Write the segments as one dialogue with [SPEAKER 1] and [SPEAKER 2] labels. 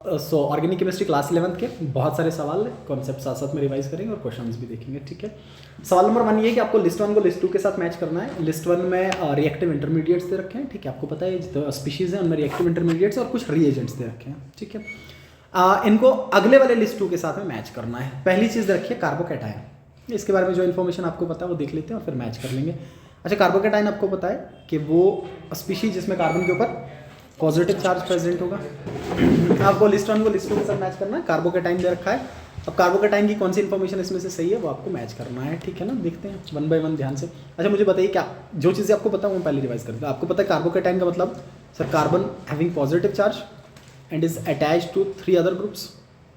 [SPEAKER 1] सो organic chemistry class 11 के बहुत सारे सवाल है, कॉन्सेप्ट साथ साथ में रिवाइज करेंगे और क्वेश्चंस भी देखेंगे। ठीक है, सवाल नंबर 1 ये है कि आपको लिस्ट 1 को लिस्ट 2 के साथ मैच करना है। लिस्ट 1 में रिएक्टिव इंटरमीडिएट्स दे रखे हैं। ठीक है, आपको पता है जो स्पीशीज़ हैं उनमें रिएक्टिव इंटरमीडिएट्स और कुछ रिएजेंट्स दे रखे हैं। ठीक है, इनको अगले वाले लिस्ट 2 के साथ में मैच करना है। पहली चीज़ रखिए कार्बोकैटायन। इसके बारे में जो इन्फॉर्मेशन आपको पता है वो देख लेते हैं और फिर मैच कर लेंगे। अच्छा, कार्बोकैटायन आपको पता है कि वो स्पीशीज जिसमें कार्बन के ऊपर पॉजिटिव चार्ज प्रेजेंट होगा। आपको लिस्ट 1 को लिस्ट 2 के साथ मैच करना है। कार्बोकैटायन दे रखा है। अब कार्बोकैटायन की कौन सी इन्फॉर्मेशन इसमें से सही है वो आपको मैच करना है। ठीक है ना, देखते हैं 1 बाय 1 ध्यान से। अच्छा, मुझे बताइए क्या जो चीज़ें आपको पता है वो पहले रिवाइज करते हैं। आपको पता है कार्बोकैटायन का मतलब sir carbon having positive charge and is attach to 3 other groups,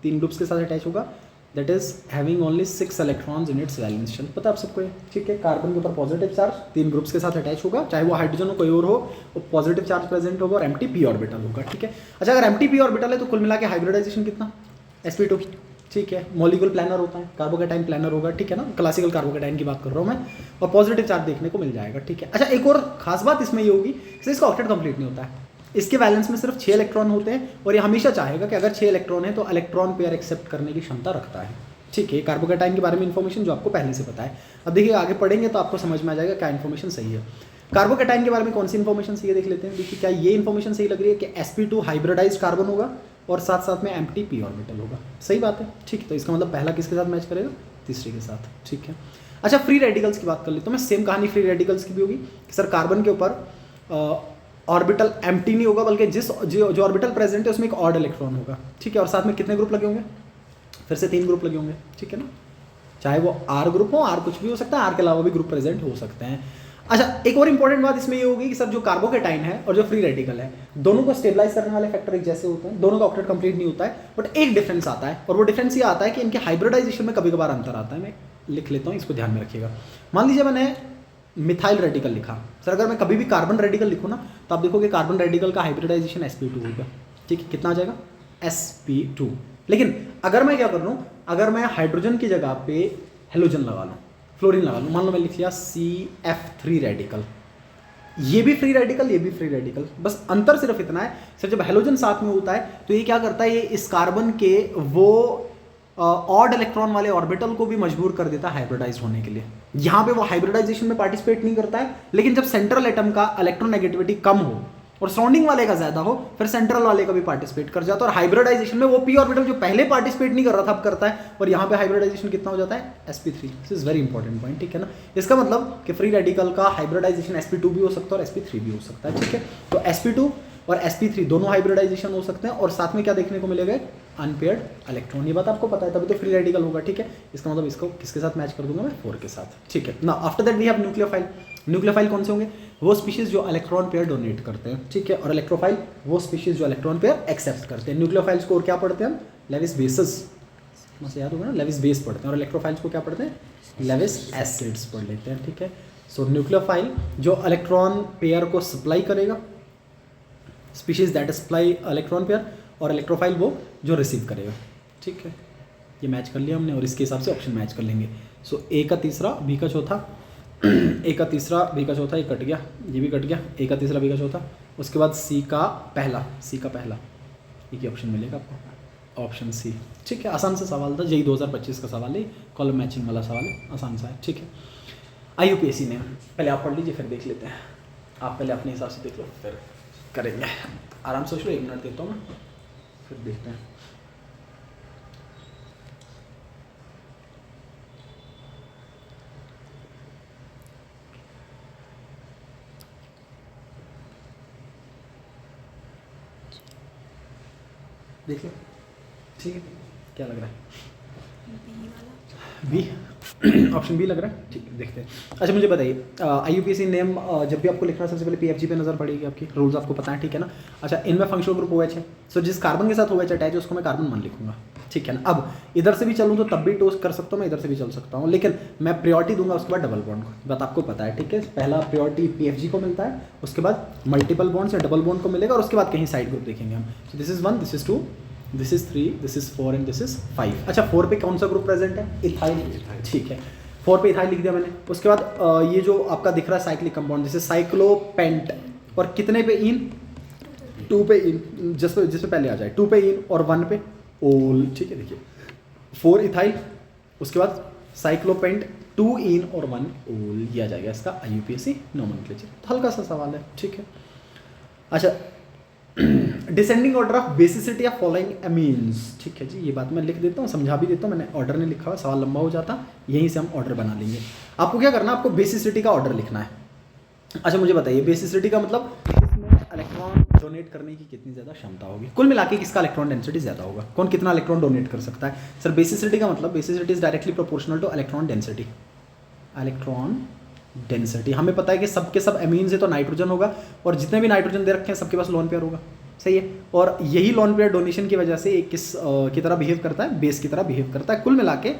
[SPEAKER 1] 3 groups के साथ अटैच होगा। That is having only 6 electrons in its valence shell. पता है आप सबको ये? ठीक है, कार्बन के ऊपर पॉजिटिव चार्ज 3 ग्रुप्स के साथ अटैच होगा, चाहे वो हाइड्रोजन हो कोई और हो, वो पॉजिटिव चार्ज प्रेजेंट होगा और एम्प्टी पी ऑर्बिटल होगा। ठीक है, अच्छा अगर एम्प्टी पी ऑर्बिटल है तो कुल मिला के हाइब्रिडाइजेशन कितना? sp2। ठीक है, मॉलिक्यूल प्लानर होता है, कार्बोकैटायन प्लानर होगा। ठीक है ना, क्लासिकल कार्बोकैटायन की बात कर रहा हूँ मैं, और पॉजिटिव चार्ज देखने को मिल जाएगा। ठीक है, अच्छा एक और खास बात इसमें ये होगी कि इसका ऑक्टेट कंप्लीट नहीं होता है। इसके वैलेंस में सिर्फ 6 इलेक्ट्रॉन होते हैं और ये हमेशा चाहेगा कि अगर 6 इलेक्ट्रॉन है तो इलेक्ट्रॉन पेयर एक्सेप्ट करने की क्षमता रखता है। ठीक है, कार्बोकैटायन के बारे में इन्फॉर्मेशन जो आपको पहले से पता है। अब देखिए आगे पढ़ेंगे तो आपको समझ में आ जाएगा क्या इन्फॉर्मेशन सही है। कार्बोकैटायन के बारे में कौन सी इन्फॉर्मेशन सही है देख लेते हैं। देखिए क्या ये इन्फॉर्मेशन सही लग रही है कि sp2 हाइब्रिडाइज्ड कार्बन होगा और साथ साथ में एम्प्टी पी ऑर्बिटल होगा। सही बात है। ठीक है, तो इसका मतलब पहला किसके साथ मैच करेगा? तीसरे के साथ। ठीक है, अच्छा फ्री रेडिकल्स की बात कर लेते हैं। मैं सेम कहानी फ्री रेडिकल्स की भी होगी कि सर कार्बन के ऊपर ऑर्बिटल एम्प्टी नहीं होगा बल्कि जो ऑर्बिटल प्रेजेंट है उसमें एक ऑड इलेक्ट्रॉन होगा। ठीक है, और साथ में कितने ग्रुप लगे होंगे? फिर से 3 ग्रुप लगे होंगे। ठीक है ना, चाहे वो आर ग्रुप हो, आर कुछ भी हो सकता है, आर के अलावा भी ग्रुप प्रेजेंट हो सकते हैं। अच्छा एक और इंपॉर्टेंट बात इसमें ये होगी कि सर जो कार्बोकैटायन है और जो फ्री रेडिकल है दोनों को स्टेबलाइज करने वाले फैक्टर एक जैसे होते हैं, दोनों का ऑक्टेट कंप्लीट नहीं होता है, बट एक डिफरेंस आता है और वो डिफरेंस ये आता है कि इनके हाइब्रिडाइजेशन में कभी कभार अंतर आता है। मैं लिख लेता हूँ, इसको ध्यान में रखिएगा। मान लीजिए मैंने मिथाइल रेडिकल लिखा। सर अगर मैं कभी भी कार्बन रेडिकल लिखूँ ना तो आप देखोगे कार्बन रेडिकल का हाइब्रिडाइजेशन sp2 होगा। ठीक है, कितना आ जाएगा? sp2। लेकिन अगर मैं क्या कर लूँ, अगर मैं हाइड्रोजन की जगह पे हेलोजन लगा लूँ, फ्लोरीन लगा लूँ, मान लो मैं लिख लिया CF3 रेडिकल, ये भी फ्री रेडिकल, ये भी फ्री रेडिकल, बस अंतर सिर्फ इतना है सर जब हेलोजन साथ में होता है तो ये क्या करता है, ये इस कार्बन के वो ऑड इलेक्ट्रॉन वाले ऑर्बिटल को भी मजबूर कर देता है हाइब्रिडाइज होने के लिए। यहाँ पे वो हाइब्रिडाइजेशन में पार्टिसिपेट नहीं करता है, लेकिन जब सेंट्रल एटम का इलेक्ट्रोनेगेटिविटी कम हो और सराउंडिंग वाले का ज्यादा हो फिर सेंट्रल वाले का भी पार्टिसिपेट कर जाता है और हाइब्रिडाइजेशन में वो पी ऑर्बिटल जो पहले पार्टिसिपेट नहीं कर रहा था अब करता है, और यहाँ पे हाइब्रिडाइजेशन कितना हो जाता है? sp3। This is very important point. ठीक है ना, इसका मतलब कि फ्री रेडिकल का हाइब्रिडाइजेशन sp2 भी हो सकता है और sp3 भी हो सकता है। ठीक है, तो sp2 और sp3 दोनों हाइब्रिडाइजेशन हो सकते हैं और साथ में क्या देखने को मिलेगा? Unpaired electron. ये बात आपको पता है, तभी तो फ्री रेडिकल होगा। ठीक है, इसका मतलब इसको किसके साथ मैच कर दूंगा मैं? 4 के साथ। ठीक है ना, after that we have nucleophile. Nucleophile कौन से होंगे? वो स्पीशीज जो इलेक्ट्रॉन पेयर डोनेट करते हैं। ठीक है, और इलेक्ट्रोफाइल वो स्पीशीज जो इलेक्ट्रॉन पेयर एक्सेप्ट करते हैं। न्यूक्लियोफाइल्स को और क्या पढ़ते हैं हम? लेविस बेसेस, मुझे याद होगा ना, लेविस बेस पढ़ते हैं। और इलेक्ट्रोफाइल्स को क्या पढ़ते हैं? लेविस एसिड्स पढ़ लेते हैं। ठीक है, सो न्यूक्लियोफाइल जो इलेक्ट्रॉन पेयर को सप्लाई करेगा, species that supply electron pair, और इलेक्ट्रोफाइल वो जो रिसीव करेगा। ठीक है, ये मैच कर लिया हमने और इसके हिसाब से ऑप्शन मैच कर लेंगे। सो ए का तीसरा, बी का चौथा, ए का तीसरा, बी का चौथा, ये कट गया, ये भी कट गया, ए का तीसरा, बी का चौथा, उसके बाद सी का पहला, एक ही ऑप्शन मिलेगा आपको, ऑप्शन सी। ठीक है, आसान सा सवाल था, यही 2025 का सवाल है, कॉलम मैचिंग वाला सवाल है, आसान सा है। ठीक है, IUPAC ने पहले आप पढ़ लीजिए फिर देख लेते हैं। आप पहले अपने हिसाब से देख लो फिर करेंगे, आराम से सोच लो, 1 मिनट देता हूँ मैं, फिर देखते हैं। देख लो, ठीक है, क्या लग रहा है? बी, ऑप्शन बी लग रहा है। ठीक है, देखते हैं। अच्छा मुझे बताइए, IUPAC नेम जब भी आपको लिखना है सबसे पहले PFG पे नजर पड़ेगी, आपकी रूल्स आपको पता है। ठीक है ना, अच्छा इनमें फंक्शनल ग्रुप OH है, सो जिस कार्बन के साथ OH अटैच है उसको मैं कार्बन 1 लिखूंगा। ठीक है ना, अब इधर से भी चलूँ तो तब भी टोस्ट कर सकता हूँ मैं, इधर से भी चल सकता हूँ, लेकिन मैं प्रायोरिटी दूंगा उसके बाद डबल बॉन्ड को, बात आपको पता है। ठीक है, पहला प्रायोरिटी PFG को मिलता है, उसके बाद मल्टीपल बॉन्ड या डबल बॉन्ड को मिलेगा और उसके बाद कहीं साइड ग्रुप देखेंगे हम। So this is 1, this is 2, this is 3, this is 4 and this is 5। अच्छा 4 पे कौन सा ग्रुप प्रेजेंट है? इथाइल। ठीक है, 4 पे इथाइल लिख दिया मैंने। उसके बाद ये जो आपका दिख रहा है साइक्लिक कंपाउंड, जैसे साइक्लोपेंट, और कितने पे इन? 2 पे इन, जिसपे पहले आ जाए 2 पे इन और 1 पे ओल, ठीक है। देखिए 4 इथाइल, उसके बाद साइक्लोपेंट 2 इन और 1 ओल, ये आ जाएगा इसका IUPAC नोमेनक्लेचर। तो हल्का सा सवाल है, ठीक है। अच्छा, descending order of basicity of following amines, ठीक है जी, ये बात मैं लिख देता हूँ, समझा भी देता हूँ, मैंने ऑर्डर नहीं लिखा हुआ, सवाल लंबा हो जाता, यहीं से हम ऑर्डर बना लेंगे। आपको क्या करना है, आपको बेसिसिटी का ऑर्डर लिखना है। अच्छा मुझे बताइए, बेसिसिटी का मतलब इसमें इलेक्ट्रॉन डोनेट करने की कितनी ज़्यादा क्षमता होगी, कुल मिला के किसका इलेक्ट्रॉन डेंसिटी ज़्यादा होगा, कौन कितना इलेक्ट्रॉन डोनेट कर सकता है। सर बेसिसिटी का मतलब, basicity is directly proportional two electron density. Electron density हमें पता है कि सबके सब एमीन्स है तो नाइट्रोजन होगा, और जितने भी नाइट्रोजन दे रखे हैं सबके पास लोन पेयर होगा, सही है। और यही लोन पेयर डोनेशन की वजह से एक किस की तरह बिहेव करता है, बेस की तरह बिहेव करता है। कुल मिला के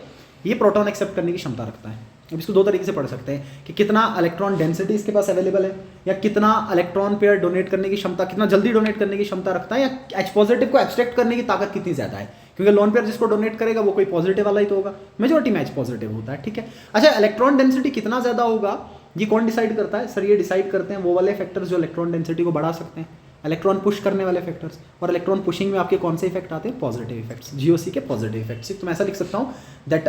[SPEAKER 1] ये प्रोटॉन एक्सेप्ट करने की क्षमता रखता है। अब इसको 2 तरीके से पढ़ सकते हैं कि कितना इलेक्ट्रॉन डेंसिटी इसके पास अवेलेबल है, या कितना इलेक्ट्रॉन पेयर डोनेट करने की क्षमता, कितना जल्दी डोनेट करने की क्षमता रखता है, या H पॉजिटिव को एब्स्ट्रैक्ट करने की ताकत कितनी ज़्यादा है, क्योंकि लोन पेयर जिसको डोनेट करेगा वो कोई पॉजिटिव वाला ही तो होगा, मेजॉरिटी में H पॉजिटिव होता है, ठीक है। अच्छा, इलेक्ट्रॉन डेंसिटी कितना ज़्यादा होगा ये कौन डिसाइड करता है, सर ये डिसाइड करते हैं वो वाले फैक्टर्स जो इलेक्ट्रॉन डेंसिटी को बढ़ा सकते हैं, इलेक्ट्रॉन पुश करने वाले फैक्टर्स। और इलेक्ट्रॉन पुशिंग में आपके कौन से इफेक्ट आते हैं, पॉजिटिव इफेक्ट्स, GOC के पॉजिटिव इफेक्ट्स। तो मैं ऐसा लिख सकता हूँ that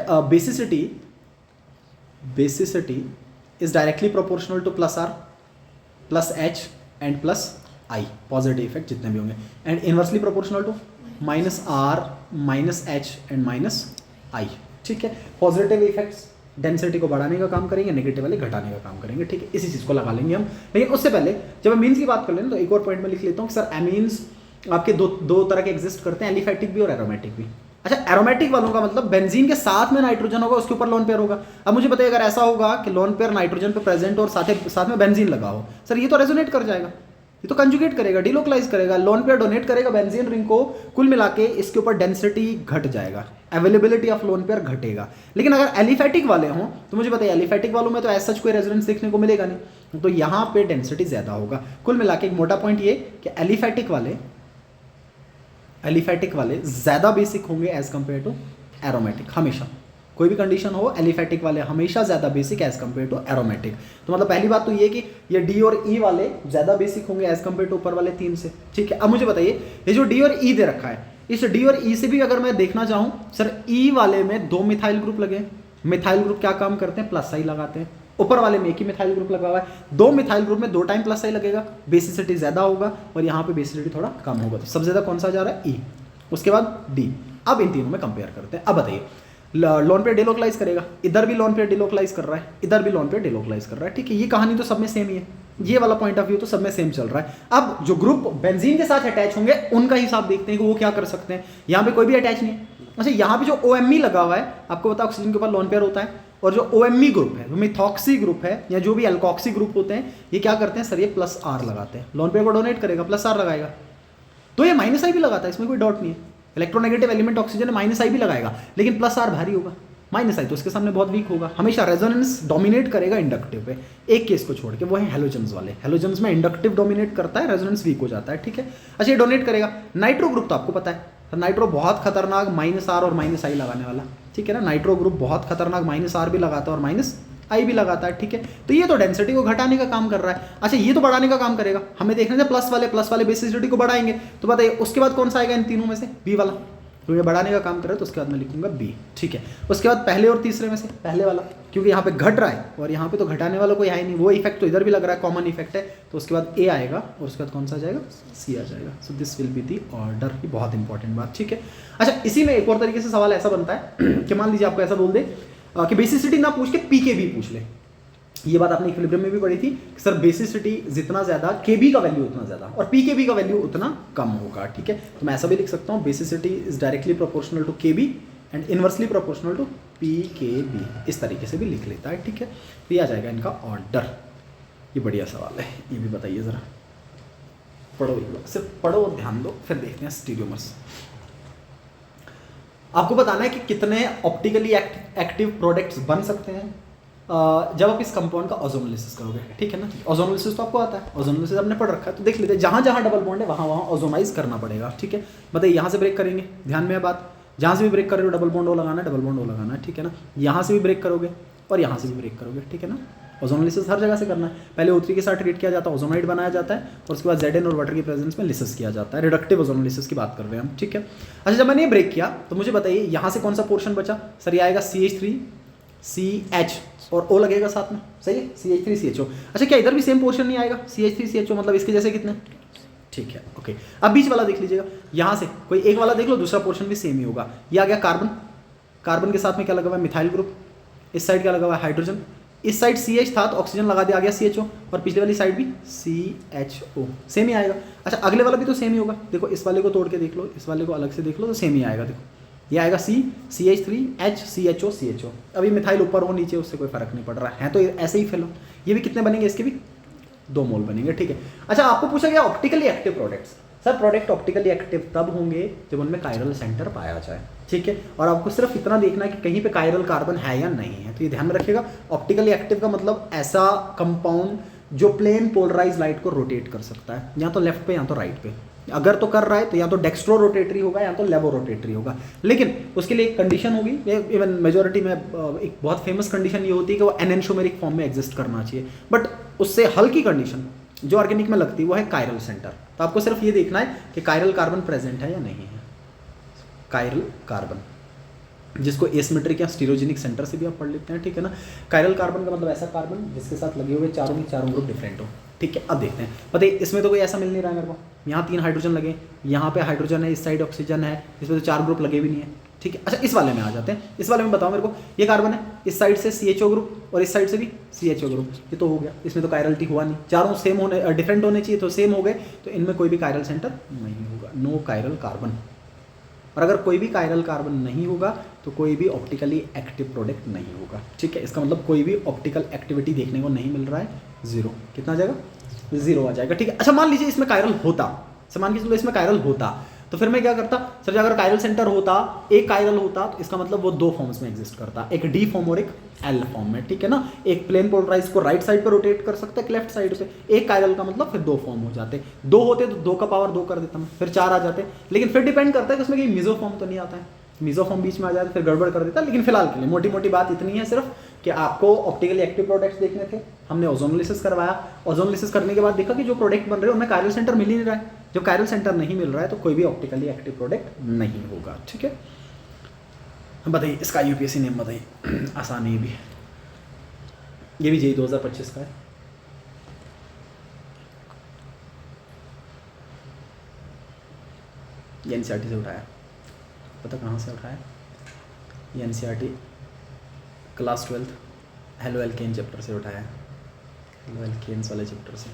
[SPEAKER 1] basicity is directly proportional to +R +H and +I, positive effect जितने भी होंगे, and inversely proportional to -R -H and -I, ठीक है। पॉजिटिव इफेक्ट्स डेंसिटी को बढ़ाने का काम करेंगे, नेगेटिव वाले घटाने का काम करेंगे, ठीक है। इसी चीज़ को लगा लेंगे हम। लेकिन उससे पहले जब एमीन्स की बात कर लें तो एक और पॉइंट में लिख लेता हूँ कि सर एमीन्स आपके दो तरह के एग्जिस्ट करते हैं, एलिफैटिक भी और एरोमेटिक भी। अच्छा, एरोमेटिक वालों का मतलब बेंजीन के साथ में नाइट्रोजन होगा, उसके ऊपर लोन पेयर होगा। अब मुझे बताइए अगर ऐसा होगा कि लोन पेयर नाइट्रोजन पे प्रेजेंट और साथ में बेंजीन लगा हो, सर ये तो रेजोनेट कर जाएगा, ये तो कंजुगेट करेगा, डिलोकलाइज करेगा, लोन पेयर डोनेट करेगा बेंजीन रिंग को, कुल मिला के इसके ऊपर डेंसिटी घट जाएगा, अवेलेबिलिटी ऑफ लोन पेयर घटेगा। लेकिन अगर एलिफैटिक वाले हों तो मुझे बताइए एलिफैटिक वालों में तो ऐसा कोई रेजोनेंस देखने को मिलेगा नहीं, तो यहाँ पे डेंसिटी ज़्यादा होगा। कुल मिला के एक मोटा पॉइंट ये कि एलिफैटिक वाले ज़्यादा बेसिक होंगे एज कंपेयर टू एरोमेटिक, हमेशा कोई भी कंडीशन हो, एलिफैटिक वाले हमेशा ज़्यादा basic as compare to aromatic. तो मतलब पहली बात तो ये कि ये D और E वाले ज़्यादा बेसिक होंगे एज कंपेयर टू ऊपर वाले 3 से, ठीक है। अब मुझे बताइए ये जो D और E दे रखा है, इस D और E से भी अगर मैं देखना चाहूँ, सर E वाले में 2 मिथाइल ग्रुप लगे, मिथाइल ग्रुप क्या काम करते हैं, +I लगाते हैं। ऊपर वाले में एक ही मिथाइल ग्रुप लगा हुआ है, 2 मिथाइल ग्रुप में 2 टाइम +I लगेगा, बेसिसिटी ज़्यादा होगा, और यहाँ पे बेसिसिटी थोड़ा कम होगा। तो सबसे ज़्यादा कौन सा जा रहा है, E, उसके बाद D। अब इन तीनों में कंपेयर करते हैं। अब बताइए लोन पेयर डिलोकलाइज करेगा, इधर भी लोन पेयर डिलोकलाइज कर रहा है, इधर भी लोन पेयर डिलोकलाइज कर रहा है, ठीक है। ये कहानी तो सब में सेम ही है, ये वाला पॉइंट ऑफ व्यू तो सब में सेम चल रहा है। अब जो ग्रुप बेंजीन के साथ अटैच होंगे उनका हिसाब देखते हैं कि वो क्या कर सकते हैं। यहाँ पे कोई भी अटैच नहीं है। अच्छा, यहाँ पे जो OMe लगा हुआ है, आपको पता है ऑक्सीजन के ऊपर लोन पेयर होता है, और जो OMe ग्रुप है, मिथॉक्सी ग्रुप है, या जो भी एल्कोक्सी ग्रुप होते हैं, ये क्या करते हैं सर, ये +R लगाते हैं, लोन पेयर को डोनेट करेगा, +R लगाएगा, तो ये -I भी लगाता है, इसमें कोई डाउट नहीं है। इलेक्ट्रोनेगेटिव एलिमेंट ऑक्सीजन -I भी लगाएगा, लेकिन +R भारी होगा, -I तो उसके सामने बहुत वीक होगा। हमेशा रेजोनेंस डोमिनेट करेगा इंडक्टिव पे, एक केस को छोड़ के, वो है हेलोजन्स वाले। हेलोजन्स में इंडक्टिव डोमिनेट करता है, रेजोनेंस वीक हो जाता है, ठीक है। अच्छा, ये डोनेट करेगा। नाइट्रो ग्रुप तो आपको पता है, तो नाइट्रो बहुत खतरनाक -R और -I लगाने वाला, ठीक है ना। नाइट्रो ग्रुप बहुत खतरनाक -R भी लगाता है और -I भी लगाता है, ठीक है। तो ये तो डेंसिटी को घटाने का काम कर रहा है। अच्छा, ये तो बढ़ाने का काम करेगा, हमें देखना है प्लस वाले बेसिसिटी को बढ़ाएंगे, तो बताइए उसके बाद कौन सा आएगा इन तीनों में से, B वाला, तो ये बढ़ाने का काम कर रहा है, तो उसके बाद मैं लिखूंगा B, ठीक है। उसके बाद पहले और तीसरे में से पहले वाला, क्योंकि यहाँ पे घट रहा है और यहाँ पे तो घटाने वाला कोई है नहीं, वो इफेक्ट तो इधर भी लग रहा है, कॉमन इफेक्ट है, तो उसके बाद A आएगा, और उसके बाद कौन सा जाएगा, C आ जाएगा। So this will be the order, ये बहुत इंपॉर्टेंट बात, ठीक है। अच्छा, इसी में एक और तरीके से सवाल ऐसा बनता है कि मान लीजिए आपको ऐसा बोल दे कि बेसिसिटी ना पूछ के pKb पूछ ले। ये बात आपने इक्विलिब्रियम में भी पढ़ी थी कि सर बेसिसिटी जितना ज़्यादा, Kb का वैल्यू उतना ज़्यादा, और pKb का वैल्यू उतना कम होगा, ठीक है। तो मैं ऐसा भी लिख सकता हूँ, basicity is directly proportional to Kb and inversely proportional to pKb, इस तरीके से भी लिख लेता है, ठीक है। तो ये आ जाएगा इनका ऑर्डर। ये बढ़िया सवाल है, ये भी बताइए ज़रा, पढ़ो एक बार, सिर्फ पढ़ो और ध्यान दो, फिर देखते हैं स्टीरियोमर्स। आपको बताना है कि कितने ऑप्टिकली एक्टिव प्रोडक्ट्स बन सकते हैं जब आप इस कंपाउंड का ओजोनोलिसिस करोगे, ठीक है ना। ओजोनोलिसिस तो आपको आता है, ओजोनोलिसिस आपने पढ़ रखा है, तो देख लेते हैं जहाँ जहाँ डबल बॉन्ड है वहाँ वहाँ ओजोनाइज करना पड़ेगा, ठीक है। बताइए यहाँ से ब्रेक करेंगे, ध्यान में है बात, जहाँ से भी ब्रेक कर रहे हो डबल बॉन्ड ओ लगाना है, डबल बॉन्ड ओ लगाना है, ठीक है ना। यहाँ से भी ब्रेक करोगे और यहाँ से भी ब्रेक करोगे, ठीक है ना। ओजोनोलिसिस हर जगह से करना है। पहले O3 के साथ ट्रीट किया जाता है, ओजोनाइड बनाया जाता है और उसके बाद Zn और वाटर की प्रेजेंस में लिसिस किया जाता है। रिडक्टिव ओजोनोलिसिस की बात कर रहे हैं हम, ठीक है। अच्छा, जब मैंने ये ब्रेक किया तो मुझे बताइए यहाँ से कौन सा पोर्शन बचा? सर ये आएगा CH3CH और O लगेगा साथ में, सही है, CH3CHO। अच्छा, क्या इधर भी सेम पोर्शन नहीं आएगा? CH3CHO मतलब इसके जैसे कितने? ठीक है, ओके। अब बीच वाला देख लीजिएगा, यहाँ से कोई एक वाला देख लो, दूसरा पोर्शन भी सेम ही होगा। ये आ गया कार्बन, कार्बन के साथ में क्या लगा हुआ है? Methyl group. इस साइड क्या लगा हुआ है? हाइड्रोजन। इस साइड CH था तो ऑक्सीजन लगा दिया, आ गया CHO और पिछले वाली साइड भी CHO, सेम ही आएगा। अच्छा, अगले वाला भी तो सेम ही होगा। देखो इस वाले को तोड़ के देख लो, इस वाले को अलग से देख लो तो सेम ही आएगा। देखो ये आएगा CH3H CHO। अभी मिथाइल ऊपर हो नीचे उससे कोई फर्क नहीं पड़ रहा है, तो ऐसे ही फिलो। ये भी कितने बनेंगे? इसके भी 2 मोल बनेंगे, ठीक है। अच्छा, आपको पूछा गया optically active products. Sir product optically active तब होंगे जब उनमें कायरल सेंटर पाया जाए, ठीक है। और आपको सिर्फ इतना देखना है कि कहीं पे कायरल कार्बन है या नहीं है, तो ये ध्यान में रखिएगा। ऑप्टिकली एक्टिव का मतलब ऐसा कंपाउंड जो प्लेन पोलराइज लाइट को रोटेट कर सकता है, या तो लेफ्ट पे या तो राइट पे। अगर तो कर रहा है तो या तो डेक्स्ट्रो रोटेटरी होगा या तो लेवो रोटेटरी होगा, लेकिन उसके लिए एक कंडीशन होगी। इवन मेजोरिटी में एक बहुत फेमस कंडीशन ये होती है कि वो एनेंशोमेरिक फॉर्म में एग्जिस्ट करना चाहिए। बट उससे हल्की कंडीशन जो ऑर्गेनिक में लगती है वो है कायरल सेंटर। तो आपको सिर्फ ये देखना है कि कायरल कार्बन प्रेजेंट है या नहीं है। कायरल कार्बन, जिसको एसिमेट्रिक या स्टीरोजेनिक सेंटर से भी आप पढ़ लेते हैं, ठीक है ना। कायरल कार्बन का मतलब ऐसा कार्बन जिसके साथ लगे हुए चारों ग्रुप डिफरेंट हो, ठीक है। अब देखते हैं, बताइए इसमें तो कोई ऐसा मिल नहीं रहा है मेरे को। यहाँ 3 हाइड्रोजन लगे, यहाँ पे हाइड्रोजन है, इस साइड ऑक्सीजन है, इसमें तो 4 ग्रुप लगे भी नहीं है, ठीक है। अच्छा, इस वाले में आ जाते हैं। इस वाले में बताओ मेरे को, ये कार्बन है, इस साइड से CHO ग्रुप और इस साइड से भी CHO ग्रुप, ये तो हो गया। इसमें तो कायरलिटी हुआ नहीं, चारों सेम होने डिफरेंट होने चाहिए, तो सेम हो गए, तो इनमें कोई भी कायरल सेंटर नहीं होगा, नो कायरल कार्बन। और अगर कोई भी कायरल कार्बन नहीं होगा तो कोई भी ऑप्टिकली एक्टिव प्रोडक्ट नहीं होगा, ठीक है। इसका मतलब कोई भी ऑप्टिकल एक्टिविटी देखने को नहीं मिल रहा है, 0। कितना आ जाएगा? 0 आ जाएगा, ठीक है। अच्छा, मान लीजिए इसमें कायरल होता, मान के चलो इसमें कायरल होता, तो फिर मैं क्या करता? सर अगर कायरल सेंटर होता, एक कायरल होता, तो इसका मतलब वो 2 फॉर्म्स में एग्जिस्ट करता, एक D फॉर्म और एक L फॉर्म में, ठीक है ना। एक प्लेन पोलराइज को राइट साइड पे रोटेट कर सकता है, लेफ्ट साइड पे। एक कायरल का मतलब फिर 2 फॉर्म हो जाते, 2 होते तो 2 का पावर 2 कर देता मैं, फिर 4 आ जाते। लेकिन फिर डिपेंड करता है कि उसमें कहीं मिजो फॉर्म तो नहीं आता है, मिजो फॉर्म बीच में आ जाए तो फिर गड़बड़ कर देता। लेकिन फिलहाल के लिए मोटी मोटी बात इतनी है सिर्फ कि आपको ऑप्टिकली एक्टिव प्रोडक्ट्स देखने थे, हमने ओजोनोलिसिस करवाया। ओजोनोलिसिस करने के बाद देखा कि जो प्रोडक्ट बन रहे हैं उनमें कायरल सेंटर मिल ही नहीं रहा है। जब कायरल सेंटर नहीं मिल रहा है तो कोई भी ऑप्टिकली एक्टिव प्रोडक्ट नहीं होगा, ठीक है। बताइए इसका UPSC नेम बताइए, आसान है ये भी JEE 2025 का है। ये NCERT से उठाया, पता कहाँ से उठाया? ये NCERT class 12 halo alkane chapter से उठाया है, हेलो एल्केन्स वाले चैप्टर से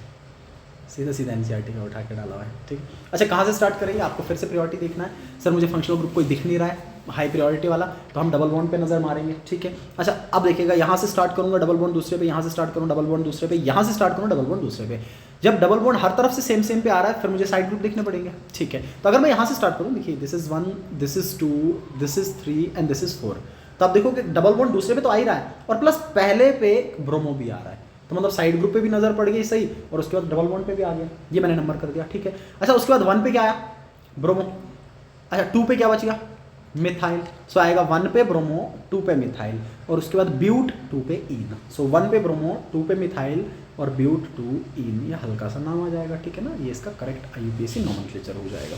[SPEAKER 1] सीधा NCERT का उठा के डाला हुआ है, ठीक। अच्छा, कहाँ से स्टार्ट करेंगे? आपको फिर से प्रायोरिटी देखना है। सर मुझे फंक्शनल ग्रुप कोई दिख नहीं रहा है हाई प्रायोरिटी वाला, तो हम डबल बॉन्ड पे नजर मारेंगे, ठीक है। अच्छा, अब देखिएगा, यहाँ से स्टार्ट करूँगा डबल बॉन्ड दूसरे पे, यहाँ से स्टार्ट करूँ डबल बॉन्ड दूसरे पे, यहाँ से स्टार्ट करूँ डबल बॉन्ड दूसरे पे। जब डबल बॉन्ड हर तरफ से सेम पे आ रहा है, फिर मुझे साइड ग्रुप देखने पड़ेंगे, ठीक है। तो अगर मैं यहाँ से स्टार्ट करूँ, देखिए this is 1, this is 2, this is 3 and this is 4, तो आप देखो कि डबल बॉन्ड दूसरे पे तो आ ही रहा है और प्लस पहले पे ब्रोमो भी आ रहा है, तो मतलब साइड ग्रुप पे भी नजर पड़ गई सही, और उसके बाद डबल बॉन्ड पे भी आ गया, ये मैंने नंबर कर दिया, ठीक है। अच्छा, उसके बाद 1 पे क्या आया? ब्रोमो। अच्छा, 2 पे क्या बचेगा? मिथाइल। सो आएगा 1 पे ब्रोमो, 2 पे मिथाइल, और उसके बाद ब्यूट, 2 पे ईन। सो 1 पे ब्रोमो, 2 पे मिथाइल और ब्यूट 2 ईन, ये हल्का सा नाम आ जाएगा, ठीक है ना। ये इसका करेक्ट IUPAC नोमेनक्लेचर हो जाएगा।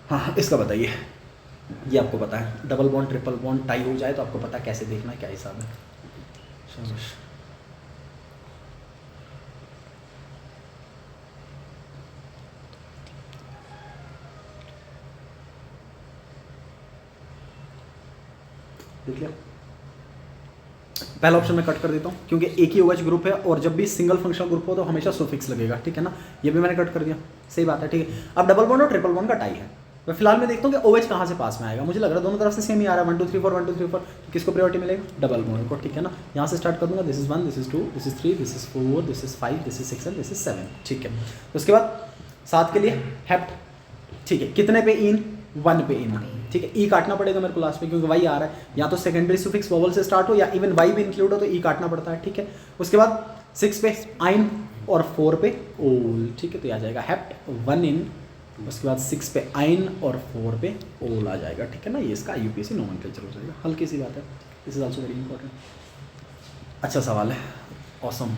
[SPEAKER 1] हाँ, इसका बताइए, ये आपको पता है, double bond triple bond tie हो जाए तो आपको पता है कैसे देखना है, क्या हिसाब है। शाबाश। देख लिया, पहला ऑप्शन मैं कट कर देता हूँ क्योंकि एक ही OH ग्रुप है और जब भी सिंगल फंक्शनल ग्रुप हो तो हमेशा सुफिक्स लगेगा, ठीक है ना। ये भी मैंने कट कर दिया, सही बात है, ठीक है। अब डबल बॉन्ड और ट्रिपल बॉन्ड का टाई है, मैं फिलहाल मैं देखता हूँ कि OH कहाँ से पास में आएगा। मुझे लग रहा है दोनों तरफ से सेम ही आ रहा है, 1 2 3 4 1 2 3 4, तो किसको प्रायोरिटी मिलेगा? डबल बॉन्ड को, ठीक है ना। यहाँ से स्टार्ट कर दूंगा, this is 1, this is 2, this is 3, this is 4, this is 5, this is 6 and this is 7, ठीक है। उसके बाद 7 के लिए हेप्ट, ठीक है। कितने पे? इन, 1 पे इन, ठीक है। ई काटना पड़ेगा मेरे को लास्ट में क्योंकि वाई आ रहा है, या तो सेकेंडरी सुफिक्स वोवल से स्टार्ट हो या इवन वाई भी इंक्लूड हो तो ई काटना पड़ता है, ठीक है। उसके बाद 6 पे आइन और 4 पे ओल, ठीक है। तो आ जाएगा हेप्ट 1 इन, उसके बाद 6 पे आइन और 4 पे ओल आ जाएगा, ठीक है ना। ये इसका IUPAC नोमेनक्लेचर हो जाएगा, हल्की सी बात है, this is also very important. अच्छा सवाल है। ऑसम।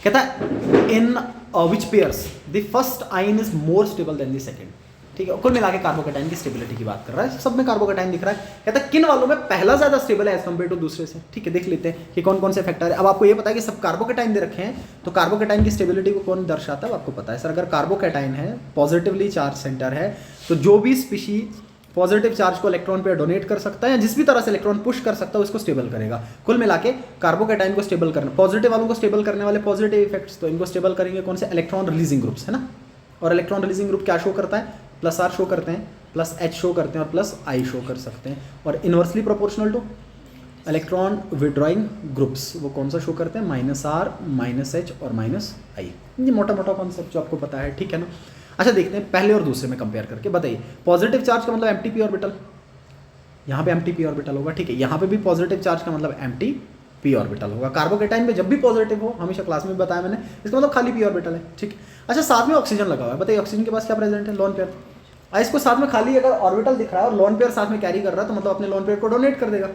[SPEAKER 1] कहता है in which pairs the first ion is more stable than the second. ठीक है, कुल मिला के कार्बोकैटायन की स्टेबिलिटी की बात कर रहा है, सब में कार्बोकैटायन दिख रहा है। कहता है किन वालों में पहला ज्यादा स्टेबल है एज कम्पेयर टू दूसरे से। ठीक है, देख लेते हैं कि कौन कौन से फैक्टर है। अब आपको ये पता है कि सब कार्बोकैटायन दे रखे हैं, तो कार्बोकैटायन की स्टेबिलिटी को कौन दर्शाता है आपको पता है। सर अगर कार्बोकैटायन है, पॉजिटिवली चार्ज सेंटर है, तो जो भी स्पीशीज पॉजिटिव चार्ज को इलेक्ट्रॉन पे डोनेट कर सकता है या जिस भी तरह से इलेक्ट्रॉन पुश कर सकता है उसको स्टेबल करेगा। कुल मिला के कार्बोकैटायन को स्टेबल करना, पॉजिटिव वालों को स्टेबल करने वाले पॉजिटिव इफेक्ट्स, तो इनको स्टेबल करेंगे कौन से, इलेक्ट्रॉन रिलीजिंग ग्रुप्स, है ना। और इलेक्ट्रॉन रिलीजिंग ग्रुप क्या शो करता है, +R शो करते हैं, +H शो करते हैं और +I शो कर सकते हैं। और inversely proportional two electron withdrawing groups, वो कौन सा शो करते हैं, -R, -H और -I। ये मोटा मोटा कॉन्सेप्ट जो आपको पता है, ठीक है ना। अच्छा देखते हैं पहले और दूसरे में कंपेयर करके, बताइए। पॉजिटिव चार्ज का मतलब एम्प्टी पी ऑर्बिटल, यहाँ पे एम्प्टी पी ऑर्बिटल होगा, ठीक है। यहाँ पे भी पॉजिटिव चार्ज का मतलब एम्प्टी पी ऑर्बिटल होगा। कार्बोकैटायन में जब भी पॉजिटिव हो, हमेशा क्लास में बताया मैंने, इसका मतलब खाली पी ऑर्बिटल है, ठीक। अच्छा साथ में ऑक्सीजन लगा हुआ है, बताइए ऑक्सीजन के पास क्या प्रेजेंट है, लोन पेयर। इसको साथ में खाली अगर ऑर्बिटल दिख रहा है और लोन पेयर साथ में कैरी कर रहा है, तो मतलब अपने लोन पेयर को डोनेट कर देगा,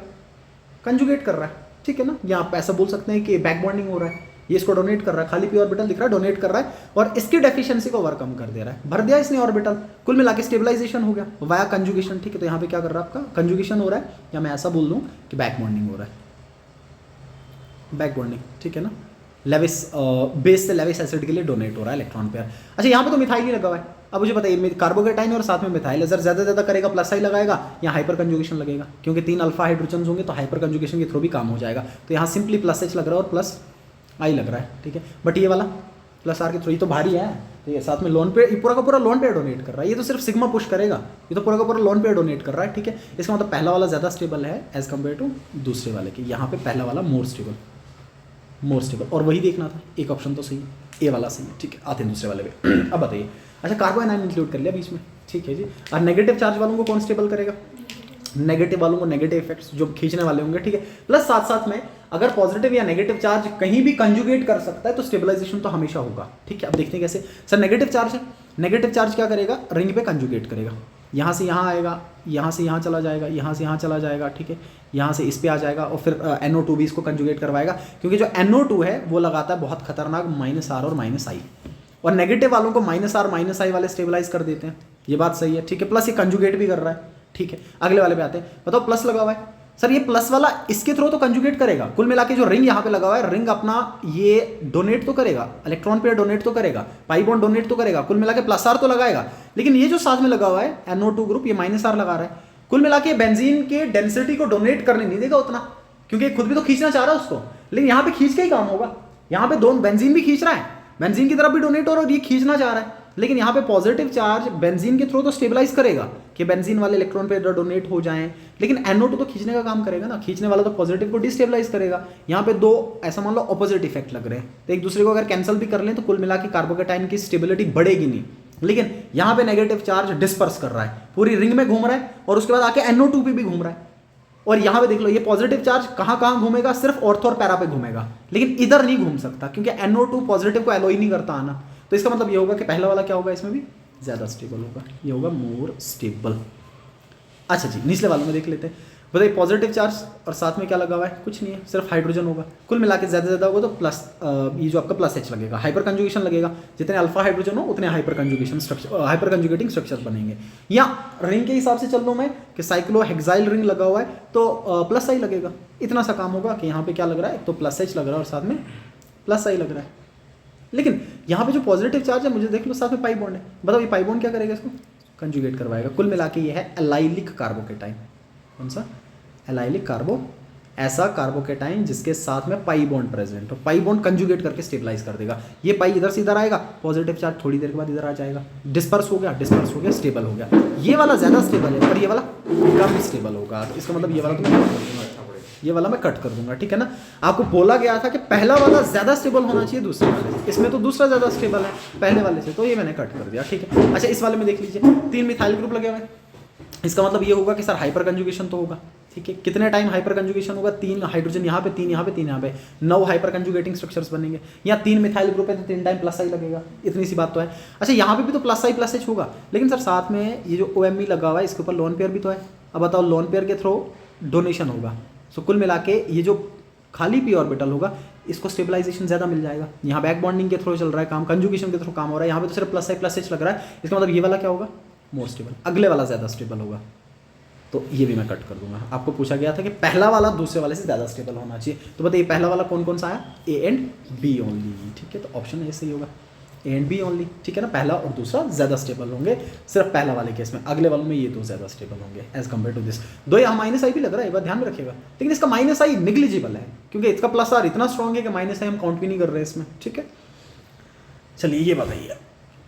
[SPEAKER 1] कंजुगेट कर रहा है, ठीक है ना। या आप ऐसा बोल सकते हैं कि बैक बॉन्डिंग हो रहा है, ये इसको डोनेट कर रहा है, खाली पी ऑर्बिटल दिख रहा है, डोनेट कर रहा है और इसकी डेफिशिएंसी को ओवरकम कर दे रहा है, भर दिया इसने ऑर्बिटल, कुल मिला के स्टेबलाइजेशन हो गया वाया कंजुगेशन, ठीक है। तो यहाँ पे क्या कर रहा है आपका, कंजुगेशन हो रहा है, या मैं ऐसा बोल दूँ कि बैक बॉन्डिंग हो रहा है, बैक बॉन्डिंग, ठीक है ना। लेविस बेस से लेविस एसिड के लिए डोनेट हो रहा है इलेक्ट्रॉन पेयर। अच्छा यहाँ पे तो मिथाइल ही लगा हुआ है। अब मुझे बताइए कार्बोकैटायन और साथ में मिथाइल है, सर ज़्यादा करेगा +I लगाएगा या हाइपर कंजुगेशन लगेगा, क्योंकि 3 अल्फा हाइड्रोजन होंगे तो हाइपर कंजुगेशन के थ्रू भी काम हो जाएगा। तो यहाँ सिंपली +H लग रहा है और +I लग रहा है, ठीक है। बट ये वाला +R के थ्रू, ये तो भारी है, तो ये साथ में लोन पेयर, ये पूरा का पूरा लोन पेयर डोनेट कर रहा है, ये तो सिर्फ सिग्मा पुश करेगा, ये तो पूरा का पूरा लोन पेयर डोनेट कर रहा है, ठीक है। इसका मतलब पहला वाला ज़्यादा स्टेबल है एज कम्पेयर टू दूसरे वाले के, यहाँ पे पहला वाला मोर स्टेबल, और वही देखना था, एक ऑप्शन तो सही है, ए वाला सही है, ठीक है। आते हैं दूसरे वाले पे। अब बताइए, अच्छा कार्बो आयन इंक्लूड कर लिया बीच में, ठीक है जी। और नेगेटिव चार्ज वालों को कौन स्टेबल करेगा, नेगेटिव वालों को नेगेटिव इफेक्ट्स जो खींचने वाले होंगे, ठीक है। प्लस साथ साथ में अगर पॉजिटिव या नेगेटिव चार्ज कहीं भी कंजुगेट कर सकता है तो स्टेबलाइजेशन तो हमेशा होगा, ठीक है। अब देखते हैं कैसे। सर नेगेटिव चार्ज है, नेगेटिव चार्ज क्या करेगा, रिंग पे कंजुगेट करेगा, यहाँ से यहाँ आएगा, यहाँ से यहाँ चला जाएगा, यहाँ से यहाँ चला जाएगा, ठीक है। यहाँ से इस पे आ जाएगा और फिर NO2 भी इसको कंजुगेट करवाएगा, क्योंकि जो NO2 है वो लगाता है बहुत खतरनाक -R और -I, और नेगेटिव वालों को -R -I वाले स्टेबलाइज कर देते हैं, ये बात सही है, ठीक है। प्लस ये कंजुगेट भी कर रहा है, ठीक है। अगले वाले पे आते हैं, बताओ प्लस लगा हुआ है, सर ये प्लस वाला इसके थ्रू तो कंजुगेट करेगा, कुल मिला के जो रिंग यहाँ पे लगा हुआ है, रिंग अपना ये डोनेट तो करेगा, इलेक्ट्रॉन पेयर डोनेट तो करेगा, पाई बॉन्ड डोनेट तो करेगा, कुल मिला के +R तो लगाएगा। लेकिन ये जो साथ में लगा हुआ है NO2 ग्रुप, ये -R लगा रहा है, कुल मिला के बेंजीन के डेंसिटी को डोनेट करने नहीं देगा उतना, क्योंकि खुद भी तो खींचना चाह रहा है उसको, लेकिन यहाँ पे खींच के ही काम होगा। यहाँ पे दोनों बेंजीन भी खींच रहा है, बेंजीन की तरफ भी डोनेट हो रहा है और ये खींचना चाह रहा है, लेकिन यहाँ पे पॉजिटिव चार्ज बेंजीन के थ्रू तो स्टेबलाइज करेगा कि बेंजीन वाले इलेक्ट्रॉन पे डोनेट हो जाएं, लेकिन NO2 तो खींचने का काम करेगा ना, खींचने वाला तो पॉजिटिव को डिस्टेबलाइज करेगा। यहाँ पे दो ऐसा मान लो ऑपोजिट इफेक्ट लग रहे हैं, तो एक दूसरे को अगर कैंसिल भी कर लें तो कुल मिला के कार्बोकैटायन की स्टेबिलिटी बढ़ेगी नहीं, लेकिन यहाँ पे नेगेटिव चार्ज डिस्पर्स कर रहा है, पूरी रिंग में घूम रहा है और उसके बाद आके NO2 पे भी घूम रहा है। और यहाँ पे देख लो ये पॉजिटिव चार्ज कहाँ कहाँ घूमेगा, सिर्फ ऑर्थो और पैरा पे घूमेगा, लेकिन इधर नहीं घूम सकता क्योंकि NO2 पॉजिटिव को एलोई नहीं करता आना। तो इसका मतलब ये होगा कि पहला वाला क्या होगा, इसमें भी ज़्यादा स्टेबल होगा, ये होगा मोर स्टेबल। अच्छा जी, निचले वालों में देख लेते हैं, बताइए पॉजिटिव चार्ज और साथ में क्या लगा हुआ है, कुछ नहीं है, सिर्फ हाइड्रोजन होगा, कुल मिला के ज़्यादा होगा तो प्लस ये जो आपका +H लगेगा, हाइपर कंजुगेशन लगेगा, जितने अल्फा हाइड्रोजन हो उतने hyper conjugation structure, hyper conjugating structure बनेंगे। या रिंग के हिसाब से चल लूँ मैं कि साइक्लोहेक्साइल रिंग लगा हुआ है तो +I लगेगा, इतना सा काम होगा कि यहाँ पे क्या लग रहा है, तो +H लग रहा है और साथ में +I लग रहा है। लेकिन यहाँ पे जो पॉजिटिव चार्ज है, मुझे देख लो साथ में पाई बॉन्ड है, बताओ ये पाई बॉन्ड क्या करेगा, इसको कंजुगेट करवाएगा। कुल मिला के ये है एलाइलिक कार्बोकैटायन, कौन सा, एलाइलिक कार्बो, ऐसा कार्बोकैटायन जिसके साथ में पाई बॉन्ड प्रेजेंट हो, पाई बॉन्ड कंजुगेट करके स्टेबलाइज कर देगा। ये पाई इधर से इधर आएगा, पॉजिटिव चार्ज थोड़ी देर के बाद इधर आ जाएगा, डिस्पर्स हो गया, स्टेबल हो गया। ये वाला ज़्यादा स्टेबल है और ये वाला कम स्टेबल होगा, तो इसका मतलब ये वाला मैं कट कर दूंगा, ठीक है ना। आपको बोला गया था कि पहला वाला ज़्यादा स्टेबल होना चाहिए दूसरे वाले से, इसमें तो दूसरा ज़्यादा स्टेबल है पहले वाले से, तो ये मैंने कट कर दिया, ठीक है। अच्छा इस वाले में देख लीजिए 3 मिथाइल ग्रुप लगे हुए हैं, इसका मतलब ये होगा कि सर हाइपर कंजुगेशन तो होगा, ठीक है। कितने टाइम हाइपर कंजुगेशन होगा, 3 हाइड्रोजन यहाँ पे, 3 यहाँ पे, 3 यहाँ पे, 9 हाइपर कंजुगेटिंग स्ट्रक्चर्स बनेंगे। यहाँ 3 मिथाइल ग्रुप है तो 3 टाइम +I लगेगा, इतनी सी बात तो है। अच्छा यहाँ पे भी तो +I +H होगा, लेकिन सर साथ में ये जो OMe लगा हुआ है इसके ऊपर लोन पेयर भी तो है। अब बताओ लोन पेयर के थ्रू डोनेशन होगा, सो कुल मिला के ये जो खाली p ऑर्बिटल होगा इसको स्टेबलाइजेशन ज़्यादा मिल जाएगा। यहाँ बैक बॉन्डिंग के थ्रू चल रहा है काम, कंजुगेशन के थ्रू काम हो रहा है, यहाँ पे तो सिर्फ प्लस एच लग रहा है, इसका मतलब ये वाला क्या होगा, मोर स्टेबल, अगले वाला ज़्यादा स्टेबल होगा। तो ये भी मैं कट कर दूंगा। आपको पूछा गया था कि पहला वाला दूसरे वाले से ज़्यादा स्टेबल होना चाहिए, तो बताइए पहला वाला कौन कौन सा आया, ए एंड बी ओनली, ठीक है, तो ऑप्शन ए सही होगा, ए एंड बी ओनली, ठीक है ना, पहला और दूसरा ज़्यादा स्टेबल होंगे सिर्फ पहला वाले केस में, अगले वालों में ये दो ज़्यादा स्टेबल होंगे एज कम्पेयर टू दिस। दो यहाँ माइनस आई भी लग रहा है, एक बार ध्यान में रखिएगा, लेकिन इसका माइनस आई निग्लिजिबल है क्योंकि इसका प्लस आर इतना स्ट्रॉन्ग है कि माइनस आई हम काउंट भी नहीं कर रहे हैं इसमें, ठीक है। चलिए ये बताइए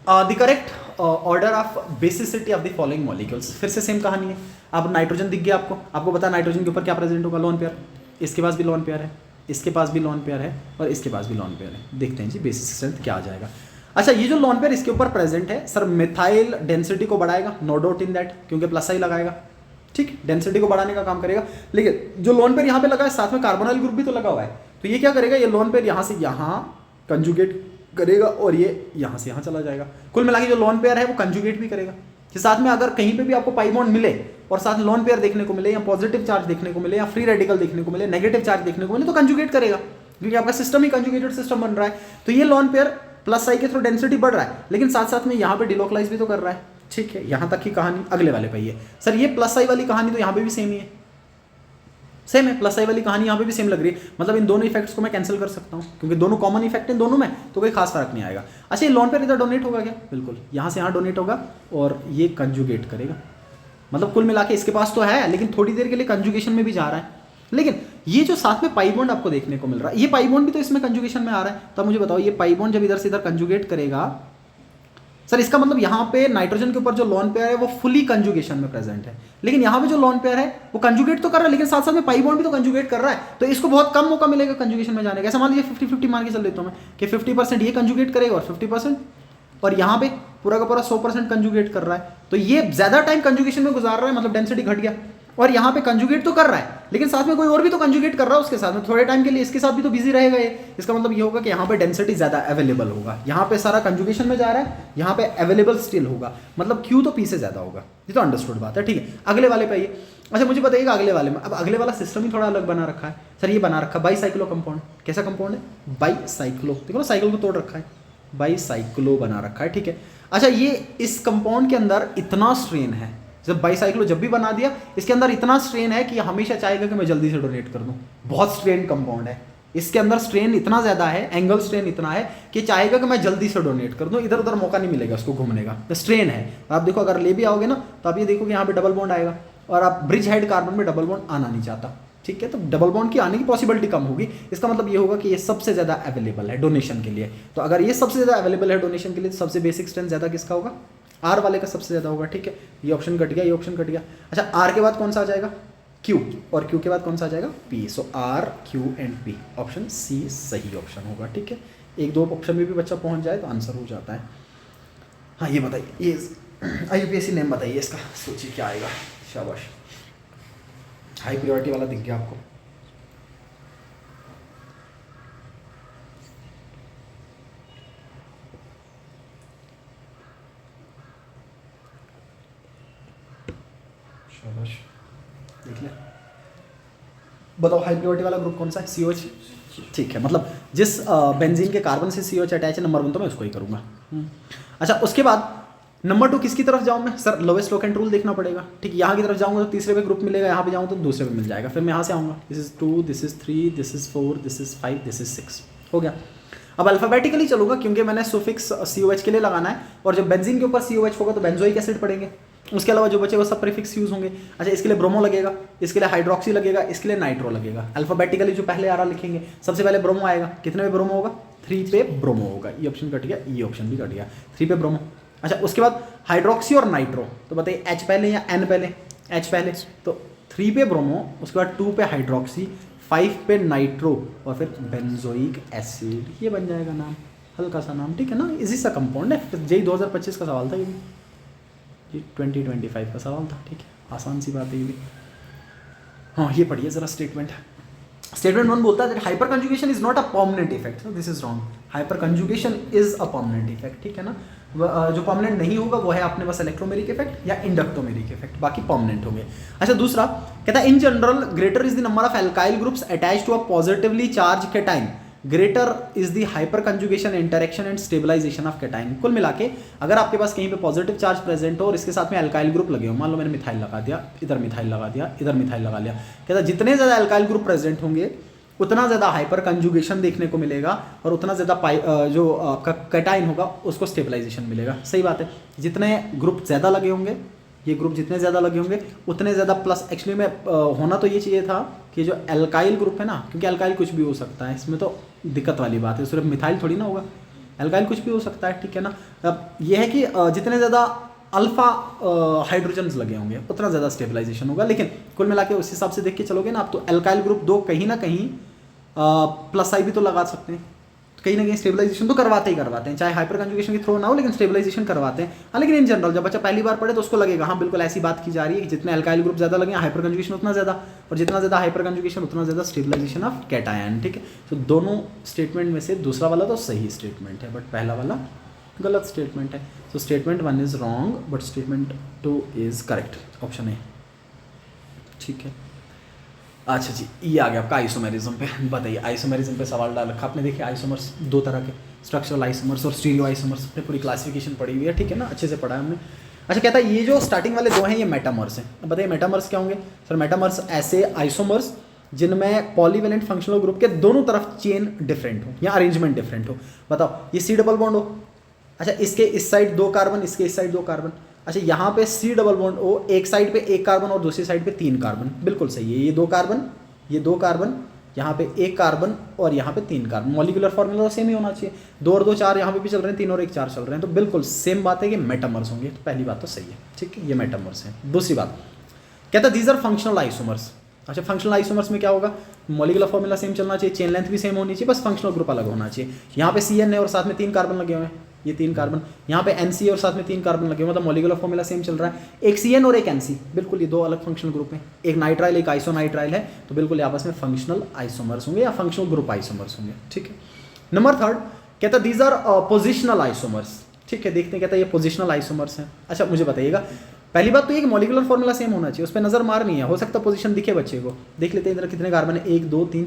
[SPEAKER 1] the correct order of basicity of the following molecules, फिर से सेम कहानी है। अब नाइट्रोजन दिख गया आपको पता है नाइट्रोजन के ऊपर क्या प्रेजेंट होगा, लोन पेयर, इसके पास भी लोन पेयर है, इसके पास भी लोन पेयर है और इसके पास भी लोन पेयर है। देखते हैं जी बेसिस स्ट्रेंथ क्या आ जाएगा। अच्छा ये जो लोन पेयर इसके ऊपर प्रेजेंट है सर, मिथाइल डेंसिटी को बढ़ाएगा, नो डाउट इन दैट, क्योंकि प्लस आई लगाएगा, ठीक, डेंसिटी को बढ़ाने का काम करेगा। लेकिन जो लोन पेयर यहाँ पे लगा है साथ में कार्बोनाइल ग्रुप भी तो लगा हुआ है, तो ये क्या करेगा, ये लोन पेयर यहाँ से यहाँ कंजुगेट करेगा और ये यहाँ से यहाँ चला जाएगा। कुल मिला के जो लोन पेयर है वो कंजुगेट भी करेगा, कि साथ में अगर कहीं पे भी आपको पाई बॉन्ड मिले और साथ में लोन पेयर देखने को मिले या पॉजिटिव चार्ज देखने को मिले या फ्री रेडिकल देखने को मिले, नेगेटिव चार्ज देखने को मिले, तो कंजुगेट करेगा, क्योंकि आपका सिस्टम ही कंजुगेटेड सिस्टम बन रहा है। तो ये लोन पेयर प्लस आई के थ्रू डेंसिटी बढ़ रहा है, लेकिन साथ साथ में यहाँ पे डिलोकलाइज भी तो कर रहा है, ठीक है। यहाँ तक की कहानी अगले वाले पे ही है। सर ये प्लस आई वाली कहानी तो यहाँ पे भी सेम ही है, सेम है, प्लस आई वाली कहानी यहाँ पे भी सेम लग रही है, मतलब इन दोनों इफेक्ट्स को मैं कैंसिल कर सकता हूँ क्योंकि दोनों कॉमन इफेक्ट हैं दोनों में, तो कोई खास फर्क नहीं आएगा। अच्छा ये लोन पेयर इधर डोनेट होगा क्या, बिल्कुल यहाँ से यहाँ डोनेट होगा और ये कंजुगेट करेगा, मतलब कुल मिला के इसके पास तो है लेकिन थोड़ी देर के लिए कंजुगेशन में भी जा रहा है। लेकिन ये जो साथ में पाई बॉन्ड आपको देखने को मिल रहा है, ये पाई बॉन्ड भी तो इसमें कंजुगेशन में आ रहा है, तो मुझे बताओ ये पाई बॉन्ड जब इधर से इधर कंजुगेट करेगा सर, इसका मतलब यहाँ पे नाइट्रोजन के ऊपर जो लोन पेयर है वो फुली कंजुगेशन में प्रेजेंट है, लेकिन यहाँ पे जो लोन पेयर है वो कंजुगेट तो कर रहा है लेकिन साथ साथ में पाई बॉन्ड भी तो कंजुगेट कर रहा है, तो इसको बहुत कम मौका मिलेगा कंजुगेशन में जाने का। ऐसा मान लीजिए 50-50 मान के चल देता हूँ मैं कि 50% ये कंजुगेट करेगा और 50%, और यहाँ पे पूरा का पूरा 100% कंजुगेट कर रहा है, तो ये ज्यादा टाइम कंजुगेशन में गुजार रहा है, मतलब डेंसिटी घट गया। और यहाँ पे कंजुगेट तो कर रहा है लेकिन साथ में कोई और भी तो कंजुगेट कर रहा है उसके साथ में, थोड़े टाइम के लिए इसके साथ भी तो बिजी रहेगा ये। इसका मतलब ये होगा कि यहाँ पे डेंसिटी ज़्यादा अवेलेबल होगा, यहाँ पे सारा कंजुगेशन में जा रहा है, यहाँ पे अवेलेबल स्टिल होगा, मतलब क्यू तो पी से ज़्यादा होगा। ये तो अंडरस्टूड बात है, ठीक है। अगले वाले पे आइए। अच्छा मुझे बताइएगा अगले वाले में, अब अगले वाला सिस्टम ही थोड़ा अलग बना रखा है सर, ये बना रखा है बाईसाइक्लो कंपाउंड। कैसा कंपाउंड है, बाईसाइक्लो, देखो ना साइकिल को तोड़ रखा है, बाईसाइक्लो बना रखा है, ठीक है। अच्छा ये इस कंपाउंड के अंदर इतना स्ट्रेन है, जब बाईसाइक्लो जब भी बना दिया इसके अंदर इतना स्ट्रेन है कि हमेशा चाहेगा कि मैं जल्दी से डोनेट कर दूं, बहुत स्ट्रेन कंपाउंड है, इसके अंदर स्ट्रेन इतना ज़्यादा है, एंगल स्ट्रेन इतना है कि चाहेगा कि मैं जल्दी से डोनेट कर दूं, इधर उधर मौका नहीं मिलेगा उसको घूमने का, तो स्ट्रेन है। आप देखो अगर ले भी आओगे ना तो आप ये देखो कि यहाँ पे डबल बॉन्ड आएगा और आप ब्रिज हेड कार्बन में डबल बॉन्ड आना नहीं चाहता, ठीक है, तो डबल बॉन्ड की आने की पॉसिबिलिटी कम होगी। इसका मतलब ये होगा कि ये सबसे ज़्यादा अवेलेबल है डोनेशन के लिए, तो अगर ये सबसे ज़्यादा अवेलेबल है डोनेशन के लिए तो सबसे बेसिक स्ट्रेंथ ज़्यादा किसका होगा, आर वाले का सबसे ज़्यादा होगा, ठीक है। ये ऑप्शन कट गया, ये ऑप्शन कट गया। अच्छा आर के बाद कौन सा आ जाएगा, क्यू, और क्यू के बाद कौन सा आ जाएगा, P. So R Q and P, option C सही ऑप्शन होगा, ठीक है। एक दो ऑप्शन में भी बच्चा पहुंच जाए तो आंसर हो जाता है। हाँ ये बताइए, ये यूपीएससी नेम बताइए इसका, सोचिए क्या आएगा, शाबाश। हाई प्रायोरिटी वाला दिख गया आपको, शाबाश, देख ले। बताओ हाई प्रायोरिटी वाला ग्रुप कौन सा है, COH, ठीक है, मतलब जिस बेंजीन के कार्बन से COH अटैच है नंबर 1 तो मैं उसको ही करूँगा। अच्छा उसके बाद नंबर 2 किसकी तरफ जाऊँ मैं, सर लोवेस्ट लोकेंट रूल देखना पड़ेगा, ठीक है। यहाँ की तरफ जाऊँगा तो तीसरे पे ग्रुप मिलेगा, यहाँ पे जाऊँ तो दूसरे पे मिल जाएगा, फिर मैं यहाँ से आऊँगा, this is 2, this is 3, this is 4, this is 5, this is 6, हो गया। अब अल्फाबेटिकली चलूँगा क्योंकि मैंने सुफिक्स COH के लिए लगाना है, और जब बेंजीन के ऊपर COH होगा तो बेंजोइक एसिड पड़ेंगे, उसके अलावा जो बचे वो सब प्रीफिक्स यूज होंगे। अच्छा इसके लिए ब्रोमो लगेगा, इसके लिए हाइड्रोक्सी लगेगा, इसके लिए नाइट्रो लगेगा। अल्फाबेटिकली जो पहले आ रहा लिखेंगे, सबसे पहले ब्रोमो आएगा, कितने पे ब्रोमो होगा, 3 पे ब्रोमो होगा, ये ऑप्शन कट गया, ये ऑप्शन भी कट गया, 3 पे ब्रोमो। अच्छा उसके बाद हाइड्रोक्सी और नाइट्रो, तो बताइए H पहले या N पहले, H पहले, तो 3 पे ब्रोमो, उसके बाद 2 पे हाइड्रोक्सी, 5 पे नाइट्रो और फिर बेंजोइक एसिड, ये बन जाएगा नाम, हल्का सा नाम, ठीक है ना, इजी सा कंपाउंड है। जेई 2025 का सवाल था ये भी, ये 2025 का सवाल था, ठीक है, आसान सी बात है ये भी। हाँ ये पढ़िए जरा स्टेटमेंट। स्टेटमेंट 1 बोलता है hyper conjugation is not a permanent effect, this is wrong, hyper conjugation is a permanent effect, ठीक है ना। जो परमानेंट नहीं होगा वो है अपने पास इलेक्ट्रोमेरिक इफेक्ट या इंडक्टोमेरिक इफेक्ट, बाकी परमानेंट होंगे। अच्छा दूसरा कहता है in general greater is the number of alkyl groups attach to a positively charge के time greater is the hyper conjugation interaction and stabilization of cation. कुल मिला के अगर आपके पास कहीं पे पॉजिटिव चार्ज प्रेजेंट हो और इसके साथ में अल्काइल ग्रुप लगे हो, मान लो मैंने मिथाइल लगा दिया, इधर मिथाइल लगा दिया, इधर मिथाइल लगा लिया, कहता जितने ज़्यादा अल्काइल ग्रुप प्रेजेंट होंगे उतना ज़्यादा हाइपर कंजुगेशन देखने को मिलेगा और उतना ज़्यादा जो आपका कैटाइन होगा उसको स्टेबलाइजेशन मिलेगा। सही बात है, जितने ग्रुप ज़्यादा लगे होंगे, ये ग्रुप जितने ज़्यादा लगे होंगे उतने ज़्यादा प्लस। एक्चुअली में होना तो ये चाहिए था कि जो एल्काइल ग्रुप है ना, क्योंकि एल्काइल कुछ भी हो सकता है, इसमें तो दिक्कत वाली बात है, सिर्फ मिथाइल थोड़ी ना होगा, एल्काइल कुछ भी हो सकता है, ठीक है ना। अब ये है कि जितने ज़्यादा अल्फा हाइड्रोजन्स लगे होंगे उतना ज़्यादा स्टेबलाइजेशन होगा। लेकिन कुल मिला के उस हिसाब से देख के चलोगे ना आप, तो एल्काइल ग्रुप दो कहीं ना कहीं प्लस आई भी तो लगा सकते हैं, तो कहीं ना कहीं स्टेबलाइजेशन तो करवाते ही करवाते हैं, चाहे हाइपर कंजुगेशन के थ्रू ना हो, लेकिन स्टेबलाइजेशन करवाते हैं। हाँ, लेकिन इन जनरल जब बच्चा पहली बार पढ़े तो उसको लगेगा हाँ बिल्कुल ऐसी बात की जा रही है कि जितने अल्काइल ग्रुप ज़्यादा लगे हाइपर कंजुगेशन उतना ज़्यादा, और जितना ज़्यादा हाइपर कंजुगेशन उतना ज़्यादा स्टेबलाइजेशन ऑफ कैटायन। ठीक है, तो दोनों स्टेटमेंट में से दूसरा वाला तो सही स्टेटमेंट है, बट पहला वाला गलत स्टेटमेंट है। तो statement 1 is wrong but statement 2 is correct, option A. ठीक है, अच्छा जी, ये आ गया आपका आइसोमेरिज्म पे। बताइए आइसोमेरिज्म पे सवाल डाल रखा आपने। देखिए आइसोमर्स दो तरह के, स्ट्रक्चरल आइसोमर्स और स्टीरियो आइसोमर्स, अपने पूरी क्लासिफिकेशन पढ़ी हुई है, ठीक है ना, अच्छे से पढ़ा है हमने। अच्छा, कहता है ये जो स्टार्टिंग वाले दो हैं ये मेटामर्स हैं। अब बताइए मेटामर्स क्या होंगे सर? मेटामर्स ऐसे आइसोमर्स जिनमें पॉलीवेलेंट फंक्शनल ग्रुप के दोनों तरफ चेन डिफरेंट हो या अरेंजमेंट डिफरेंट हो। बताओ, ये सी डबल बॉन्ड हो, अच्छा इसके इस साइड 2 कार्बन, इसके इस साइड 2 कार्बन, अच्छा यहाँ पे सी डबल बॉन्ड हो, एक साइड पे 1 कार्बन और दूसरी साइड पे 3 कार्बन, बिल्कुल सही है। ये 2 कार्बन, ये 2 कार्बन, यहाँ पे 1 कार्बन और यहाँ पे 3 कार्बन, मॉलिक्यूलर फॉर्मूला तो सेम ही होना चाहिए। 2 और 2 4 यहाँ पे भी चल रहे हैं, 3 और 1 4 चल रहे हैं, तो बिल्कुल सेम बात है कि मेटामर्स होंगे। तो पहली बात तो सही है, ठीक है, ये मेटामर्स हैं। दूसरी बात कहता है दीज आर फंक्शनल आइसोमर्स। अच्छा, फंक्शनल आइसोमर्स में क्या होगा? मॉलिक्यूलर फॉर्मूला सेम चलना चाहिए, चेन लेंथ भी सेम होनी चाहिए, बस फंक्शनल ग्रुप अलग होना चाहिए। यहाँ पे CN है और साथ में 3 कार्बन लगे हुए हैं, ये 3 कार्बन, यहाँ पे NC और साथ में 3 कार्बन लगे हुए, मतलब मॉलिक्यूलर फॉर्मूला सेम चल रहा है। एक CN और एक NC, बिल्कुल ये 2 अलग फंक्शनल ग्रुप हैं। एक नाइट्राइल एक आइसोनाइट्राइल है, तो बिल्कुल आपस में फंक्शनल आइसोमर्स होंगे या फंक्शनल ग्रुप आइसोमर्स होंगे। ठीक है, नंबर 3 कहता है दीज आर पोजिशनल आइसोमर्स। ठीक है, देखते हैं, कहता है ये पोजिशनल आइसोमर्स हैं। अच्छा, मुझे बताइएगा, पहली बात तो ये कि मॉलिक्यूलर फॉर्मूला सेम होना चाहिए, उस पर नजर मारनी है, हो सकता है पोजीशन दिखे बच्चे को। देख लेते हैं इधर कितने कार्बन है, 1 2 3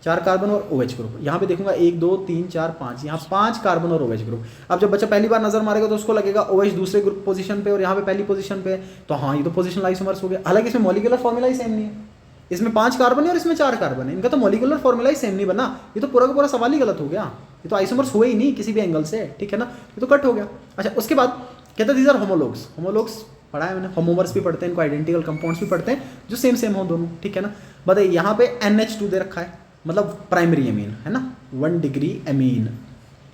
[SPEAKER 1] 4 कार्बन और OH ग्रुप। यहाँ पे देखूंगा 1 2 3 4 5, यहाँ 5 कार्बन और OH ग्रुप। अब जब बच्चा पहली बार नजर मारेगा तो उसको लगेगा OH दूसरे ग्रुप पोजीशन पे और यहाँ पे पहली पोजीशन पे, तो हाँ ये तो पोजिशनल आइसोमर्स हो गया। हालांकि इसमें मॉलिक्यूलर फॉर्मूला ही सेम नहीं है, इसमें 5 कार्बन है और इसमें 4 कार्बन है, इनका तो मॉलिक्यूलर फॉर्मूला ही सेम नहीं बना, ये तो पूरा का पूरा सवाल ही गलत हो गया, ये तो आइसोमर्स हुए ही नहीं किसी भी एंगल से। ठीक है ना, ये तो कट हो गया। अच्छा, उसके बाद कहता है दीज आर होमोलॉग्स। होमोलॉग्स पढ़ा है मैंने, होमोमर्स भी पढ़ते हैं, इनको आइडेंटिकल कंपाउंड्स भी पढ़ते हैं जो सेम सेम हो दोनों। ठीक है ना, बताइए यहाँ पे NH2 दे रखा है, मतलब प्राइमरी अमीन है ना, 1 डिग्री अमीन,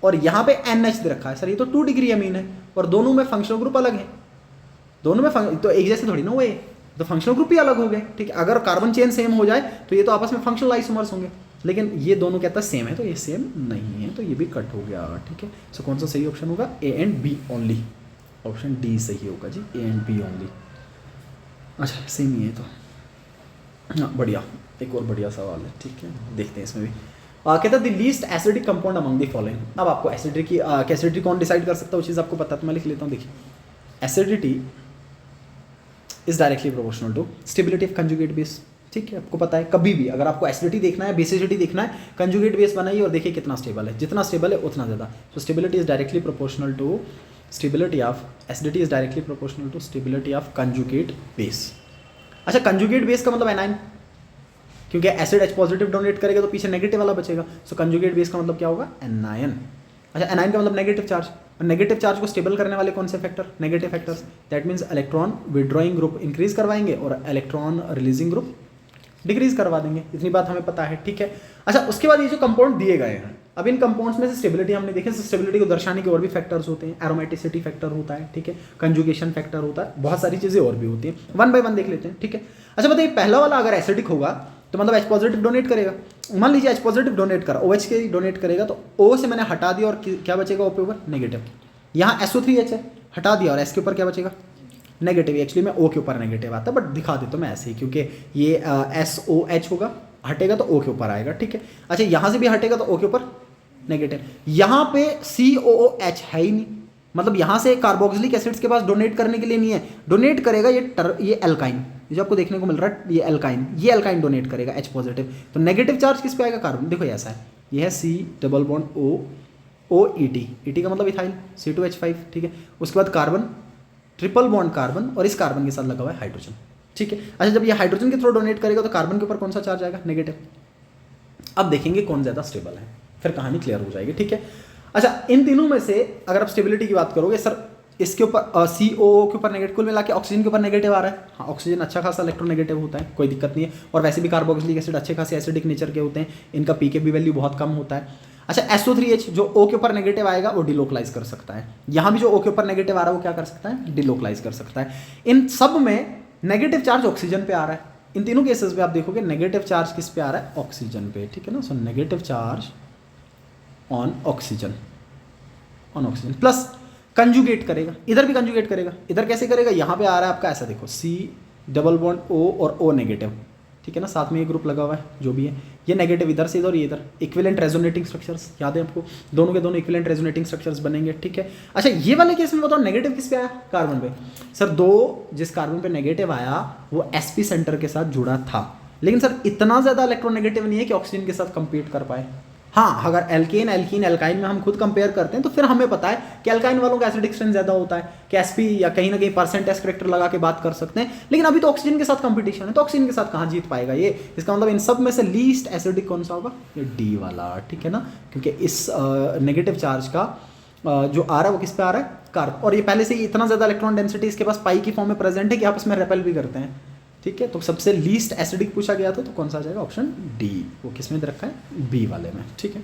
[SPEAKER 1] और यहाँ पे NH दे रखा है, सर ये तो 2 डिग्री अमीन है और दोनों में फंक्शनल ग्रुप अलग है, दोनों में तो एक जैसे थोड़ी ना हुए, तो फंक्शनल ग्रुप ही अलग हो गए। ठीक है, अगर कार्बन चेन सेम हो जाए तो ये तो आपस में फंक्शनल आइसोमर्स होंगे, लेकिन ये दोनों कहता है सेम है, तो ये सेम नहीं है, तो ये भी कट हो गया। ठीक है, सो कौन सा सही ऑप्शन होगा? A and B only, option D सही होगा जी, A and B ओनली। अच्छा, सेम ही है तो, हाँ बढ़िया, एक और बढ़िया सवाल है। ठीक है, देखते हैं इसमें भी। कहता है the least acidic compound among the following. अब आपको एसिडिटी कौन डिसाइड कर सकता है, वो चीज़ आपको पता है, तो मैं लिख लेता हूँ। देखिए, acidity is directly proportional to stability of conjugate base. ठीक है, आपको पता है, कभी भी अगर आपको एसिडिटी देखना है, बेसिसिटी देखना है, कंजुगेट बेस बनाइए और देखिए कितना स्टेबल है, जितना स्टेबल है उतना ज़्यादा। तो stability is directly proportional to stability of, acidity is directly proportional to stability of conjugate base. अच्छा, कंजुगेट बेस का मतलब एनाइन, क्योंकि एसिड H पॉजिटिव डोनेट करेगा तो पीछे नेगेटिव वाला बचेगा, सो कंजुगेट बेस का मतलब क्या होगा? एनायन। अच्छा, एनायन का मतलब नेगेटिव चार्ज, और नेगेटिव चार्ज को स्टेबल करने वाले कौन से factor? Negative factors. That means electron withdrawing group increase करवाएंगे और इलेक्ट्रॉन रिलीजिंग ग्रुप डिक्रीज करवा देंगे, इतनी बात हमें पता है। ठीक है, अच्छा उसके बाद ये जो कंपाउंड दिए गए हैं, अब इन कंपाउंड्स में से स्टेबिलिटी हमने देखे, स्टेबिलिटी को दर्शाने के और भी फैक्टर्स होते हैं, एरोमेटिसिटी फैक्टर होता है, ठीक है, कंजुगेशन फैक्टर होता है, बहुत सारी चीजें और भी होती हैं, 1 बाय 1 देख लेते हैं। ठीक है, अच्छा बताइए, पहला वाला अगर एसिडिक होगा तो मतलब H पॉजिटिव डोनेट करेगा, मान लीजिए H पॉजिटिव डोनेट करा, OH के डोनेट करेगा, तो O से मैंने हटा दिया और क्या बचेगा O पे ऊपर? नेगेटिव। यहाँ SO3H है, हटा दिया और S के ऊपर क्या बचेगा? नेगेटिव। एक्चुअली में O के ऊपर नेगेटिव आता है, बट दिखा देता हूँ मैं ऐसे ही, क्योंकि ये SOH होगा, हटेगा तो O के ऊपर आएगा। ठीक है, अच्छा यहाँ से भी हटेगा तो O के ऊपर नेगेटिव, यहाँ पे COOH है ही नहीं, मतलब यहाँ से कार्बोक्सिलिक एसिड्स के पास डोनेट करने के लिए नहीं है, डोनेट करेगा ये एल्काइन, जो आपको देखने को मिल रहा है, ये एल्काइन डोनेट करेगा H पॉजिटिव, तो नेगेटिव चार्ज किस पे आएगा? कार्बन। देखो ऐसा है, ये है C double bond O E T, E T का मतलब इथाइल, C2H5, ठीक है। उसके बाद कार्बन, ट्रिपल बॉन्ड कार्बन, और इस कार्बन के साथ लगा हुआ है हाइड्रोजन, ठीक है। अच्छा, जब ये हाइड्रोजन के थ्रू डोनेट करेगा तो कार्बन के ऊपर कौन सा चार्ज आएगा? नेगेटिव। अब देखेंगे कौन ज़्यादा स्टेबल है, फिर कहानी क्लियर हो जाएगी, ठीक है। अच्छा, इन तीनों में से अगर आप स्टेबिलिटी की बात करोगे, सर इसके ऊपर COO के ऊपर नेगेटिव, कुल मिला के ऑक्सीजन के ऊपर नेगेटिव आ रहा है। हाँ, ऑक्सीजन अच्छा खासा इलेक्ट्रोनेगेटिव होता है, कोई दिक्कत नहीं है। और वैसे भी कार्बोक्सिलिक एसिड अच्छे खासे एसिडिक नेचर के होते हैं, इनका पीके वैल्यू बहुत कम होता है। अच्छा, SO3H जो O के ऊपर नेगेटिव आएगा वो डिलोकलाइज कर सकता है। यहाँ भी जो O के ऊपर नेगेटिव आ रहा है वो क्या कर सकता है? डिलोकलाइज कर सकता है। इन सब में नेगेटिव चार्ज ऑक्सीजन पे आ रहा है। इन तीनों केसेस में आप देखोगे नेगेटिव चार्ज किस पे आ रहा है? ऑक्सीजन पे, ठीक है ना। So negative charge on oxygen, plus conjugate करेगा, इधर भी कंजुगेट करेगा। इधर कैसे करेगा? यहाँ पे आ रहा है आपका, ऐसा देखो, C डबल बॉन्ड O और O नेगेटिव, ठीक है ना। साथ में ये ग्रुप लगा हुआ है जो भी है, ये नेगेटिव इधर से इधर, ये इधर। इक्विवेलेंट रेजोनेटिंग स्ट्रक्चर्स याद है आपको, दोनों के दोनों इक्विवेलेंट रेजोनेटिंग स्ट्रक्चर्स बनेंगे, ठीक है। अच्छा, ये वाले केस में बताओ नेगेटिव किस पे आया? कार्बन पे। सर जिस कार्बन पे नेगेटिव आया वो sp सेंटर के साथ जुड़ा था, लेकिन सर इतना ज्यादा इलेक्ट्रोनेगेटिव नहीं है कि ऑक्सीजन के साथ कंपीट कर पाए। हाँ, अगर एल्केन एल्कीन एल्काइन में हम खुद कंपेयर करते हैं तो फिर हमें पता है कि एल्काइन वालों का एसिडिक स्ट्रेंथ ज्यादा होता है, कि sp या कहीं ना कहीं परसेंटेज करेक्टर लगा के बात कर सकते हैं। लेकिन अभी तो ऑक्सीजन के साथ कंपटीशन है, तो ऑक्सीजन के साथ कहाँ जीत पाएगा ये? इसका मतलब इन सब में से लीस्ट एसिडिक कौन सा होगा? ये डी वाला, ठीक है ना। क्योंकि इस नेगेटिव चार्ज का जो आ रहा है वो किस पे आ रहा है? कार्बन। और ये पहले से ही इतना ज्यादा इलेक्ट्रॉन डेंसिटी इसके पास पाई की फॉर्म में प्रेजेंट है कि आपस में रेपेल भी करते हैं, ठीक है। तो सबसे लीस्ट एसिडिक पूछा गया था, तो कौन सा आ जाएगा? Option D. वो किस में दे रखा है? बी वाले में, ठीक है।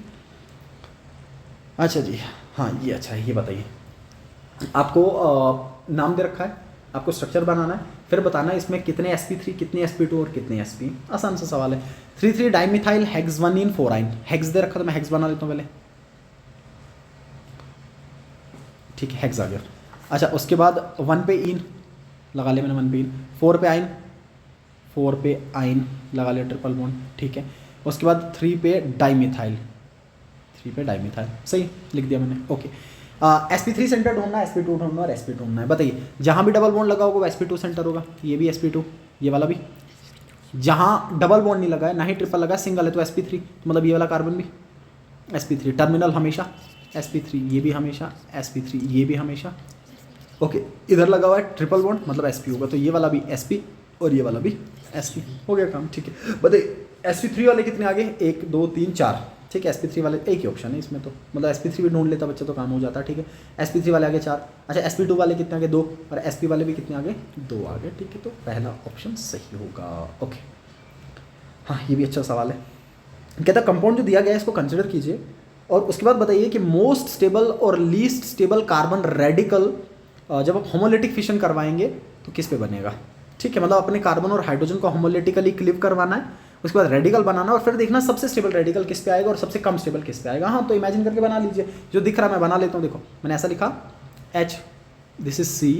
[SPEAKER 1] अच्छा जी, हाँ ये अच्छा है, ये बताइए, आपको नाम दे रखा है, आपको स्ट्रक्चर बनाना है, फिर बताना है इसमें कितने sp3, कितने sp2 और कितने sp। आसान सा सवाल है। 3,3 डाइमिथाइल हेक्स-1-इन फोराइन, हेक्स दे रखा तो मैं हेक्स बना लेता हूँ पहले, ठीक है, हेक्स आ गया। अच्छा, उसके बाद 1 पे इन लगा लिया मैंने, 1 पे इन, 4 पे आइन, 4 पे आइन लगा लिया, ट्रिपल बॉन्ड, ठीक है। उसके बाद 3 पे डाइमिथाइल, 3 पे डाइमिथाइल, सही लिख दिया मैंने, ओके। sp3 सेंटर ढूंढना है, sp2 ढूंढना है और sp2 ढूंढना है। बताइए, जहाँ भी डबल बॉन्ड लगा होगा वो sp2 सेंटर होगा, ये भी sp2, ये वाला भी। जहाँ डबल बॉन्ड नहीं लगा है, ना ही ट्रिपल लगा है, सिंगल है, तो sp3, मतलब ये वाला कार्बन भी sp3। टर्मिनल हमेशा sp3, ये भी हमेशा sp3, ये भी हमेशा, ओके। इधर लगा हुआ है ट्रिपल बॉन्ड, मतलब sp होगा, तो ये वाला भी sp और ये वाला भी sp, हो गया काम, ठीक है। बताइए sp3 वाले कितने आगे? 1 2 3 4, ठीक है। sp3 वाले एक ही ऑप्शन है इसमें, तो मतलब sp3 भी ढूंढ लेता बच्चा तो काम हो जाता, ठीक है। sp3 वाले आगे 4, अच्छा sp2 वाले कितने आगे? 2, और sp वाले भी कितने आगे? 2 आगे, ठीक है। तो पहला ऑप्शन सही होगा, ओके। हाँ, ये भी अच्छा सवाल है। कहता कंपाउंड जो दिया गया है इसको कंसिडर कीजिए, और उसके बाद बताइए कि मोस्ट स्टेबल और लीस्ट स्टेबल कार्बन रेडिकल जब आप होमोलिटिक फिशन करवाएंगे तो किस पे बनेगा, ठीक है। मतलब अपने कार्बन और हाइड्रोजन को होमोलिटिकली क्लिव करवाना है, उसके बाद रेडिकल बनाना, और फिर देखना सबसे स्टेबल रेडिकल किस पे आएगा और सबसे कम स्टेबल किस पे आएगा। हाँ, तो इमेजिन करके बना लीजिए, जो दिख रहा है मैं बना लेता हूँ। देखो, मैंने ऐसा लिखा H, दिस इज C,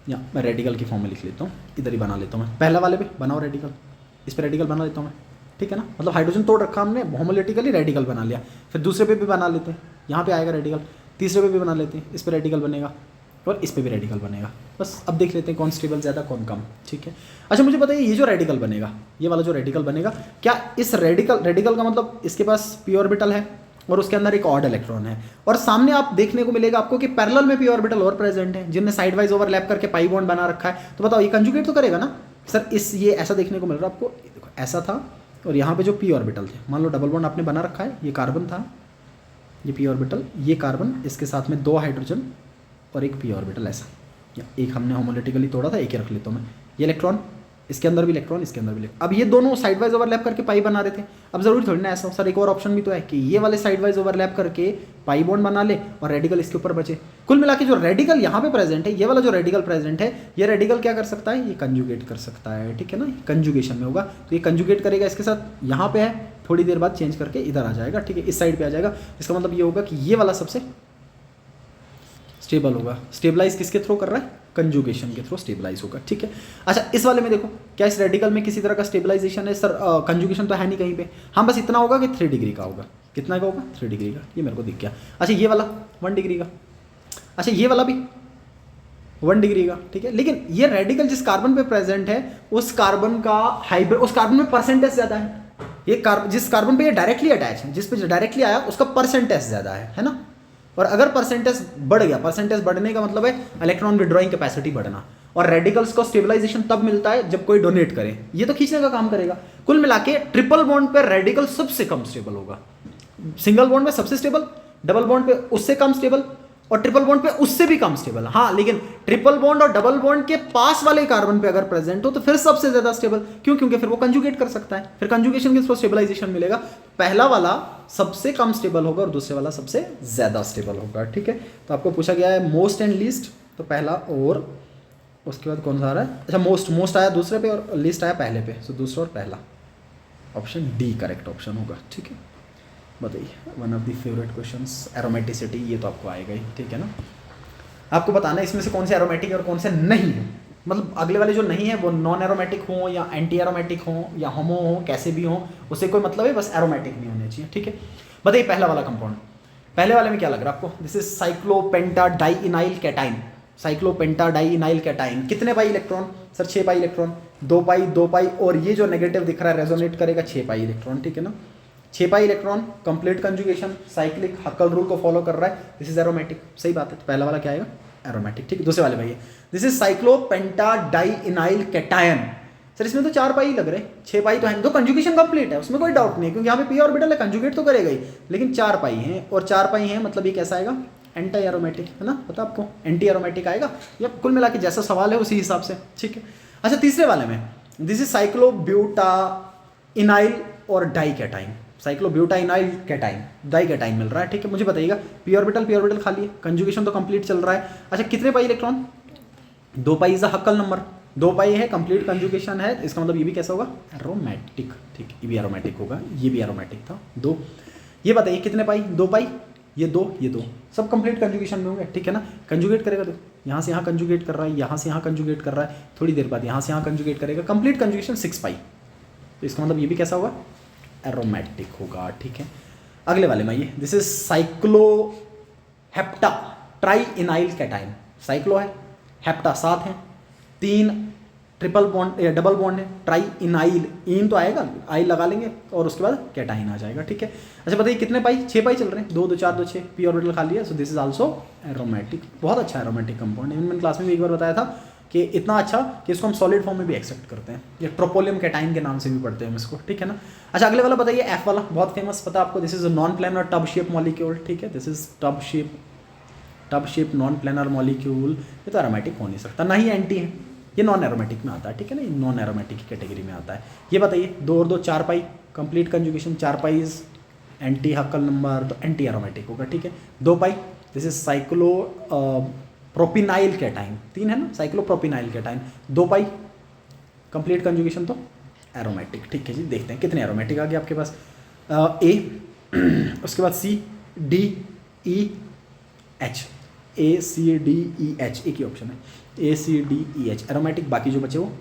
[SPEAKER 1] या मैं रेडिकल की फॉर्म में लिख लेता हूँ, इधर ही बना लेता हूँ मैं। पहला वाले पे बनाओ रेडिकल, इस पर रेडिकल बना लेता हूँ मैं, ठीक है ना। मतलब हाइड्रोजन तोड़ रखा हमने, होमोलिटिकली रेडिकल बना लिया, फिर दूसरे पे भी बना लेते हैं, यहाँ पे आएगा रेडिकल, तीसरे पे भी बना लेते हैं, इस पर रेडिकल बनेगा, और इस पे भी रेडिकल बनेगा। बस अब देख लेते हैं कौन स्टेबल ज़्यादा कौन कम, ठीक है। अच्छा, मुझे बताइए ये जो रेडिकल बनेगा, ये वाला जो रेडिकल बनेगा, क्या इस रेडिकल का मतलब इसके पास p ऑर्बिटल है और उसके अंदर एक ऑड इलेक्ट्रॉन है, और सामने आप देखने को मिलेगा आपको कि पैरेलल में p ऑर्बिटल और प्रेजेंट है जिनने साइड वाइज ओवरलैप करके पाई बॉन्ड बना रखा है। तो बताओ ये कंजुगेट तो करेगा ना सर? ये ऐसा देखने को मिल रहा है आपको, देखो ऐसा था, और यहाँ पे जो p ऑर्बिटल थे, मान लो डबल बॉन्ड आपने बना रखा है, ये कार्बन था, ये p ऑर्बिटल, ये कार्बन, इसके साथ में 2 हाइड्रोजन और एक p ऑर्बिटल, ऐसा, या एक हमने होमोलिटिकली तोड़ा था, एक ही रख लेता हूँ मैं। ये इलेक्ट्रॉन, इसके अंदर भी इलेक्ट्रॉन, इसके अंदर भी इलेक्ट्रॉन। अब ये दोनों साइड वाइज ओवरलैप करके पाई बना रहे थे। अब जरूरी थोड़ी ना ऐसा हो सर, एक और ऑप्शन भी तो है कि ये वाले साइड वाइज ओवरलैप करके पाई बॉन्ड बना ले और रेडिकल इसके ऊपर बचे। कुल मिला के जो रेडिकल यहाँ पे प्रेजेंट है, ये वाला जो रेडिकल प्रेजेंट है, ये रेडिकल क्या कर सकता है? ये कंजुगेट कर सकता है, ठीक है ना, कंजुगेशन में होगा। तो ये कंजुगेट करेगा इसके साथ, यहाँ पे है, थोड़ी देर बाद चेंज करके इधर आ जाएगा, ठीक है, इस साइड पे आ जाएगा। इसका मतलब ये होगा कि ये वाला सबसे स्टेबल होगा। स्टेबलाइज किसके थ्रू कर रहा है? कंजुगेशन के थ्रू स्टेबलाइज होगा, ठीक है। अच्छा, इस वाले में देखो, क्या इस रेडिकल में किसी तरह का स्टेबलाइजेशन है सर? कंजुगेशन तो है नहीं कहीं पे। हाँ, बस इतना होगा कि 3 डिग्री का होगा। कितना का होगा? 3 डिग्री का, ये मेरे को दिख गया। अच्छा, ये वाला 1 डिग्री का, अच्छा ये वाला भी 1 डिग्री का, ठीक है। लेकिन ये रेडिकल जिस कार्बन पे प्रेजेंट है, उस कार्बन का हाइब्रिड, उस कार्बन में परसेंटेज ज़्यादा है, ये जिस कार्बन पे ये डायरेक्टली अटैच है, जिस पे डायरेक्टली आया उसका परसेंटेज ज़्यादा है ना। और अगर परसेंटेज बढ़ गया, परसेंटेज बढ़ने का मतलब है इलेक्ट्रॉन विड्रॉइंग कैपेसिटी बढ़ना, और रेडिकल्स को स्टेबलाइजेशन तब मिलता है जब कोई डोनेट करे, ये तो खींचने का काम करेगा। कुल मिला के ट्रिपल बॉन्ड पे रेडिकल सबसे कम स्टेबल होगा, सिंगल बॉन्ड पे सबसे स्टेबल, डबल बॉन्ड पे उससे कम स्टेबल, और ट्रिपल बॉन्ड पे उससे भी कम स्टेबल। हाँ, लेकिन ट्रिपल बॉन्ड और डबल बॉन्ड के पास वाले कार्बन पे अगर प्रेजेंट हो तो फिर सबसे ज्यादा स्टेबल। क्यों? क्योंकि फिर वो कंजुगेट कर सकता है, फिर कंजुगेशन के उसको स्टेबलाइजेशन मिलेगा। पहला वाला सबसे कम स्टेबल होगा और दूसरे वाला सबसे ज्यादा स्टेबल होगा। ठीक है, तो आपको पूछा गया है मोस्ट एंड लीस्ट, तो पहला और उसके बाद कौन सा आ रहा है? अच्छा, मोस्ट आया दूसरे पे और लीस्ट आया पहले पे, तो दूसरा और पहला, ऑप्शन डी करेक्ट ऑप्शन होगा। ठीक है, बताइए one of the favourite questions aromaticity, ये तो आपको आएगा ही। ठीक है ना, आपको बताना है इसमें से कौन से एरोमेटिक है और कौन से नहीं है। मतलब अगले वाले जो नहीं है वो नॉन एरोमेटिक हो या एंटी एरोमेटिक हो या होमो हो, कैसे भी हो, उससे कोई मतलब है, बस एरोमेटिक नहीं होने चाहिए। ठीक है, बताइए पहला वाला कंपाउंड, पहले वाले में क्या लग रहा है आपको? This is cyclopentadienyl cation. Cyclopentadienyl cation कितने pi electron? Sir 6 pi electron, 2 pi 2 pi, और ये जो नेगेटिव दिख रहा है रेजोनेट करेगा 6 पाई इलेक्ट्रॉन। ठीक है ना, 6 pi electron, complete conjugation, cyclic, Huckel rule को फॉलो कर रहा है, दिस इज एरोमेटिक। सही बात है, तो पहला वाला क्या आएगा? एरोमेटिक। ठीक है, दूसरे वाले भाई दिस इज साइक्लोपेंटाडाइइनाइल कैटायन। सर इसमें तो 4 पाई लग रहे, 6 पाई तो है, तो कंजुगेशन कंप्लीट है, उसमें कोई डाउट नहीं है, क्योंकि यहाँ पे पी ऑर्बिटल है, कंजुगेट तो करेगा ही, लेकिन 4 पाई हैं, और 4 पाई हैं मतलब ये कैसा आएगा? एंटी एरोमेटिक, है ना, पता आपको, एंटी एरोमेटिक आएगा। या कुल मिला के जैसा सवाल है उसी हिसाब से। ठीक है, अच्छा तीसरे वाले में दिस इज साइक्लोब्यूटाइनाइल और डाइकैटाइन। साइक्लोब्यूटाइनाइल कैटाइन, डाइकैटाइन मिल रहा है। ठीक है, मुझे बताइएगा पी ऑर्बिटल खाली है, कंजुगेशन तो कंप्लीट चल रहा है। अच्छा कितने pi electron? 2 pi is a हक्कल number, 2 पाई है, कंप्लीट कंजुगेशन है, इसका मतलब ये भी कैसा होगा? एरोमेटिक। ठीक, ये भी एरोमेटिक होगा, ये भी एरोमेटिक था। 2, ये बताइए कितने पाई? 2 पाई, ये 2, ये 2, सब कंप्लीट कंजुगेशन में होंगे। ठीक है ना, कंजुगेट करेगा तो यहाँ से यहाँ कंजुगेट कर रहा है, यहाँ से यहाँ कंजुगेट कर रहा है, थोड़ी देर बाद यहाँ से यहाँ कंजुगेट करेगा, कंप्लीट कंजुगेशन 6 पाई, तो इसका मतलब ये भी कैसा होगा? एरोमेटिक होगा। ठीक है, अगले वाले में ये दिस इज साइक्लोहेप्टा ट्राइइनाइल कैटाइन। साइक्लो है, हेप्टा 7 है, 3 ट्रिपल बॉन्ड या डबल बॉन्ड है, ट्राइइनाइल, इन तो आएगा, आई लगा लेंगे और उसके बाद कैटाइन आ जाएगा। ठीक है, अच्छा बताइए कितने पाई? 6 पाई चल रहे हैं, 2 2 4 2 6, पी ऑर्बिटल खाली है, so this is also aromatic. बहुत अच्छा एरोमेटिक कंपाउंड है, मैंने क्लास में भी एक बार बताया था कि इतना अच्छा कि इसको हम सॉलिड फॉर्म में भी एक्सेप्ट करते हैं, या ट्रोपोलियम कैटाइन के नाम से भी पढ़ते हैं इसको। ठीक है ना, अच्छा अगले वाला बताइए, एफ वाला बहुत फेमस, पता आपको, this is non planar tub shape molecule. ठीक है, this is tub shape non planar molecule, ये तो एरोमेटिक हो नहीं सकता, ना ही एंटी है, ये नॉन एरोमेटिक में आता है। ठीक है ना, ये नॉन एरोमेटिक की कैटेगरी में आता है। ये बताइए 2 और 2 4 pi, complete conjugation, 4 pi is anti Huckel number, तो एंटी एरोमेटिक होगा। ठीक है, 2 pi, this is cyclopropenyl cation, 3 है ना, cyclopropenyl cation, 2 pi, complete conjugation तो एरोमेटिक। ठीक है जी, देखते हैं कितने एरोमेटिक आ गए आपके पास। ए, उसके बाद C D E H, A C D E H, एक ही ऑप्शन है, A C D E H aromatic, बाकी जो बचे वो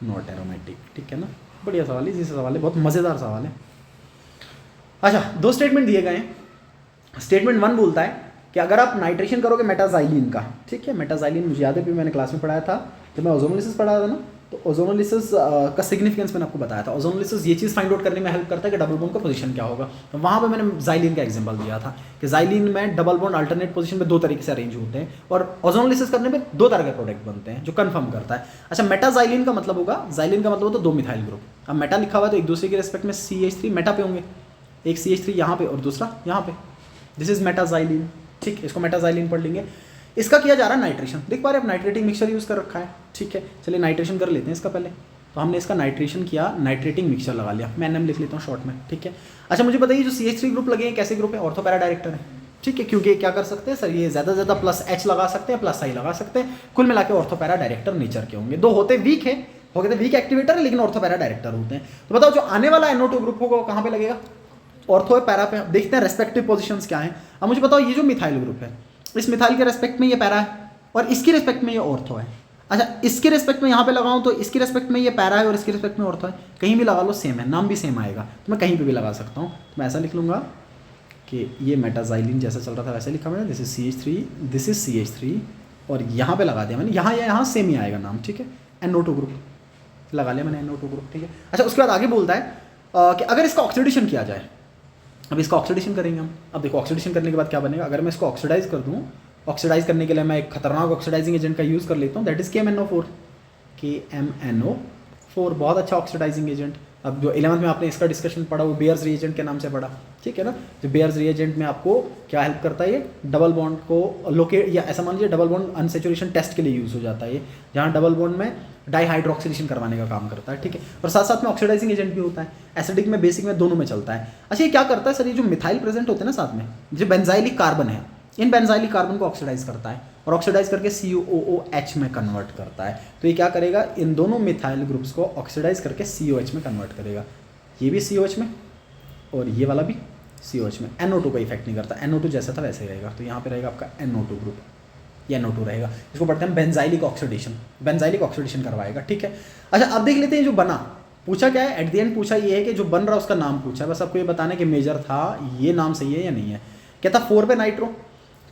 [SPEAKER 1] नॉट एरोमेटिक। ठीक है ना, बढ़िया सवाल है, जिससे सवाल है, बहुत मज़ेदार सवाल है। अच्छा 2 स्टेटमेंट दिए गए हैं। स्टेटमेंट 1 बोलता है कि अगर आप नाइट्रेशन करोगे मेटाजाइलिन का, ठीक है, मेटाजाइलिन मुझे याद है, भी मैंने क्लास में पढ़ाया था, जब मैं ओजोनोलिसिस पढ़ाया था ना, तो ओजोनोलिसिस का सिग्निफिकेंस मैंने आपको बताया था। ओजोनोलिसिस ये चीज़ फाइंड आउट करने में हेल्प करता है कि डबल बॉन्ड का पोजीशन क्या होगा, तो वहाँ पे मैंने जाइलिन का एग्जांपल दिया था कि जाइलिन में डबल बॉन्ड अल्टरनेट पोजीशन में 2 तरीके से अरेंज होते हैं, और ओजोनोलिसिस करने में 2 तरह के प्रोडक्ट बनते हैं, जो कन्फर्म करता है। अच्छा मेटाजाइलिन का मतलब होगा, जाइलिन का मतलब होता है 2 मिथाइल ग्रुप, अब मेटा लिखा हुआ है तो एक दूसरे के रिस्पेक्ट में CH3 मेटा पे होंगे, एक CH3 यहाँ पे और दूसरा यहाँ पे, दिस इज मेटाजाइलिन। ठीक है, इसको मेटाजाइलिन पढ़ लेंगे। इसका किया जा रहा है नाइट्रेशन, देख पा रहे हैं आप, नाइट्रेटिंग मिक्सचर यूज़ कर रखा है। ठीक है, चलिए नाइट्रेशन कर लेते हैं इसका पहले, तो हमने इसका नाइट्रेशन किया, नाइट्रेटिंग मिक्सचर लगा लिया, मैं NM लिख लेता हूँ शॉर्ट में। ठीक है, अच्छा मुझे बताइए जो CH3 ग्रुप लगे हैं कैसे ग्रुप है? ऑर्थो पैरा डायरेक्टर है। ठीक है, क्योंकि क्या कर सकते हैं सर, ये ज़्यादा से ज़्यादा +H लगा सकते हैं, +I लगा सकते हैं, कुल मिला के ऑर्थो पैरा डायरेक्टर नेचर के होंगे। 2 होते वीक है, हो गए वीक एक्टिवेटर है, लेकिन ऑर्थो पैरा डायरेक्टर होते हैं। तो बताओ जो आने वाला NO2 ग्रुप होगा वो कहाँ पे लगेगा? ऑर्थो पैरा पे। देखते हैं रेस्पेक्टिव पोजीशंस क्या हैं। अब मुझे बताओ ये जो मिथाइल ग्रुप है, इस मिथाइल के रेस्पेक्ट में ये पैरा है और इसकी रेस्पेक्ट में ये ऑर्थो है। अच्छा इसके रेस्पेक्ट में यहाँ पे लगाऊं तो इसकी रेस्पेक्ट में ये पैरा है और इसके रेस्पेक्ट में ऑर्थो है, कहीं भी लगा लो सेम है, नाम भी सेम आएगा, तो मैं कहीं पे भी लगा सकता हूँ। तो मैं ऐसा लिख लूँगा कि ये मेटाजाइलिन जैसा चल रहा था वैसे लिखा मैंने, this is CH3, this is CH3, और यहाँ पे लगा दिया मैंने, यहाँ या यहाँ सेम ही आएगा नाम। ठीक है, NO2 ग्रुप लगा लिया मैंने, NO2 ग्रुप। ठीक है, अच्छा उसके बाद आगे बोलता है कि अगर इसका ऑक्सीडेशन किया जाए, अब इसका ऑक्सीडेशन करेंगे हम। अब देखो ऑक्सीडेशन करने के बाद क्या बनेगा, अगर मैं इसको ऑक्सीडाइज कर दूँ, ऑक्सीडाइज करने के लिए मैं एक खतरनाक ऑक्सीडाइजिंग एजेंट का यूज़ कर लेता हूँ, दैट इज़ KMnO4। KMnO4 बहुत अच्छा ऑक्सीडाइजिंग एजेंट। अब जो 11th में आपने इसका डिस्कशन पढ़ा वो बेयर्स रिएजेंट के नाम से पढ़ा, ठीक है ना। जो बेयर्स रिएजेंट में आपको क्या हेल्प करता है, ये डबल बॉन्ड को लोकेट, या ऐसा मान लीजिए डबल बॉन्ड अनसेचुरेशन टेस्ट के लिए यूज़ हो जाता है ये, जहाँ डबल बॉन्ड में डाईहाइड्रोक्सिलेशन करवाने का काम करता है, ठीक है। और साथ साथ में ऑक्सीडाइजिंग एजेंट भी होता है, एसिडिक में बेसिक में दोनों में चलता है। अच्छा ये क्या करता है सर, ये जो मिथाइल प्रेजेंट होते हैं ना साथ में, जो बेंजाइलिक कार्बन है, इन बेंजाइलिक कार्बन को ऑक्सीडाइज करता है और ऑक्सीडाइज करके COOH में कन्वर्ट करता है। तो ये क्या करेगा, इन दोनों मिथाइल ग्रुप्स को ऑक्सीडाइज करके COH में कन्वर्ट करेगा, ये भी COH में और ये वाला भी COH में। NO2 का इफेक्ट नहीं करता, NO2 जैसा था वैसे ही रहेगा। तो यहाँ पे रहेगा आपका NO2 ग्रुप, ये NO2 रहेगा। इसको पढ़ते हैं बेंजाइलिक ऑक्सीडेशन, बेंजाइलिक ऑक्सीडेशन करवाएगा, ठीक है। अच्छा अब देख लेते हैं जो बना, पूछा क्या है एट द एंड, पूछा ये है कि जो बन रहा है उसका नाम पूछा है, बस आपको ये बताना कि मेजर था, ये नाम सही है या नहीं है। कहता 4 पे नाइट्रो,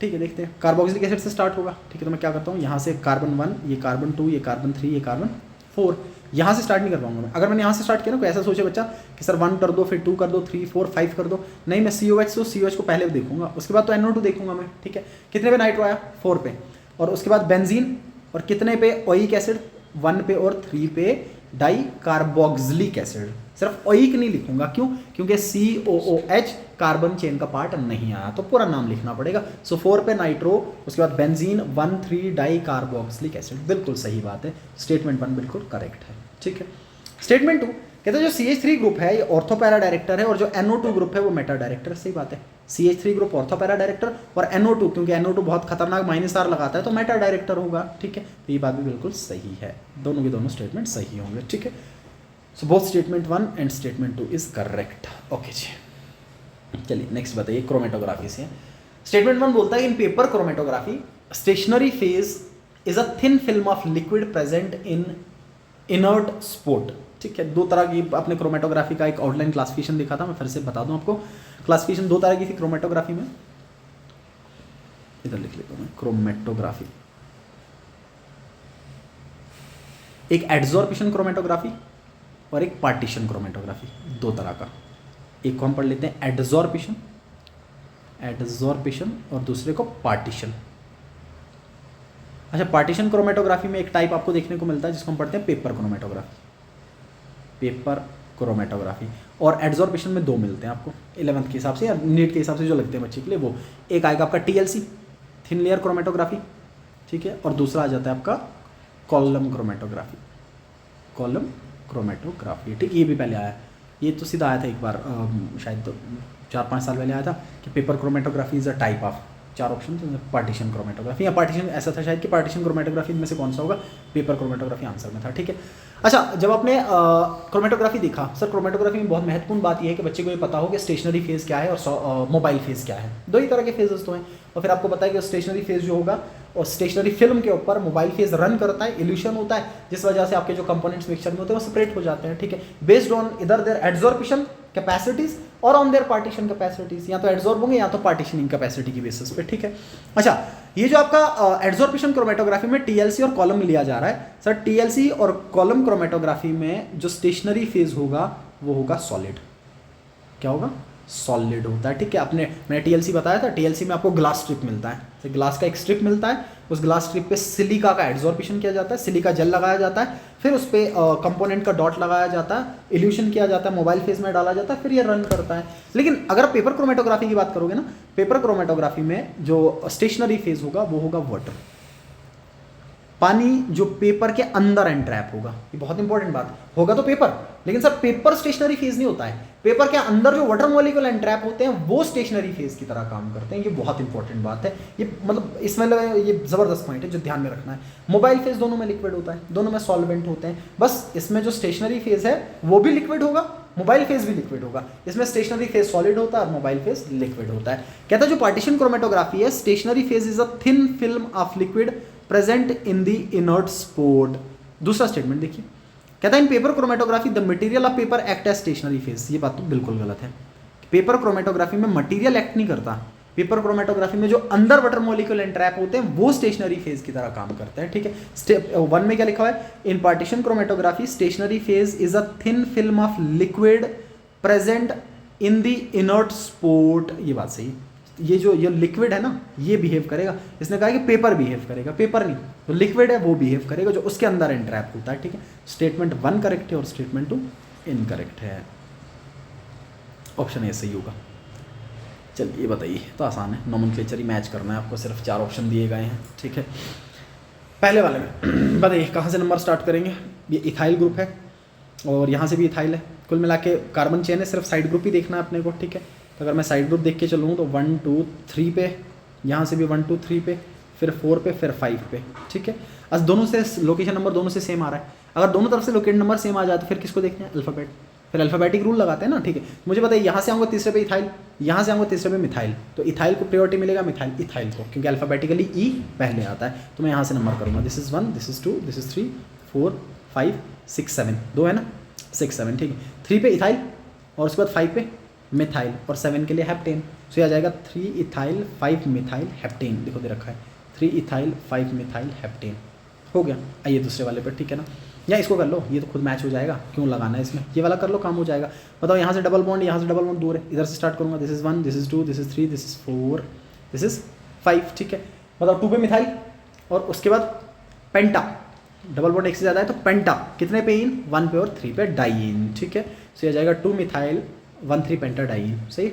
[SPEAKER 1] ठीक है। देखते हैं कार्बोक्सिलिक एसिड से स्टार्ट होगा, ठीक है। तो मैं क्या करता हूँ, यहाँ से कार्बन 1, ये कार्बन 2, ये कार्बन 3, ये कार्बन 4, यहाँ से स्टार्ट नहीं कर पाऊंगा मैं। अगर मैंने यहाँ से स्टार्ट किया ना, कोई ऐसा सोचे बच्चा कि सर 1 कर दो, फिर 2 कर दो, 3 4 5 कर दो, नहीं मैं COH को पहले देखूंगा, उसके बाद तो NO2 देखूंगा मैं, ठीक है। कितने पे नाइट्रो आया, 4 पे, और उसके बाद बेंजीन, और कितने पे ओइक एसिड, 1 पे और 3 पे डाई कार्बोक्सिलिक एसिड। सिर्फ ओइक नहीं लिखूंगा, क्यों, क्योंकि COOH कार्बन चेन का पार्ट नहीं आया, तो पूरा नाम लिखना पड़ेगा। सो 4 पे नाइट्रो, उसके बाद बेंजीन, 1,3 डाई कार्बोक्सिलिक एसिड, बिल्कुल सही बात है। स्टेटमेंट 1 बिल्कुल करेक्ट है, ठीक है। स्टेटमेंट 2 कहते हैं जो CH3 ग्रुप है ये ऑर्थो पैरा डायरेक्टर है और जो NO2 ग्रुप है वो मेटा डायरेक्टर। सही बात है, CH3 group ortho para director और NO2, क्योंकि NO2 बहुत खतरनाक -R लगाता है तो मेटा डायरेक्टर होगा, ठीक है। तो ये बात भी बिल्कुल सही है, दोनों के दोनों स्टेटमेंट सही होंगे, ठीक है। So both statement 1 and statement 2 is correct, okay जी। चलिए नेक्स्ट बताइए, क्रोमेटोग्राफी से। स्टेटमेंट 1 बोलता है in paper chromatography stationary phase is a thin film of liquid present in inert support, ठीक है। 2 तरह की आपने क्रोमेटोग्राफी का एक आउटलाइन क्लासिफिकेशन देखा था, मैं फिर से बता दूं आपको। क्लासिफिकेशन 2 तरह की थी क्रोमेटोग्राफी में, इधर लिख लेता हूं मैं, क्रोमेटोग्राफी एक एडजॉर्प्शन क्रोमेटोग्राफी और एक पार्टीशन क्रोमेटोग्राफी, 2 तरह का। एक को हम पढ़ लेते हैं एडजॉर्प्शन, और दूसरे को पार्टीशन। अच्छा पार्टीशन क्रोमेटोग्राफी में एक टाइप आपको देखने को मिलता है जिसको हम पढ़ते हैं पेपर क्रोमेटोग्राफी, और एडजॉर्प्शन में 2 मिलते हैं आपको 11th के हिसाब से या नीट के हिसाब से जो लगते हैं बच्चे के लिए। वो एक आएगा आपका TLC, थिन लेयर क्रोमेटोग्राफी, ठीक है, और दूसरा आ जाता है आपका कॉलम क्रोमेटोग्राफी, ठीक। ये भी पहले आया, ये तो सीधा आया था एक बार, शायद तो 4-5 साल पहले आया था कि paper chromatography is a type of, 4 option, partition chromatography या पार्टीशन, ऐसा था शायद कि पार्टीशन क्रोमेटोग्राफी में से कौन सा होगा, पेपर क्रोमेटोग्राफी आंसर में था, ठीक है। अच्छा जब आपने क्रोमेटोग्राफी देखा, सर क्रोमेटोग्राफी में बहुत महत्वपूर्ण बात यह है कि बच्चे को ये पता हो कि स्टेशनरी फेज क्या है और मोबाइल फेज क्या है। 2 ही तरह के फेजेस तो हैं, और फिर आपको पता है कि स्टेशनरी फेज जो होगा और स्टेशनरी फिल्म के ऊपर मोबाइल फेज रन करता है, इल्यूशन होता है, जिस वजह से आपके जो कंपोनेंट्स मिक्सचर में होते हैं वो सेपरेट हो जाते हैं, ठीक है, बेस्ड ऑन इधर देयर एडजॉर्प्शन कैपेसिटीज और ऑन देयर पार्टीशन कैपेसिटीज, या तो एडजॉर्ब होंगे या तो पार्टीशनिंग कैपेसिटी की बेसिस पे, ठीक है। अच्छा ये जो आपका एडजॉर्प्शन क्रोमेटोग्राफी में TLC और कॉलम लिया जा रहा है, सर TLC और कॉलम क्रोमेटोग्राफी में जो स्टेशनरी फेज होगा वो होगा सॉलिड, क्या होगा, सॉलिड होता है, ठीक है। मैंने TLC बताया था, TLC में आपको ग्लास स्ट्रिप मिलता है, तो ग्लास का एक स्ट्रिप मिलता है, उस ग्लास स्ट्रिप पे सिलिका का एडजॉर्प्शन किया जाता है, सिलिका जेल लगाया जाता है, फिर उस पर कंपोनेंट का डॉट लगाया जाता है, इल्यूशन किया जाता है, मोबाइल फेज में डाला जाता है, फिर ये रन करता है। लेकिन अगर आप पेपर क्रोमेटोग्राफी की बात करोगे ना, पेपर क्रोमेटोग्राफी में जो स्टेशनरी फेज होगा वो होगा वाटर, पानी जो पेपर के अंदर एंट्रैप होगा, ये बहुत इंपॉर्टेंट बात होगा तो पेपर, लेकिन सर पेपर स्टेशनरी फेज नहीं होता है, पेपर के अंदर जो वाटर मॉलिक्यूल एंट्रैप होते हैं वो स्टेशनरी फेज की तरह काम करते हैं, ये बहुत इंपॉर्टेंट बात है, ये मतलब इसमें ये जबरदस्त पॉइंट है जो ध्यान में रखना है। मोबाइल फेज दोनों में लिक्विड होता है, दोनों में सॉल्वेंट होते हैं, बस इसमें जो स्टेशनरी फेज है वो भी लिक्विड होगा, मोबाइल फेज भी लिक्विड होगा, इसमें स्टेशनरी फेज सॉलिड होता है और मोबाइल फेज लिक्विड होता है। कहता है जो पार्टीशन क्रोमेटोग्राफी है, stationary phase is a thin film of liquid present in the inert support. दूसरा स्टेटमेंट देखिए, कहता है in paper chromatography the material of paper act as stationary phase. ये बात तो बिल्कुल गलत है, पेपर क्रोमेटोग्राफी में मटेरियल एक्ट नहीं करता, पेपर क्रोमेटोग्राफी में जो अंदर वाटर मॉलिक्यूल एंट्रैप होते हैं वो स्टेशनरी फेज की तरह काम करते हैं, ठीक है। स्टेप 1 में क्या लिखा हुआ है, in partition chromatography stationary phase is a thin film of liquid present in the inert support, ये बात सही है। ये लिक्विड है ना, ये बिहेव करेगा। इसने कहा कि पेपर बिहेव करेगा, पेपर नहीं, तो लिक्विड है वो बिहेव करेगा जो उसके अंदर एंट्रैप होता है, ठीक है। स्टेटमेंट 1 करेक्ट है और स्टेटमेंट 2 इनकरेक्ट है। ऑप्शन ए सही होगा। चलिए ये बताइए, तो आसान है, नोमेनक्लेचर ही मैच करना है आपको, सिर्फ 4 ऑप्शन दिए गए हैं, ठीक है। पहले वाले में बताइए कहाँ से नंबर स्टार्ट करेंगे। ये इथाइल ग्रुप है और यहाँ से भी इथाइल है, कुल मिला के कार्बन चेन है, सिर्फ साइड ग्रुप ही देखना है अपने को, ठीक है। तो अगर मैं साइड ग्रुप देख के चलूँ तो 1 2 3 पे, यहाँ से भी 1 2 3 पे, फिर 4 पे, फिर 5 पे, ठीक है। आज दोनों से लोकेशन नंबर दोनों से सेम आ रहा है। अगर दोनों तरफ से लोकेशन नंबर सेम आ जाए तो फिर किसको देखते हैं, अल्फ़ाबेट, फिर अल्फ़ाबेटिक रूल लगाते हैं ना, ठीक है। मुझे बताइए यहाँ से आऊँगा तीसरे पे इथाइल, यहाँ से आऊँगा तीसरे पे मिथाइल, तो इथाइल को प्रायोरिटी मिलेगा इथाइल को, क्योंकि अल्फ़ाबेटिकली ई पहले आता है। तो मैं यहाँ से नंबर करूँगा, this is 1, this is 2, this is 3 4 5 6 7, 2 है ना, 6 7, ठीक है। 3 पे इथाइल और उसके बाद 5 पे मिथाइल और 7 के लिए हेप्टेन, तो ये आ जाएगा 3 इथाइल 5 मिथाइल हेप्टेन, देखो दे रखा है 3 इथाइल 5 मिथाइल हेप्टेन, हो गया। आइए दूसरे वाले पर, ठीक है ना, या इसको कर लो, ये तो खुद मैच हो जाएगा, क्यों लगाना है इसमें, ये वाला कर लो, काम हो जाएगा। बताओ यहाँ से डबल बॉन्ड, यहाँ से डबल बॉन्ड दूर है, इधर से स्टार्ट करूँगा, this is 1, this is 2, this is 3, this is 4, this is 5, ठीक है। बताओ 2 पे मिथाइल और उसके बाद पेंटा, डबल बॉन्ड एक से ज़्यादा है तो पेंटा, कितने पे इन, 1 पे और 3 पे डाइइन, ठीक है। तो ये जाएगा 2 मिथाइल 1 3 पेंटा डाइइन, सही।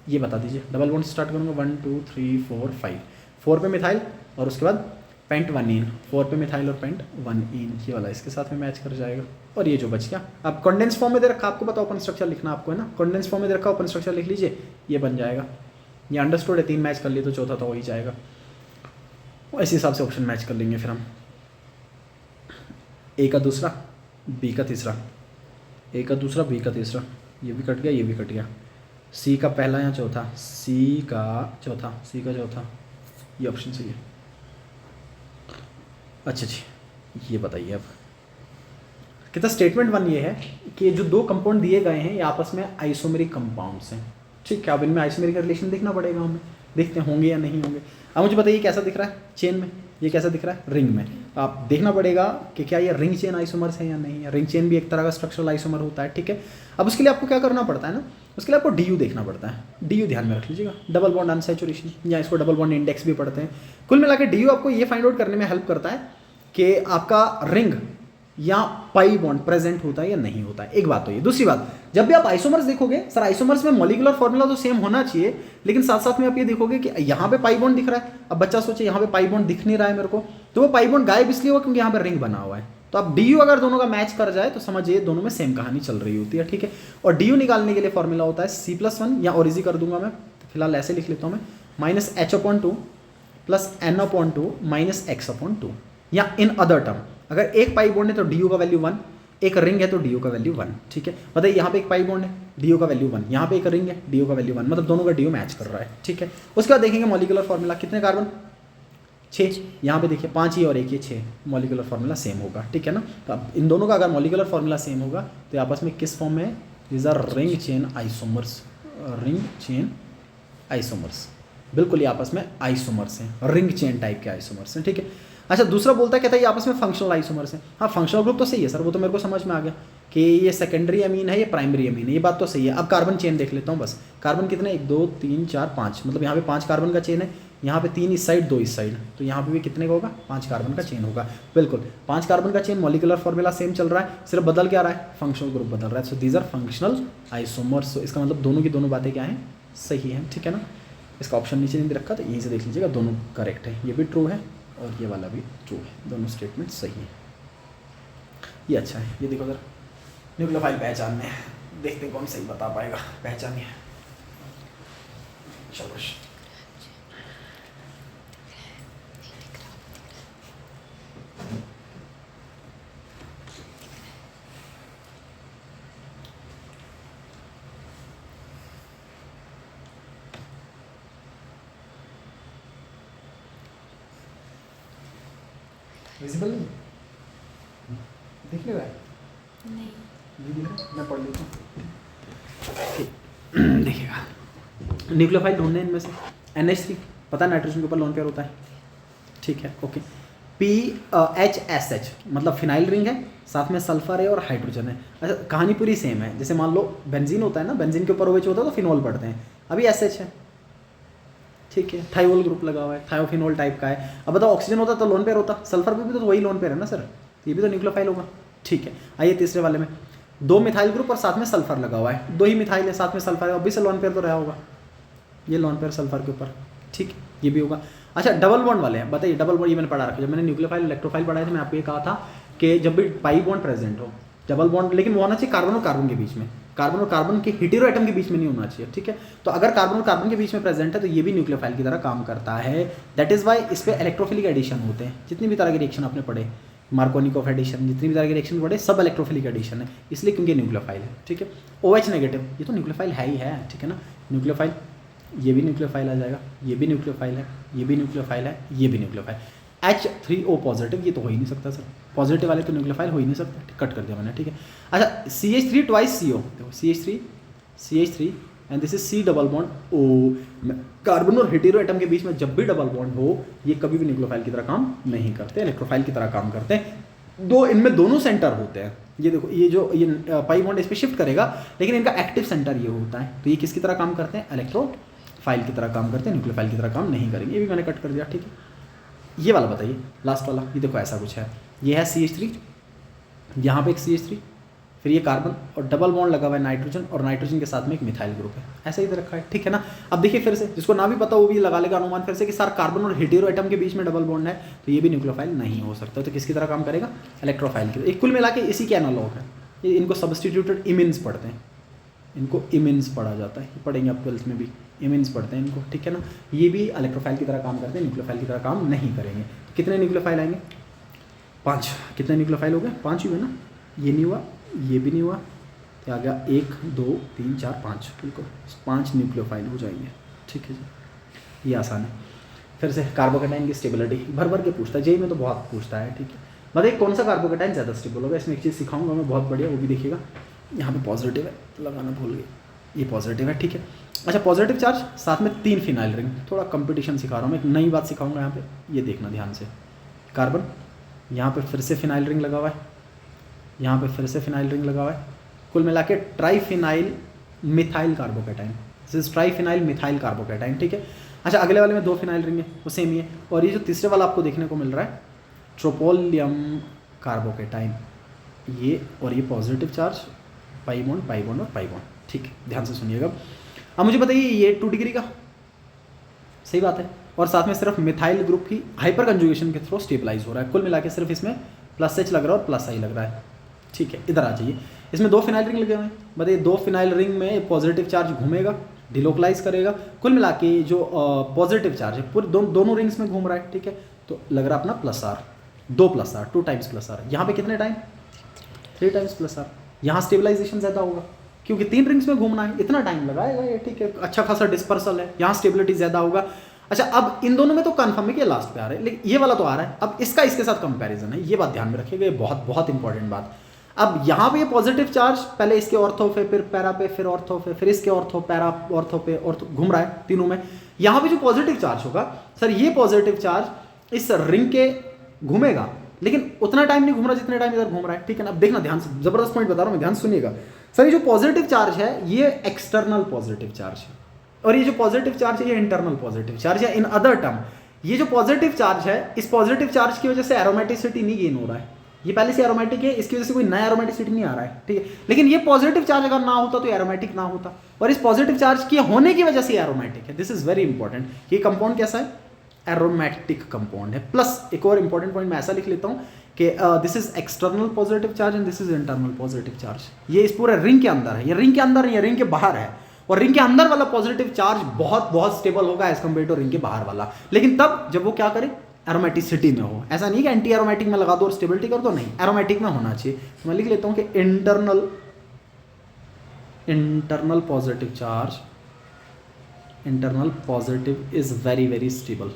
[SPEAKER 1] ये बता दीजिए, डबल बॉन्ड स्टार्ट करूँगा 1 2 3 4 5, 4 पे मिथाइल और उसके बाद पेंट 1 इन, 4 पे मिथाइल और पेंट 1 इन, ये वाला इसके साथ में मैच कर जाएगा। और ये जो बच गया, अब कंडेंस फॉर्म में दे रखा, आपको पता ओपन स्ट्रक्चर लिखना आपको है ना, कंडेंस फॉर्म में दे रखा, ओपन स्ट्रक्चर लिख लीजिए, ये बन जाएगा। ये अंडरस्टूड है, 3 मैच कर लिए तो चौथा तो हो ही जाएगा। इसी हिसाब से ऑप्शन मैच कर लेंगे फिर हम, ए का दूसरा, बी का तीसरा, ए का दूसरा, बी का तीसरा, ये भी कट गया, ये भी कट गया। सी का पहला या चौथा, सी का चौथा, सी का चौथा, ये ऑप्शन सही है। अच्छा जी, ये बताइए अब कितना, स्टेटमेंट 1 ये है कि जो 2 कंपाउंड दिए गए हैं ये आपस में आइसोमेरिक कंपाउंड्स हैं, ठीक है। अब इनमें आइसोमेरिक का रिलेशन देखना पड़ेगा हमें, देखते हैं होंगे या नहीं होंगे। अब मुझे बताइए कैसा दिख रहा है चेन में, ये कैसा दिख रहा है रिंग में। आप देखना पड़ेगा कि क्या ये रिंग चेन आइसोमर्स है या नहीं है। रिंग चेन भी एक तरह का स्ट्रक्चरल आइसोमर होता है, ठीक है। अब उसके लिए आपको क्या करना पड़ता है ना, उसके लिए आपको DU देखना पड़ता है। DU ध्यान में रख लीजिएगा, डबल बॉन्ड अनसैचुरेशन, या इसको डबल बॉन्ड इंडेक्स भी पढ़ते हैं। कुल मिला के DU आपको ये फाइंड आउट करने में हेल्प करता है कि आपका रिंग या पाई बॉन्ड प्रेजेंट होता है या नहीं होता है। एक बात तो ये, दूसरी बात, जब भी आप आइसोमर्स देखोगे, सर आइसोमर्स में मॉलिक्यूलर फॉर्मूला तो सेम होना चाहिए, लेकिन साथ साथ में आप ये देखोगे कि यहाँ पे पाई बॉन्ड दिख रहा है। अब बच्चा सोचे यहाँ पे पाई बॉन्ड दिख नहीं रहा है मेरे को, तो वो पाई बॉन्ड गायब इसलिए हुआ क्योंकि यहाँ पे रिंग बना हुआ है। तो आप DU अगर दोनों का मैच कर जाए तो समझिए दोनों में सेम कहानी चल रही होती है, ठीक है। और DU निकालने के लिए फॉर्मूला होता है C+1, या और इजी कर दूंगा मैं, फिलहाल ऐसे लिख लेता हूँ मैं, -H/2 + N/2 - X/2, या इन अदर टर्म, अगर एक पाई बॉन्ड है तो DU का वैल्यू 1, एक रिंग है तो DU का वैल्यू 1, ठीक है। बताइए यहाँ पे एक पाई बॉन्ड है, DU का वैल्यू 1, यहाँ पे एक रिंग है, DU का वैल्यू 1, मतलब दोनों का DU मैच कर रहा है, ठीक है। उसके बाद देखेंगे मॉलिक्यूलर फॉर्मूला, कितने कार्बन, 6, यहाँ पे देखिए 5 ही और एक ये 6, मॉलिक्यूलर फॉर्मूला सेम होगा, ठीक है ना। तो अब इन दोनों का अगर मॉलिक्यूलर फॉर्मूला सेम होगा तो आपस में किस फॉर्म में, these R ring chain isomers, ring chain isomers, बिल्कुल ये आपस में आइसोमर्स हैं, रिंग चेन टाइप के आइसोमर्स हैं, ठीक है। अच्छा दूसरा बोलता है, कहता है ये आपस में फंक्शनल आइसोमर्स हैं। हाँ फंक्शनल ग्रुप तो सही है सर, वो तो मेरे को समझ में आ गया कि ये सेकेंडरी अमीन है, ये प्राइमरी अमीन है, ये बात तो सही है। अब कार्बन चेन देख लेता हूँ बस, कार्बन कितने, 1 2 3 4 5, मतलब यहाँ पे 5 कार्बन का चेन है, यहाँ पे 3 इस साइड 2 इस साइड, तो यहाँ पे भी कितने का होगा, 5 कार्बन का चेन होगा, बिल्कुल 5 कार्बन का चेन, मॉलिक्यूलर फॉर्मूला सेम चल रहा है, सिर्फ बदल क्या रहा है, फंक्शनल ग्रुप बदल रहा है। So these are functional isomers, तो इसका मतलब दोनों की दोनों बातें क्या हैं, सही हैं, ठीक है ना। इसका ऑप्शन नीचे नहीं रखा तो यहीं से देख लीजिएगा, दोनों करेक्ट है, ये भी ट्रू है और ये वाला भी ट्रू है, दोनों स्टेटमेंट सही है। ये अच्छा है, ये देखो जरा, न्यूक्लियोफाइल पहचानने हैं, देखते हैं कौन सही बता पाएगा, पहचानिए। शाबाश। विजिबल नहीं दिख नहीं रहा है, नहीं दिख रहा, मैं पढ़ लेता हूँ। देखिएगा न्यूक्लियोफाइल ढूंढने इनमें से, NH3 पता है नाइट्रोजन के ऊपर लोन पेयर होता है, ठीक है, ओके। PHSH मतलब फिनाइल रिंग है, साथ में सल्फर है और हाइड्रोजन है। अच्छा कहानी पूरी सेम है, जैसे मान लो बेंजीन होता है ना, बेंजीन के ऊपर OH होता है तो फिनॉल पढ़ते हैं, अभी SH है, ठीक है। थायोल ग्रुप लगा हुआ है, थायोफिनोल टाइप का है। अब बताओ ऑक्सीजन होता तो लोन पेयर होता, सल्फर पे भी तो वही लोन पेयर है ना सर, ये भी तो न्यूक्लियोफाइल होगा, ठीक है। आइए तीसरे वाले में 2 मिथाइल ग्रुप और साथ में सल्फर लगा हुआ है, 2 ही मिथाइल है साथ में सल्फर है, अभी से लोन पेयर तो रहा होगा, ये लोन पेयर सल्फर के ऊपर, ठीक है, ये भी होगा। अच्छा डबल बॉन्ड वाले हैं, बताइए डबल बॉन्ड, ये मैंने पढ़ा रखा, जब मैंने न्यूक्लियोफाइल इलेक्ट्रोफाइल पढ़ाया था मैं आपको ये कहा था कि जब भी पाई बॉन्ड प्रेजेंट हो, डबल बॉन्ड, लेकिन वो होना चाहिए कार्बन और कार्बन के बीच में, कार्बन और कार्बन के हेटेरो एटम के बीच में नहीं होना चाहिए, ठीक है। तो अगर कार्बन और कार्बन के बीच में प्रेजेंट है तो ये भी न्यूक्लियोफाइल की तरह काम करता है। दैट इज वाई इस पर इलेक्ट्रोफिलिक एडिशन होते हैं, जितनी भी तरह के रिएक्शन आपने पढ़े, मार्कोनिकोव एडिशन, जितनी भी तरह के रिएक्शन पढ़े सब इलेक्ट्रोफिलिक एडिशन है, इसलिए क्योंकि न्यूक्लियोफाइल है, ठीक है। OH नेगेटिव ये तो न्यूक्लियोफाइल है ही है, ठीक है ना, न्यूक्लियोफाइल, ये भी न्यूक्लियोफाइल आ जाएगा, ये भी न्यूक्लियोफाइल है, ये भी न्यूक्लियोफाइल है, ये भी न्यूक्लियोफाइल। H3O पॉजिटिव ये तो हो ही नहीं सकता सर, पॉजिटिव वाले तो न्यूक्लियोफाइल हो ही नहीं सकते, कट कर दिया मैंने, ठीक है। अच्छा CH3 ट्वाइस CO, देखो CH3 and this is C double bond O, carbon और हेटेरो एटम के बीच में जब भी डबल बॉन्ड हो ये कभी भी न्यूक्लियोफाइल की तरह काम नहीं करते, इलेक्ट्रोफाइल की तरह काम करते हैं। दो इनमें दोनों सेंटर होते हैं, ये देखो ये जो ये पाई बॉन्ड इस पर शिफ्ट करेगा, लेकिन इनका एक्टिव सेंटर ये होता है, तो ये किसकी तरह काम करते हैं, इलेक्ट्रोफाइल की तरह काम करते हैं, न्यूक्लियोफाइल की तरह काम नहीं करेंगे। ये भी मैंने कट कर दिया, ठीक है। ये वाला बताइए लास्ट वाला, ये देखो ऐसा कुछ है, ये है CH3, यहाँ पे एक CH3, फिर ये कार्बन और डबल बॉन्ड लगा हुआ है नाइट्रोजन, और नाइट्रोजन के साथ में एक मिथाइल ग्रुप है, ऐसा ही रखा है, ठीक है ना। अब देखिए फिर से, जिसको ना भी पता वो भी लगा लेगा अनुमान फिर से कि सर कार्बन और हेटेरो एटम के बीच में डबल बॉन्ड है तो ये भी न्यूक्लियोफाइल नहीं हो सकता, तो किसकी तरह काम करेगा, इलेक्ट्रोफाइल की। एक कुल मिला के इसी के एनालॉग है, ये इनको सब्सटीट्यूटेड इमिन्स पढ़ते हैं, इनको इमिन्स पढ़ा जाता है, पढ़ेंगे आप 12th में भी, इमिन्स पढ़ते हैं इनको, ठीक है ना। ये भी इलेक्ट्रोफाइल की तरह काम करते हैं, न्यूक्लियोफाइल की तरह काम नहीं करेंगे। कितने न्यूक्लियोफाइल आएंगे, 5। कितने न्यूक्लियोफाइल हो गए, 5 ही हुए ना, ये नहीं हुआ, ये भी नहीं हुआ, तो आ गया 1 2 3 4 5, बिल्कुल 5 न्यूक्लियोफाइल हो जाएंगे, ठीक है जी, ये आसान है। फिर से कार्बोकेटाइन की स्टेबिलिटी भर भर के पूछता है, जेई में तो बहुत पूछता है, ठीक है। मतलब कौन सा कार्बोकेटाइन ज़्यादा स्टेबल होगा, इसमें एक चीज़ सिखाऊंगा मैं बहुत बढ़िया, वो भी देखिएगा। यहाँ पे पॉजिटिव है, लगाना भूल गए, ये पॉजिटिव है, ठीक है। अच्छा पॉजिटिव चार्ज साथ में 3 फिनाइल रिंग, थोड़ा कंपटीशन सिखा रहा हूँ मैं, एक नई बात सिखाऊंगा यहाँ पे, ये देखना ध्यान से। कार्बन यहाँ पे फिर से फिनाइल रिंग लगा हुआ है, यहाँ पे फिर से फिनाइल रिंग लगा हुआ है, कुल मिला के triphenyl methyl carbocation, this is triphenyl methyl carbocation, ठीक है। अच्छा अगले वाले में 2 फिनाइल रिंग है, वो सेम ही है, और ये जो तीसरे वाला आपको देखने को मिल रहा है ट्रोपोलियम कार्बोकेटाइन, ये और ये पॉजिटिव चार्ज, पाई बॉन्ड और पाई बॉन्ड, ठीक है, ध्यान से सुनिएगा। अब मुझे बताइए ये 2 डिग्री का, सही बात है, और साथ में सिर्फ मिथाइल ग्रुप ही हाइपर कंजुगेशन के थ्रू स्टेबलाइज हो रहा है, कुल मिला के सिर्फ इसमें +H लग रहा है और +I लग रहा है, ठीक है। इधर आ जाइए, इसमें 2 फिनाइल रिंग लगे हुए हैं, बताइए 2 फिनाइल रिंग में पॉजिटिव चार्ज घूमेगा, डिलोकलाइज करेगा, कुल मिला के जो पॉजिटिव चार्ज है पूरे दोनों रिंग्स में घूम रहा है, ठीक है, तो लग रहा अपना +R, 2 टाइम्स +R, यहाँ पे कितने टाइम 3 टाइम्स +R, यहाँ स्टेबलाइजेशन ज़्यादा होगा क्योंकि 3 रिंग्स में घूमना है, इतना टाइम लगाएगा ये, ठीक है, अच्छा खासा डिस्पर्सल है, यहाँ स्टेबिलिटी ज़्यादा होगा। अच्छा अब इन दोनों में तो कन्फर्म है कि लास्ट पे आ रहा है, लेकिन ये वाला तो आ रहा है, अब इसका इसके साथ कंपैरिजन है, ये बात ध्यान में रखिएगा, ये बहुत बहुत इंपॉर्टेंट बात। अब यहाँ पे ये पॉजिटिव चार्ज पहले इसके ऑर्थो पे, फिर पैरा पे, फिर ऑर्थो पे, फिर इसके ऑर्थो, पैरा ऑर्थो पे, ऑर्थो घूम रहा है तीनों में। यहाँ पे जो पॉजिटिव चार्ज होगा सर, ये पॉजिटिव चार्ज इस रिंग के घूमेगा, लेकिन उतना टाइम नहीं घूम रहा जितने टाइम इधर घूम रहा है, ठीक है ना। अब देखना ध्यान से, जबरदस्त पॉइंट बता रहा हूँ मैं, ध्यान सुनिएगा सर। ये जो पॉजिटिव चार्ज है ये एक्सटर्नल पॉजिटिव चार्ज है, और ये जो पॉजिटिव चार्ज है ये इंटरनल पॉजिटिव चार्ज है। इन अदर टर्म ये जो पॉजिटिव चार्ज है, इस पॉजिटिव चार्ज की वजह से एरोमेटिसिटी नहीं गेन हो रहा है, ये पहले से एरोमेटिक है, इसकी वजह से कोई नया एरोमेटिसिटी नहीं आ रहा है, ठीक है। लेकिन ये पॉजिटिव चार्ज अगर ना होता तो एरोमेटिक ना होता, और इस पॉजिटिव चार्ज के होने की वजह से एरोमेटिक है। This is very important. ये कंपाउंड कैसा है, एरोमेटिक कंपाउंड है। प्लस एक और इंपॉर्टेंट पॉइंट मैं ऐसा लिख लेता हूँ कि this is external positive charge and this is internal positive charge. ये इस पूरे रिंग के अंदर है, ये रिंग के अंदर है, ये रिंग के बाहर है, और रिंग के अंदर वाला पॉजिटिव चार्ज बहुत बहुत स्टेबल होगा एज कम्पेयर टू रिंग के बाहर वाला, लेकिन तब जब वो क्या करे, एरोमेटिसिटी में हो। ऐसा नहीं कि एंटी एरोमेटिक में लगा दो और स्टेबिलिटी कर दो, नहीं, एरोमेटिक में होना चाहिए। तो मैं लिख लेता हूं कि internal positive charge, internal positive is very very stable,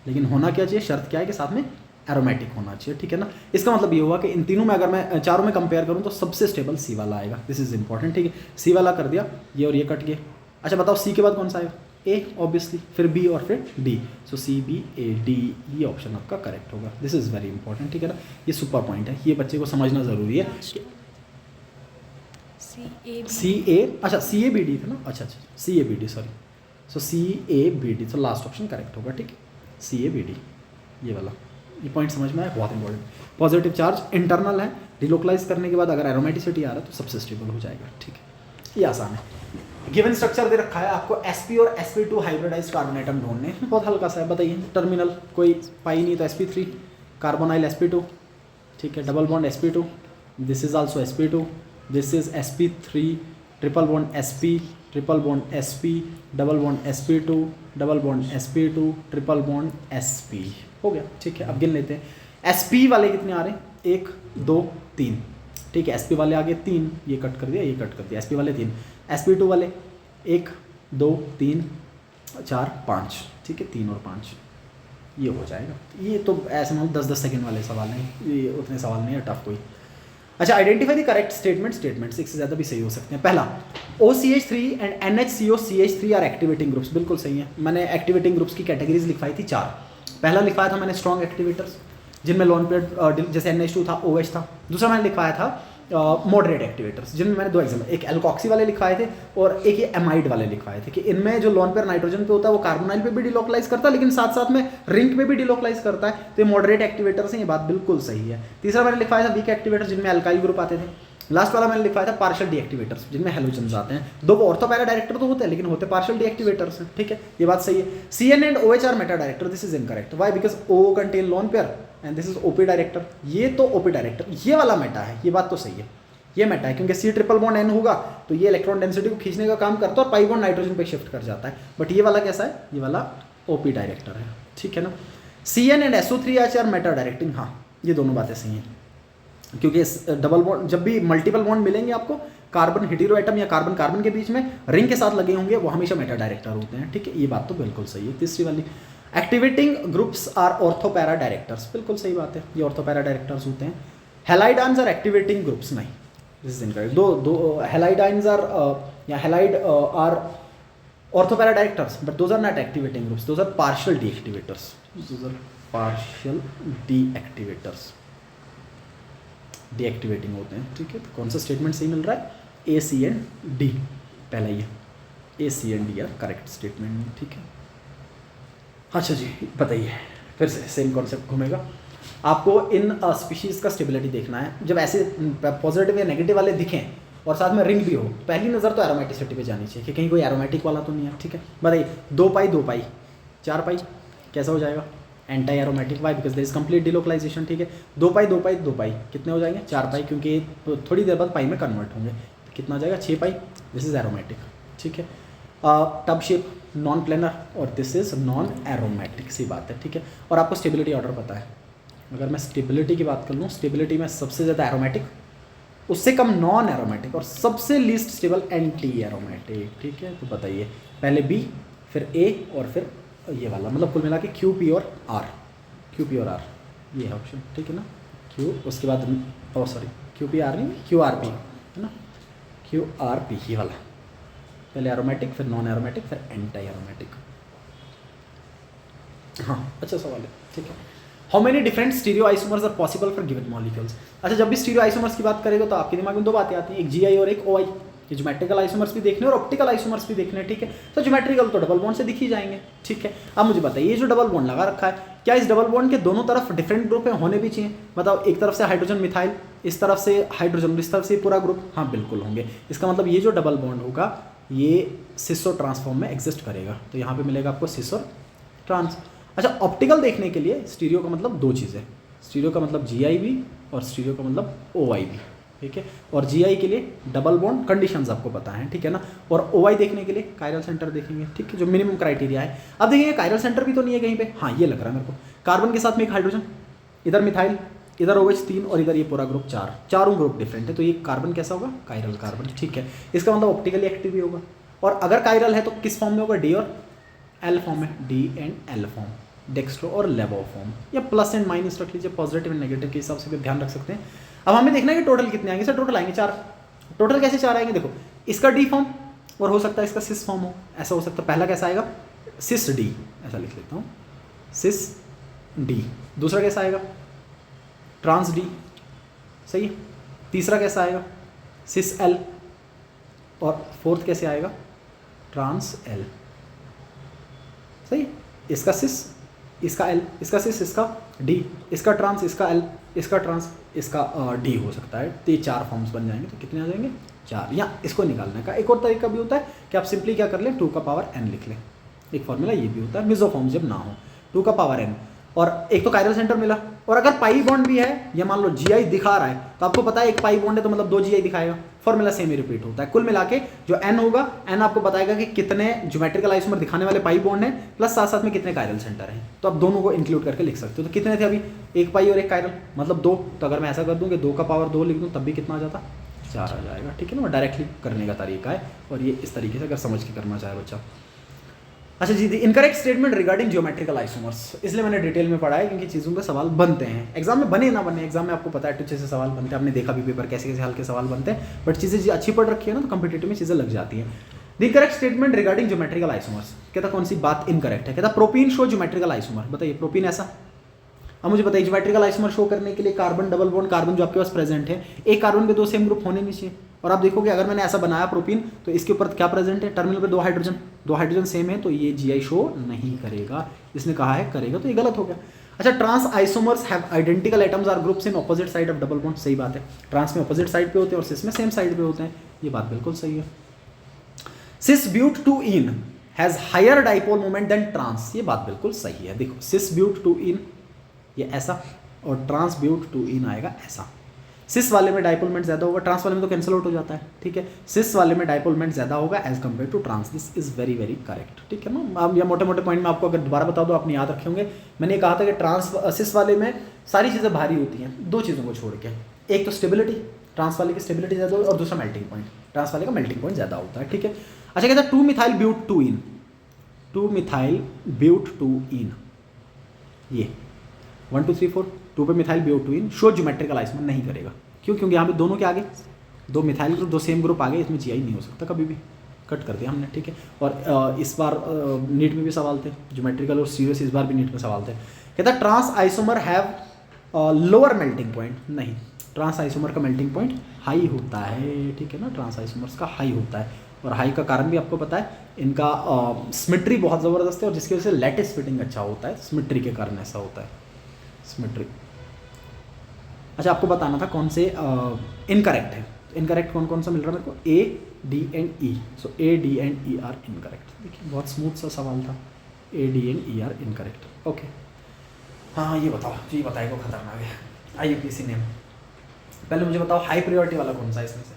[SPEAKER 1] लेकिन होना क्या चाहिए, शर्त क्या है कि साथ में एरोमेटिक होना चाहिए, ठीक है ना। इसका मतलब ये हुआ कि इन तीनों में अगर मैं चारों में कंपेयर करूं तो सबसे स्टेबल सी वाला आएगा। दिस इज इंपॉर्टेंट, ठीक है। सी वाला कर दिया, ये और ये कट गए। अच्छा बताओ सी के बाद कौन सा आएगा, ए ऑब्वियसली, फिर बी और फिर D, so C B A D, ये ऑप्शन आपका करेक्ट होगा। दिस इज़ वेरी इंपॉर्टेंट, ठीक है ना, ये सुपर पॉइंट है, ये बच्चे को समझना ज़रूरी है। सी ए, अच्छा सी ए बी डी था ना, अच्छा C A B D, sorry, so C A B D, तो लास्ट ऑप्शन करेक्ट होगा, ठीक है, सी ए बी डी, ये वाला, ये पॉइंट समझ में आया, बहुत इंपॉर्टेंट। पॉजिटिव चार्ज इंटरनल है, डिलोकलाइज करने के बाद अगर एरोमेटिसिटी आ रहा है तो सबसे स्टेबल हो जाएगा, ठीक है, ये आसान है। गिवन स्ट्रक्चर दे रखा है आपको, sp और sp2 हाइब्रिडाइज्ड कार्बन एटम ढूंढने, बहुत हल्का सा है, बताइए, टर्मिनल कोई पाई नहीं तो sp3, कार्बोनाइल sp2, ठीक है, double bond sp2, this is also sp2, this is sp3, triple bond sp, triple bond sp, double bond sp2, double bond sp2, triple bond sp, हो गया, ठीक है। अब गिन लेते हैं, sp वाले कितने आ रहे हैं, 1 2 3, ठीक है, sp वाले आगे 3, ये कट कर दिया, ये कट कर दिया, sp वाले 3, sp2 वाले 1 2 3 4 5, ठीक है, 3 और 5, ये हो जाएगा। ये तो ऐसे मतलब 10-10 सेकंड वाले सवाल हैं, ये उतने सवाल नहीं है टफ कोई। अच्छा, आइडेंटिफाई द करेक्ट स्टेटमेंट्स, एक से ज़्यादा भी सही हो सकते हैं। पहला, OCH3 and NHCOCH3 are activating groups, बिल्कुल सही है। मैंने एक्टिवेटिंग ग्रुप्स की कैटेगरीज लिखवाई थी 4। पहला लिखवाया था मैंने स्ट्रॉन्ग एक्टिवेटर्स, जिनमें लोन पेयर जैसे NH2 था, OH था। दूसरा मैंने लिखवाया था मॉडरेट एक्टिवेटर्स, जिनमें मैंने 2 एग्जाम्पल, एक एल्कॉक्सी वाले लिखवाए थे और एक ये एमाइड वाले लिखवाए थे, कि इनमें जो लोन पेयर नाइट्रोजन पे होता है वो कार्बोनाइल पे भी डिलोकलाइज करता है, लेकिन साथ साथ में रिंग पे भी डिलोकलाइज करता है, तो ये मॉडरेट एक्टिवेटर्स हैं, ये बात बिल्कुल सही है। तीसरा मैंने लिखवाया था वीक एक्टिवेटर्स, जिनमें अल्काइल ग्रुप आते थे। लास्ट वाला मैंने लिखवाया था पार्शियल डीएक्टिवेटर्स, जिनमें हेलोजन्स आते हैं। 2 ऑर्थो पैरा डायरेक्टर तो होते हैं, लेकिन होते पार्शियल डीएक्टिवेटर्स हैं, ठीक है, ये बात सही है। CN and OH are meta director, this is incorrect, why, because O contain lone pair and this is OP director, ये तो OP डायरेक्टर, ये वाला मेटा है, ये बात तो सही है, ये मेटा है, क्योंकि C ट्रिपल बॉन्ड N होगा तो ये इलेक्ट्रॉन डेंसिटी को खींचने का काम करता है और पाई बॉन्ड नाइट्रोजन पे शिफ्ट कर जाता है। बट ये वाला कैसा है, ये वाला OP डायरेक्टर है, ठीक है ना। CN and SO3H are meta directing, हाँ ये दोनों बातें सही हैं, क्योंकि डबल बॉन्ड, जब भी मल्टीपल बॉन्ड मिलेंगे आपको कार्बन हेटेरो एटम या कार्बन कार्बन के बीच में रिंग के साथ लगे होंगे, वो हमेशा मेटा डायरेक्टर होते हैं, ठीक है, ये बात तो बिल्कुल सही है। तीसरी वाली, activating groups are orthopara directors, बिल्कुल सही बात है, ये ऑर्थोपैरा डायरेक्टर्स होते हैं। हेलाइडान्स आर एक्टिवेटिंग ग्रुप्स, नहीं, दिस इज इनकरेक्ट। दो हेलाइडाइंस आर या halide are orthopara directors, but those are not activating groups, those are partial deactivators, those are partial deactivators, deactivating होते हैं, ठीक है। तो कौन सा स्टेटमेंट सही मिल रहा है, A, C एंड D, पहला ये A, C and D are correct statement, ठीक है। अच्छा जी, बताइए, फिर से सेम कॉन्सेप्ट घूमेगा। आपको इन स्पीशीज़ का स्टेबिलिटी देखना है, जब ऐसे पॉजिटिव या नेगेटिव वाले दिखें और साथ में रिंग भी हो, पहली नज़र तो एरोमेटिसिटी पे जानी चाहिए कि कहीं कोई एरोमेटिक वाला तो नहीं है, ठीक है। बताइए, 2 पाई 2 पाई 4 पाई कैसा हो जाएगा, anti aromatic, why, because there is complete delocalization, ठीक है। 2 पाई 2 पाई 2 पाई कितने हो जाएंगे, 4 पाई, क्योंकि थोड़ी देर बाद पाई में कन्वर्ट होंगे, तो कितना हो जाएगा, 6 पाई, दिस इज एरोमेटिक, ठीक है। टब शेप नॉन प्लेनर और दिस इज नॉन एरोमेटिक, सी बात है, ठीक है। और आपको स्टेबिलिटी ऑर्डर पता है, अगर मैं स्टेबिलिटी की बात कर लूँ, स्टेबिलिटी में सबसे ज़्यादा एरोमेटिक, उससे कम नॉन एरोमेटिक और सबसे लीस्ट स्टेबल एंटी एरोमेटिक, ठीक है। तो बताइए, पहले B, फिर A और फिर ये वाला, मतलब कुल मिला के Q, P और R, Q, P और R, ये है ऑप्शन, ठीक है ना। Q, उसके बाद सॉरी Q, P, R नहीं, Q, R, P है ना, Q, R, P, ये वाला, पहले एरोमेटिक, फिर नॉन एरोमेटिक, फिर एंटी एरोमेटिक। हाँ, अच्छा सवाल है, ठीक है। How many different stereo isomers are possible for given molecules. अच्छा, जब भी स्टीरियो आइसोमर्स की बात करेगा तो आपके दिमाग में 2 बातें आती हैं, एक GI और एक OI। ये ज्योमेट्रिकल आइसोमर्स भी देखने और ऑप्टिकल आइसोमर्स भी देखने, ठीक है। तो ज्योमेट्रिकल तो डबल बॉन्ड से दिख ही जाएंगे, ठीक है। अब मुझे बताइए, ये जो डबल बॉन्ड लगा रखा है, क्या इस डबल बॉन्ड के दोनों तरफ डिफरेंट ग्रुप होने भी चाहिए? बताओ, एक तरफ से हाइड्रोजन मिथाइल, इस तरफ से हाइड्रोजन, इस तरफ से पूरा ग्रुप, हाँ बिल्कुल होंगे। इसका मतलब ये जो डबल बॉन्ड होगा ये सिस और ट्रांस फॉर्म में एग्जिस्ट करेगा, तो यहाँ पे मिलेगा आपको सिस और ट्रांस। अच्छा, ऑप्टिकल देखने के लिए स्टीरियो का मतलब 2 चीज़ें, स्टीरियो का मतलब GI भी और स्टीरियो का मतलब OI भी, ठीक है। और GI के लिए डबल बॉन्ड कंडीशंस आपको पता है, ठीक है ना। और OI देखने के लिए कायरल सेंटर देखेंगे, ठीक है, जो मिनिमम क्राइटेरिया है। अब देखेंगे कायरल सेंटर भी तो नहीं है कहीं पे, हाँ ये लग रहा है मेरे को, कार्बन के साथ में एक हाइड्रोजन, इधर मिथाइल, इधर OH 3 और इधर ये पूरा ग्रुप 4, चारों ग्रुप डिफरेंट है, तो ये कार्बन कैसा होगा, कायरल कार्बन, ठीक है। इसका मतलब ऑप्टिकली एक्टिव भी होगा, और अगर कायरल है तो किस फॉर्म में होगा, D और L फॉर्म में, D and L form, dextro और लेवो फॉर्म, या प्लस एंड माइनस रख लीजिए, पॉजिटिव एंड नेगेटिव के हिसाब से भी ध्यान रख सकते हैं। अब हमें देखना है कि टोटल कितने आएंगे। सर टोटल आएंगे 4, टोटल कैसे 4 आएंगे, देखो इसका D फॉर्म, और हो सकता है इसका सिस फॉर्म हो, ऐसा हो सकता है। पहला कैसा आएगा, सिस डी, ऐसा लिख लेता हूँ, सिस डी। दूसरा कैसा आएगा, ट्रांस डी, सही है। तीसरा कैसा आएगा, सिस एल। और फोर्थ कैसे आएगा, ट्रांस एल, सही है। इसका सिस, इसका एल, इसका सिस, इसका डी, इसका ट्रांस, इसका एल, इसका ट्रांस, इसका डी हो सकता है। तो ये 4 फॉर्म्स बन जाएंगे। तो कितने आ जाएंगे, 4। या इसको निकालने का एक और तरीका भी होता है कि आप सिंपली क्या कर लें, 2 का पावर n लिख लें। एक फॉर्मूला ये भी होता है, मिसोफॉर्म जब ना हो, 2 का पावर n। और एक तो कायरल सेंटर मिला, और अगर पाई बॉन्ड भी है, या मान लो GI दिखा रहा है, तो आपको पता है एक पाई बॉन्ड है तो मतलब 2 GI दिखाएगा। फॉर्मूला सेम ही रिपीट होता है। कुल मिला के जो n होगा, n आपको बताएगा कि कितने ज्योमेट्रिकल आइसोमर दिखाने वाले पाई बॉन्ड है, प्लस साथ साथ में कितने कायरल सेंटर हैं। तो आप दोनों को इंक्लूड करके लिख सकते हो। तो कितने थे अभी, 1 पाई और 1 कायरल, मतलब 2। तो अगर मैं ऐसा कर दूं कि 2 का पावर 2 लिख दूं, तब भी कितना आ जाता, 4 आ जाएगा। ठीक है ना, डायरेक्टली करने का तरीका है। और ये इस तरीके से अगर समझ के करना चाहे बच्चा। अच्छा जी, the incorrect statement regarding geometrical isomers, इसलिए मैंने डिटेल में पढ़ा है क्योंकि चीज़ों पे सवाल बनते हैं। एग्जाम में बने ना बने, एग्जाम में आपको पता है अच्छे से सवाल बनते हैं, आपने देखा भी पेपर कैसे कैसे हल्के सवाल बनते हैं, बट चीज़ें अच्छी पढ़ रखी है ना, तो कॉम्पिटेटिव में चीज़ें लग जाती हैं। The incorrect statement regarding geometrical isomers, कहता कौन सी बात इनकरेक्ट है, कहता प्रोपीन शो ज्योमेट्रिकल आइसोमर। बताइए प्रोपीन ऐसा, अब मुझे बताइए ज्योमेट्रिकल आइसोमर शो करने के लिए कार्बन डबल बॉन्ड कार्बन जो आपके पास प्रेजेंट है, एक कार्बन पे 2 सेम ग्रुप होने नहीं चाहिए। और आप देखोगे अगर मैंने ऐसा बनाया प्रोपीन, तो इसके ऊपर क्या प्रेजेंट है, टर्मिनल पे 2 हाइड्रोजन सेम है, तो ये GI शो नहीं करेगा। इसने कहा है करेगा, तो ये गलत हो गया। अच्छा, trans isomers have identical atoms are groups in opposite side of double bond, सही बात है। ट्रांस में ऑपोजिट साइड पे होते हैं और सिस में सेम साइड पे होते हैं, ये बात बिल्कुल सही है। Cis but two ene has higher dipole moment than trans, ये बात बिल्कुल सही है। देखो सिस ब्यूट टू इन ये ऐसा, और ट्रांस ब्यूट टू इन आएगा ऐसा। सिस वाले में डाइपोल मोमेंट ज्यादा होगा, ट्रांस वाले में तो कैंसिल आउट हो जाता है। ठीक है, सिस वाले में डाइपोल मोमेंट ज्यादा होगा as compare to trans. This is very very correct. ठीक है ना, अब या मोटे मोटे पॉइंट में आपको अगर दोबारा बता दो, आपने याद रखे होंगे। मैंने कहा था कि ट्रांस सिस वाले में सारी चीज़ें भारी होती हैं, 2 चीज़ों को छोड़ के। एक तो स्टेबिलिटी, ट्रांस वाले की स्टेबिलिटी ज़्यादा होगी, और दूसरा मेल्टिंग पॉइंट, ट्रांस वाले का मेल्टिंग पॉइंट ज़्यादा होता है। ठीक है, अच्छा कहता है 2 methyl but two ene, 2 methyl but two ene, ये 1 2 3 4 2 पे methyl but two ene show geometrical isomer नहीं करेगा। क्यों, क्योंकि यहाँ पे दोनों के आगे 2 मिथाइल ग्रुप 2 सेम ग्रुप आगे, इसमें GI नहीं हो सकता कभी भी, कट कर दिया हमने। ठीक है, और इस बार नीट में भी सवाल थे ज्योमेट्रिकल और सीरियस, इस बार भी नीट में सवाल थे। कहता है trans isomer have lower melting point, नहीं, ट्रांस आइसोमर का मेल्टिंग पॉइंट हाई होता है। ठीक है ना, ट्रांस आइसोमर्स का हाई होता है, और हाई का कारण भी आपको पता है, इनका सिमेट्री बहुत ज़बरदस्त है, और जिसकी वजह से लैटिस फिटिंग अच्छा होता है, सिमेट्री के कारण ऐसा होता है, सिमेट्री। अच्छा, आपको बताना था कौन से इनकरेक्ट है। इनकरेक्ट कौन कौन सा मिल रहा है मेरे को, A, D and E। So A, D and E are incorrect. देखिए बहुत स्मूथ सा सवाल था, A, D and E are incorrect. Okay, हाँ ये बताओ, ये बताएगा खतरनाक है। IUPAC नेम, पहले मुझे बताओ हाई प्रायोरिटी वाला कौन सा है इसमें से,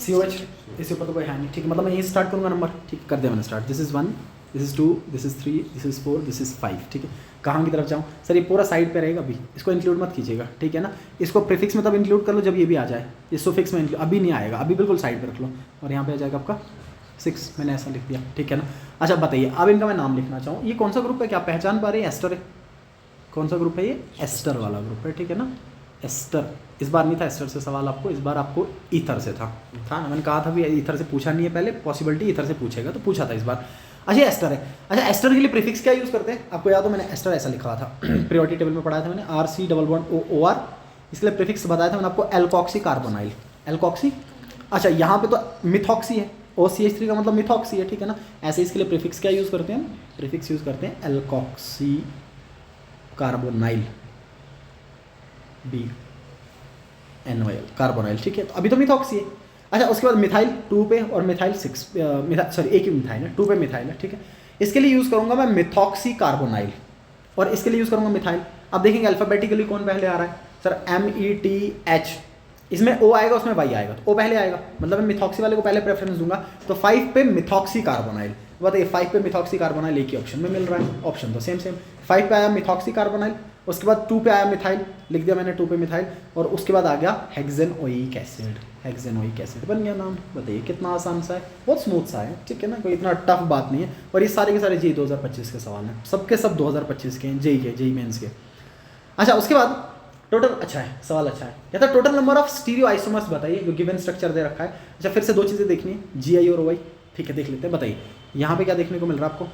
[SPEAKER 1] COH। इसके ऊपर तो कोई है नहीं। ठीक है, मतलब मैं यही स्टार्ट करूँगा नंबर। ठीक, कर दिया मैंने start. This is 1, this is 2, this is 3, this is 4, this is 5। ठीक है, कहाँ की तरफ जाऊँ सर, ये पूरा साइड पे रहेगा अभी, इसको इंक्लूड मत कीजिएगा। ठीक है ना, इसको प्रीफिक्स में तब इंक्लूड कर लो जब ये भी आ जाए, ये सुफिक्स में अभी नहीं आएगा, अभी बिल्कुल साइड पे रख लो, और यहाँ पे आ जाएगा आपका 6, मैंने ऐसा लिख दिया। ठीक है ना, अच्छा बताइए, अब इनका मैं नाम लिखना चाहूँ, ये कौन सा ग्रुप है, क्या पहचान पा रहे हैं, एस्टर है। कौन सा ग्रुप है ये, एस्टर वाला ग्रुप है। ठीक है ना, एस्टर। इस बार नहीं था एस्टर से सवाल आपको, इस बार आपको ईथर से था ना, मैंने कहा था भी ईथर से पूछा नहीं है पहले, पॉसिबिलिटी ईथर से पूछेगा, तो पूछा था इस बार। अच्छा एस्टर है। अच्छा, एस्टर के लिए प्रीफिक्स क्या यूज़ करते हैं, आपको याद हो, मैंने एस्टर ऐसा लिखा था प्रायोरिटी टेबल में पढ़ाया था मैंने, RC डबल बॉन्ड OR। इसके लिए प्रीफिक्स बताया था मैंने आपको, एल्कॉक्सी कार्बोनाइल, एल्कॉक्सी। अच्छा, यहाँ पे तो मिथॉक्सी है, OCH3 का मतलब मिथॉक्सी है। ठीक है ना, ऐसे इसके लिए प्रीफिक्स क्या यूज़ करते हैं, प्रीफिक्स यूज़ करते हैं एल्कॉक्सी कार्बोनाइल, BNOL कार्बोनाइल। ठीक है, तो अभी तो मिथॉक्सी है। अच्छा, उसके बाद मिथाइल 2 पे और मिथाइल 6, सॉरी एक ही मिथाइल है, 2 पे मिथाइल है। ठीक है, इसके लिए यूज़ करूँगा मैं मिथॉक्सी कार्बोनाइल, और इसके लिए यूज़ करूँगा मिथाइल। अब देखेंगे अल्फ़ाबेटिकली कौन पहले आ रहा है सर, METH, इसमें O आएगा, उसमें Y आएगा, तो O पहले आएगा, मतलब मैं मिथॉक्सी वाले को पहले प्रेफरेंस दूंगा। तो 5 पे मिथॉक्सी कार्बोनाइल, बताइए 5 पे मिथॉक्सी कार्बोनाइल एक ही ऑप्शन में मिल रहा है, ऑप्शन तो सेम 5 पे आया मिथॉक्सी कार्बोनाइल, उसके बाद 2 पे आया मिथाइल, लिख दिया मैंने 2 पे मिथाइल, और उसके बाद आ गया हेक्सेनोइक एसिड, हेक्सेनोइक एसिड बन गया नाम। बताइए कितना आसान सा है, बहुत स्मूथ सा है। ठीक है ना, कोई इतना टफ बात नहीं है, और ये सारे के सारे JEE 2025 के सवाल हैं, सबके सब 2025 के हैं, JEE के, JEE मेंस के। अच्छा, उसके बाद टोटल अच्छा है, सवाल अच्छा है। कहता है total number of stereo isomers बताइए जो गिवन स्ट्रक्चर दे रखा है। अच्छा फिर से दो चीज़ें देखनी है, जी आई और ओ वाई, ठीक है देख लेते हैं। बताइए यहाँ पे क्या देखने को मिल रहा है आपको,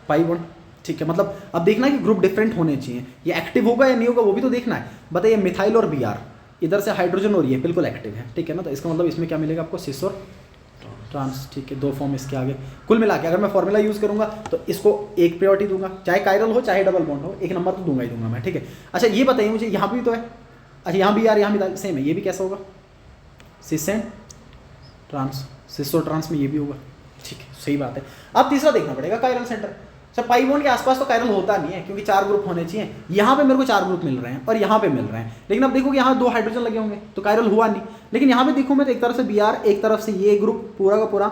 [SPEAKER 1] पाई बॉन्ड, ठीक है। मतलब अब देखना है कि ग्रुप डिफरेंट होने चाहिए, ये एक्टिव होगा या नहीं होगा वो भी तो देखना है। बताइए मिथाइल और बी आर, इधर से हाइड्रोजन और ये बिल्कुल एक्टिव है, ठीक है ना। तो इसका मतलब इसमें क्या मिलेगा आपको, सिस और ट्रांस, ठीक है। दो फॉर्म इसके आगे कुल मिला के अगर मैं फॉर्मूला यूज़ करूंगा तो इसको एक प्रायोरिटी दूंगा, चाहे कायरल हो चाहे डबल बॉन्ड हो, एक नंबर तो दूंगा ही दूंगा मैं, ठीक है। अच्छा ये बताइए मुझे, यहाँ भी तो है, अच्छा यहाँ भी यार यहाँ भी सेम है, ये भी कैसा होगा, सिस एंड ट्रांस, सिस और ट्रांस में ये भी होगा, ठीक है सही बात है। अब तीसरा देखना पड़ेगा कायरल सेंटर। अच्छा पाई बॉन्ड के आसपास तो कायरल होता नहीं है क्योंकि 4 ग्रुप होने चाहिए, यहाँ पे मेरे को 4 ग्रुप मिल रहे हैं और यहाँ पे मिल रहे हैं, लेकिन अब देखो कि यहाँ 2 हाइड्रोजन लगे होंगे तो कायरल हुआ नहीं। लेकिन यहाँ पे देखो मैं तो एक तरफ से बी आर, एक तरफ से ये ग्रुप पूरा का पूरा,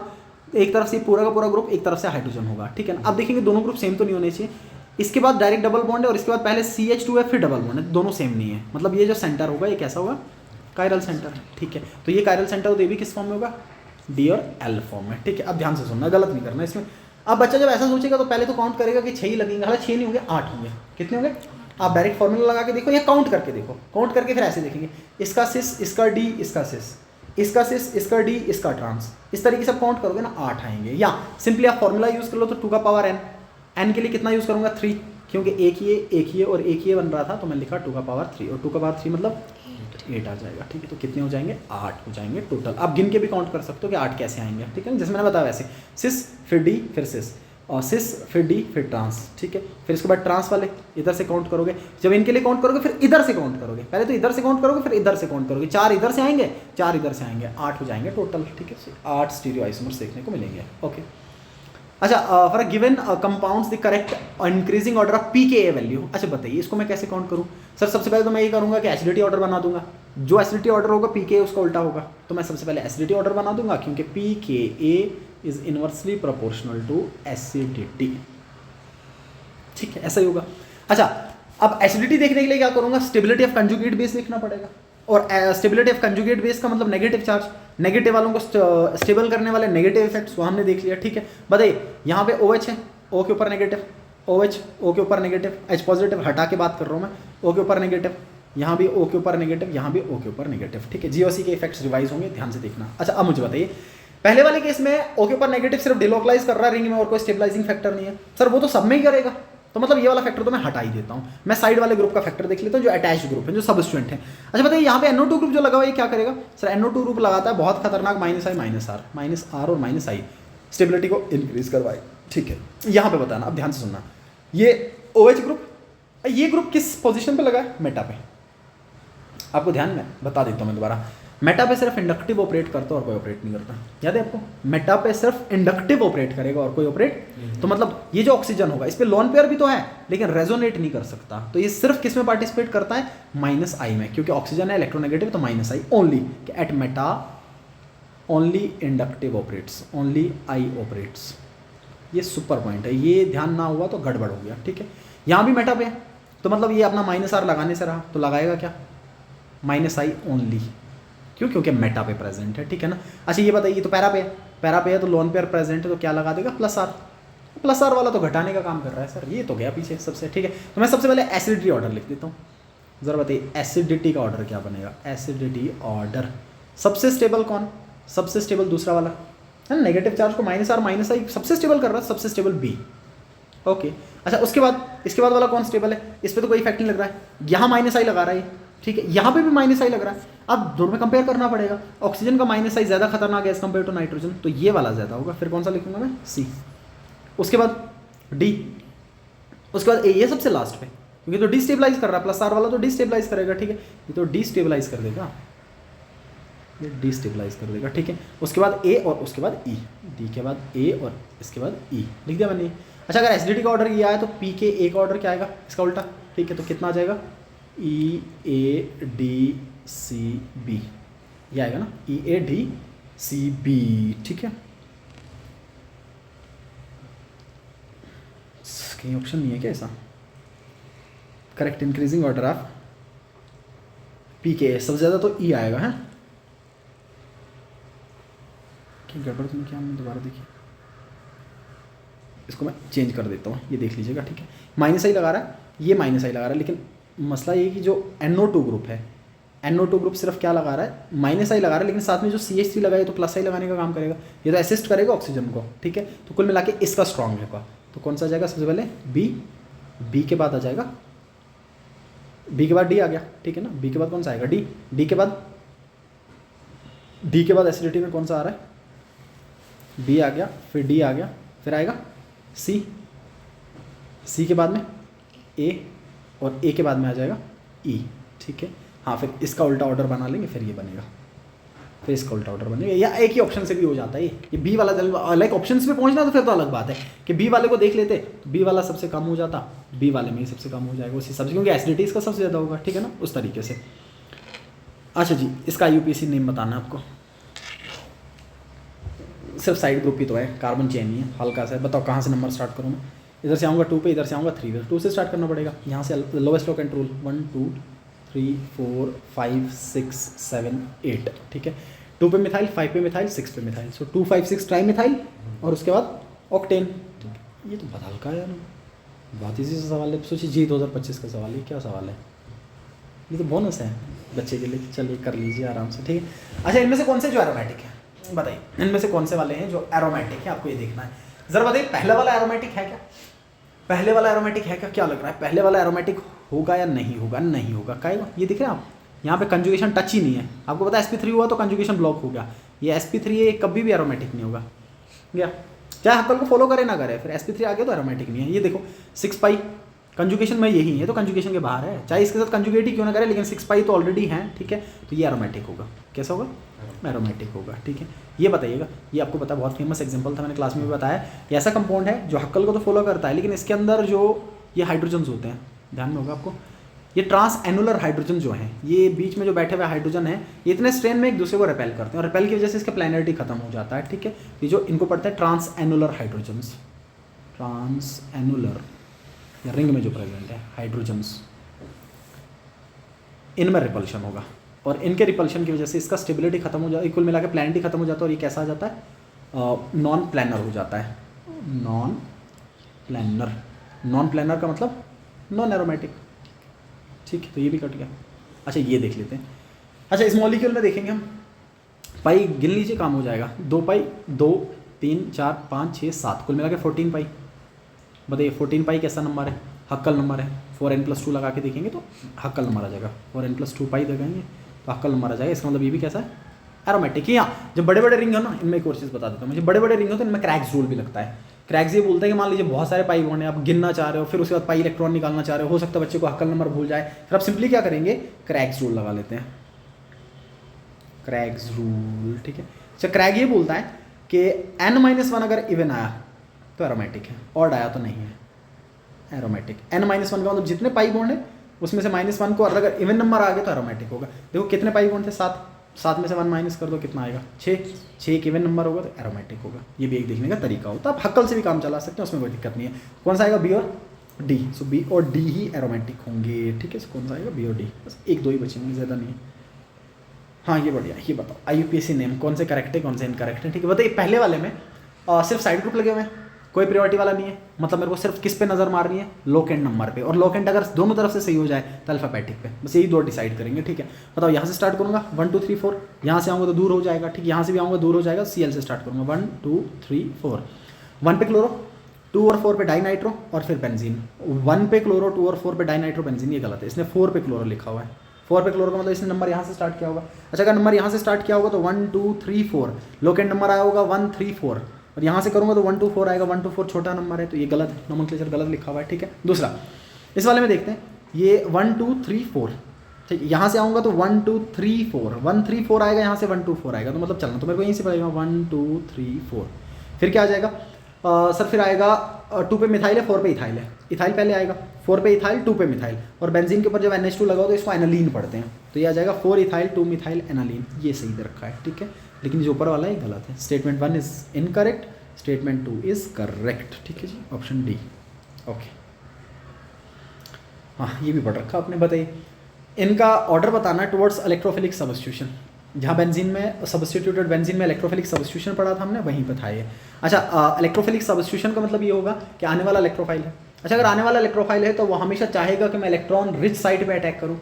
[SPEAKER 1] एक तरफ से पूरा का पूरा ग्रुप, एक तरफ से हाइड्रोजन होगा, ठीक है ना। अब देखेंगे दोनों ग्रुप सेम तो नहीं होने चाहिए, इसके बाद डायरेक्ट डबल बॉन्ड है और इसके बाद पहले CH2 है फिर डबल बॉन्ड है, दोनों सेम नहीं है। मतलब ये जो सेंटर होगा ये कैसा होगा, कायरल सेंटर, ठीक है। तो ये कायरल सेंटर तो ये भी किस फॉर्म में होगा, डी और एल फॉर्म में, ठीक है। अब ध्यान से सुनना, गलत नहीं करना इसमें। अब बच्चा जब ऐसा सोचेगा तो पहले तो काउंट करेगा कि 6 ही लगेंगे, हालांकि 6 नहीं होंगे 8 होंगे, कितने होंगे आप डायरेक्ट फॉर्मूला लगा के देखो या काउंट करके देखो, काउंट करके फिर ऐसे देखेंगे, इसका सिस, इसका डी, इसका सिस, इसका सिस, इसका डी, इसका ट्रांस, इस तरीके से काउंट करोगे ना 8 आएंगे। या सिंपली आप फॉर्मूला यूज कर लो तो 2 का पावर n, n के लिए कितना यूज करूंगा 3, क्योंकि एक ये और एक ये बन रहा था तो मैं लिखा 2 का पावर 3 और 2 का पावर 3 मतलब 8 आ जाएगा, ठीक है। तो कितने हो जाएंगे, 8 हो जाएंगे टोटल। आप गिन के भी काउंट कर सकते हो कि 8 कैसे आएंगे, ठीक है। जैसे मैंने बताया वैसे सिस फिर डी फिर सिस और सिस फिर डी फिर ट्रांस, ठीक है। फिर इसके बाद ट्रांस वाले इधर से काउंट करोगे, जब इनके लिए काउंट करोगे फिर इधर से काउंट करोगे, पहले तो इधर से काउंट करोगे फिर इधर से काउंट करोगे, 4 इधर से आएंगे 4 इधर से आएंगे, 8 हो जाएंगे टोटल, ठीक है। 8 स्टीरियो आइसोमर्स देखने को मिलेंगे, ओके। अच्छा for a given compounds the correct increasing order of pKa value. अच्छा बताइए इसको मैं कैसे काउंट करूँ। सर सबसे पहले तो मैं ये करूँगा कि एसिडिटी ऑर्डर बना दूंगा, जो एसिडिटी ऑर्डर होगा pKa उसका उल्टा होगा, तो मैं सबसे पहले एसिडिटी ऑर्डर बना दूंगा क्योंकि pKa is inversely proportional to acidity, ठीक है ऐसा ही होगा। अच्छा अब एसिडिटी देखने के लिए क्या करूंगा, स्टेबिलिटी ऑफ कंजुगेट बेस देखना पड़ेगा, और स्टेबिलिटी ऑफ कंजुगेट बेस का मतलब नेगेटिव चार्ज, नेगेटिव वालों को स्टेबल करने वाले नेगेटिव इफेक्ट्स वो हमने देख लिया, ठीक है। बताइए यहाँ पे OH है, O के ऊपर नेगेटिव, OH O के ऊपर नेगेटिव, H पॉजिटिव हटा के बात कर रहा हूँ मैं, O के ऊपर नेगेटिव, यहाँ भी O के ऊपर नेगेटिव, यहाँ भी O के ऊपर नेगेटिव, ठीक है। GOC के इफेक्ट्स रिवाइज होंगे, ध्यान से देखना। अच्छा अब मुझे बताइए पहले वाले केस में O के ऊपर नेगेटिव सिर्फ डिलोकलाइज कर रहा है रिंग में और कोई स्टेबलाइजिंग फैक्टर नहीं है, सर वो तो सब में ही करेगा, तो मतलब ये वाला फैक्टर तो मैं हटा ही देता हूँ, मैं साइड वाले ग्रुप का फैक्टर देख लेता हूँ जो अटैच्ड ग्रुप है, जो सबस्टिट्यूएंट है। अच्छा बताइए यहाँ पे NO2 ग्रुप जो लगा हुआ है क्या करेगा, सर NO2 ग्रुप लगाता है बहुत खतरनाक -I -R और -I स्टेबिलिटी को इंक्रीज करवाए, ठीक है। यहाँ पे बताना, अब ध्यान से सुनना, ये OH ग्रुप, ये ग्रुप किस पोजिशन पे लगा है, मेटा पे, आपको ध्यान में बता देता हूँ मैं दोबारा। मेटा पे सिर्फ इंडक्टिव ऑपरेट करता है और कोई ऑपरेट नहीं करता, याद है आपको, मेटा पे सिर्फ इंडक्टिव ऑपरेट करेगा और कोई ऑपरेट, तो मतलब ये जो ऑक्सीजन होगा इस पे लोन पेयर भी तो है लेकिन रेजोनेट नहीं कर सकता, तो ये सिर्फ किस में पार्टिसिपेट करता है, -I में, क्योंकि ऑक्सीजन है इलेक्ट्रोनेगेटिव तो -I only, at meta only inductive operates, only I operates, ये सुपर पॉइंट है, ये ध्यान ना हुआ तो गड़बड़ हो गया, ठीक है। यहाँ भी मेटा पे है तो मतलब ये अपना -R लगाने से रहा तो लगाएगा क्या, -I ओनली, क्यों, क्योंकि मेटा पे प्रेजेंट है, ठीक है ना। अच्छा ये बताइए तो पैरा पे है तो लोन पेयर प्रेजेंट है तो क्या लगा देगा, +R वाला तो घटाने का काम कर रहा है सर, ये तो गया पीछे सबसे, ठीक है। तो मैं सबसे पहले एसिडिटी ऑर्डर लिख देता हूँ, जरा बताइए एसिडिटी का ऑर्डर क्या बनेगा, एसिडिटी ऑर्डर सबसे स्टेबल कौन, सबसे स्टेबल दूसरा वाला है ना, नेगेटिव चार्ज को -R -I सबसे स्टेबल कर रहा है, सबसे स्टेबल B, ओके। अच्छा उसके बाद इसके बाद वाला कौन स्टेबल है, इस पर तो कोई इफेक्ट नहीं लग रहा है, यहाँ -I लगा रहा है, ठीक है, यहाँ पे भी -I लग रहा है, अब दोनों में कंपेयर करना पड़ेगा, ऑक्सीजन का -I ज़्यादा खतरनाक है एज कम्पेयर टू नाइट्रोजन, तो ये वाला ज़्यादा होगा, फिर कौन सा लिखूंगा मैं, C, उसके बाद D, उसके बाद A, ये सबसे लास्ट पे, क्योंकि तो डिस्टेबलाइज कर रहा है, +R वाला तो डिस्टेबलाइज करेगा, ठीक है, ये तो डिस्टेबलाइज कर देगा, ये डिस्टेबलाइज कर देगा, ठीक है। उसके बाद A और उसके बाद E, D के बाद A और इसके बाद E लिख दिया मैंने। अच्छा अगर एसिडिटी का ऑर्डर ये आया तो pKa का ऑर्डर क्या आएगा, इसका उल्टा, ठीक है, तो कितना आ जाएगा, EADCB, ये आएगा ना, EADCB, ठीक है। कहीं ऑप्शन नहीं है क्या ऐसा, correct increasing order of pKa, सबसे ज़्यादा तो E आएगा, है क्या गड़बड़ तुम क्या, हमने दोबारा देखिए, इसको मैं चेंज कर देता हूँ, ये देख लीजिएगा, ठीक है। -I लगा रहा है, ये -I लगा रहा है, लेकिन मसला ये कि जो NO2 ग्रुप है, NO2 ग्रुप सिर्फ क्या लगा रहा है, माइनस आई लगा रहा है, लेकिन साथ में जो CH3 लगाए तो प्लस आई लगाने का काम करेगा, ये तो असिस्ट करेगा ऑक्सीजन को, ठीक है। तो कुल मिला के इसका स्ट्रॉन्ग होगा, तो कौन सा आ जाएगा सबसे पहले बी के बाद आ जाएगा, बी के बाद डी आ गया, ठीक है ना। बी के बाद कौन सा आएगा, डी के बाद एसिडिटी में कौन सा आ रहा है, बी आ गया, फिर डी आ गया, फिर आएगा सी के बाद में ए, और ए के बाद में आ जाएगा ई, ठीक है। हाँ, फिर इसका उल्टा ऑर्डर बना लेंगे, फिर ये बनेगा, फिर इसका उल्टा ऑर्डर बनेगा, या एक ही ऑप्शन से भी हो जाता है ये बी वाला। लाइक ऑप्शंस पे पहुंचना तो फिर तो अलग बात है कि बी वाले को देख लेते तो बी वाला सबसे कम हो जाता, बी वाले में ही सबसे कम हो जाएगा उसी सबसे, क्योंकि एसिडिटी इसका सबसे ज़्यादा होगा, ठीक है ना, उस तरीके से। अच्छा जी, इसका IUPAC नेम बताना है आपको, सिर्फ साइड ग्रुप ही तो है, कार्बन चेन ही है, हल्का सा है। बताओ कहाँ से नंबर स्टार्ट करूँ मैं, इधर से आऊँगा 2 पे, इधर से आऊँगा 3 पे, 2 से स्टार्ट करना पड़ेगा, यहाँ से लोवेस्ट लो कंट्रोल 1 2 3 4 5 6 7 8, ठीक है। 2 पे मिथाइल, 5 पे मिथाइल, 6 पे मिथाइल, सो 2 5 6 ट्राई मिथाइल, और उसके बाद ऑक्टेन। ये तो बहुत हल्का है यार, बहुत इजी सा सवाल है। सोचिए जी 2025 का सवाल है, क्या सवाल है, ये तो बोनस है बच्चे के लिए, चलिए कर लीजिए आराम से, ठीक है। अच्छा, इनमें से कौन से जो एरोमेटिक है बताइए, इनमें से कौन से वाले हैं जो एरोमेटिक है, आपको ये देखना है। जरा बताइए पहले वाला एरोमेटिक है क्या, पहले वाला एरोमेटिक है क्या, क्या लग रहा है, पहले वाला एरोमेटिक होगा या नहीं होगा, नहीं होगा, क्या होगा, ये दिख रहे हैं आप, यहाँ पे कंजुगेशन टच ही नहीं है, आपको पता है sp3 हुआ तो कंजुगेशन ब्लॉक हो गया, ये sp3 है, ये कभी भी एरोमेटिक नहीं होगा, गया, चाहे हक्कल को फॉलो करे ना करे, फिर sp3 आ गया तो एरोमेटिक नहीं है। ये देखो 6 पाई कंजुगेशन में यही है, तो कंजुगेशन के बाहर है, चाहे इसके साथ कंजुगेट ही क्यों ना करे, लेकिन 6 पाई तो ऑलरेडी है, ठीक है, तो ये एरोमेटिक होगा, कैसा होगा, एरोमेटिक होगा, ठीक है। ये बताइएगा, ये आपको पता बहुत फेमस एग्जांपल था, मैंने क्लास में भी बताया, ये ऐसा कंपाउंड है जो हक्कल को तो फॉलो करता है, लेकिन इसके अंदर जो ये हाइड्रोजन्स होते हैं, ध्यान में होगा आपको, ये ट्रांस एनुलर हाइड्रोजन जो हैं, ये बीच में जो बैठे हुए हाइड्रोजन हैं, ये इतने स्ट्रेन में एक दूसरे को रिपेल करते हैं, और रिपेल की वजह से इसका प्लैनरिटी खत्म हो जाता है, ठीक है। ये जो इनको पढ़ते हैं trans annular hydrogens, trans annular या रिंग में जो प्रेजेंट है हाइड्रोजन्स, इनमें रिपल्शन होगा, और इनके रिपल्शन की वजह से इसका स्टेबिलिटी खत्म हो जाता है, कुल मिला के प्लैनिटी खत्म हो जाता है, और ये कैसा आ जाता है, नॉन प्लैनर हो जाता है, नॉन प्लैनर। नॉन प्लैनर का मतलब नॉन एरोमेटिक, ठीक है, तो ये भी कट गया। अच्छा, ये देख लेते हैं। अच्छा, इस मॉलिक्यूल में देखेंगे हम, पाई गिन लीजिए, काम हो जाएगा, 2 पाई 2 3 4 5 6 7, कुल मिला के 14 पाई। बताइए 14 पाई कैसा नंबर है, हक्कल नंबर है, 4n+2 लगा के देखेंगे तो हक्कल नंबर आ जाएगा, 4n+2 पाई देखेंगे तो हक्कल नंबर आ जाएगा, इसका मतलब ये भी कैसा है, एरोमेटिक ही। हाँ, जब बड़े बड़े रिंग हो ना, इनमें एक और चीज़ बता देता हूँ, मुझे बड़े बड़े रिंग हो तो इनमें क्रैक्स रूल भी लगता है। क्रैक्स ये बोलता है कि मान लीजिए बहुत सारे पाई बॉन्ड है, आप गिनना चाह रहे हो, फिर उसके बाद पाई इलेक्ट्रॉन निकालना चाह रहे हो सकता है बच्चे को हक्कल नंबर भूल जाए, फिर आप सिंपली क्या करेंगे, क्रैक्स रूल लगा लेते हैं, क्रैक्स रूल, ठीक है। अच्छा, क्रैक ये बोलता है कि n-1 अगर इवन आया तो एरोमेटिक है, ऑड आया तो नहीं है एरोमेटिक। n-1 का मतलब जितने पाई बॉन्ड है उसमें से -1 को, और अगर इवन नंबर आ गया तो एरोमेटिक होगा। देखो कितने पाई बॉन्ड थे, 7 में से 1 माइनस कर दो, कितना आएगा, 6 एक इवन नंबर होगा तो एरोमेटिक होगा। ये भी एक देखने का तरीका होता है, आप हक्कल से भी काम चला सकते हैं, उसमें कोई दिक्कत नहीं है। कौन सा आएगा, बी और डी, सो बी और डी ही एरोमेटिक होंगे, ठीक है। कौन सा आएगा, बी और डी, बस 1 2 ही बचेंगे, ज़्यादा नहीं है। हाँ, ये बढ़िया, ये बताओ IUPAC नेम कौन से करेक्ट है, कौन से इनकरेक्ट है, ठीक है। बताइए पहले वाले में सिर्फ साइड ग्रुप लगे हुए हैं, कोई प्रायोरिटी वाला नहीं है, मतलब मेरे को सिर्फ किस पे नज़र मारनी है, लोकेंट नंबर पे, और लोकेंट अगर दोनों तरफ से सही हो जाए तो अल्फाबेटिक पे, बस यही 2 डिसाइड करेंगे, ठीक है। बताओ यहाँ से स्टार्ट करूँगा 1 2 3 4, यहाँ से आऊँगा तो दूर हो जाएगा, ठीक, यहाँ से भी आऊँगा दूर हो जाएगा, Cl से स्टार्ट करूँगा 1 2 3 4, 1 पे क्लोरो, 2 और 4 पे डाइनाइट्रो, और फिर बेंजीन। 1 पे क्लोरो, 2 और 4 पे डाइनाइट्रो बेंजीन, ये गलत है, इसने 4 पे क्लोरो लिखा हुआ है, 4 पे क्लोरो का मतलब इसने नंबर यहाँ से स्टार्ट किया होगा। अच्छा, अगर नंबर यहाँ से स्टार्ट किया होगा तो 1 2 3 4, लोकेंट नंबर आया होगा 1 3 4, और यहाँ से करूँगा तो 1 2 4 आएगा, 1 2 4 छोटा नंबर है, तो ये गलत है, नोमेनक्लेचर गलत लिखा हुआ है, ठीक है। दूसरा, इस वाले में देखते हैं, ये 1 2 3 4, ठीक, यहाँ से आऊँगा तो 1 2 3 4, 1 3 4 आएगा, यहाँ से 1 2 4 आएगा, तो मतलब चलना तो मेरे को यहीं से पड़ेगा 1 2 3 4, फिर क्या आ जाएगा, सर फिर आएगा 2 पे मिथाइल है, 4 पे इथाइल है, इथाइल पहले आएगा, 4 पे इथाइल 2 पे मिथाइल, और बेंजीन के ऊपर जब NH2 लगाओ तो इसको एनालीन पढ़ते हैं, तो ये आ जाएगा 4 इथाइल 2 मिथाइल एनालीन, ये सही दे रखा है, ठीक है। लेकिन जो ऊपर वाला है गलत है, statement 1 is incorrect, statement 2 is correct, ठीक है जी, ऑप्शन डी, ओके। हाँ, ये भी पढ़ रखा आपने। बताइए इनका ऑर्डर बताना है टुवर्ड्स इलेक्ट्रोफिलिक सब्स्टिट्यूशन, जहाँ बेंजीन में सब्स्टिट्यूटेड बेंजीन में इलेक्ट्रोफिलिक सब्स्टिट्यूशन पढ़ा था हमने, वहीं पर था ये। अच्छा, इलेक्ट्रोफिलिक सब्स्टिट्यूशन का मतलब ये होगा कि आने वाला इलेक्ट्रोफाइल है, अच्छा, अगर आने वाला इलेक्ट्रोफाइल है तो वो हमेशा चाहेगा कि मैं इलेक्ट्रॉन रिच साइट पे अटैक करूँ,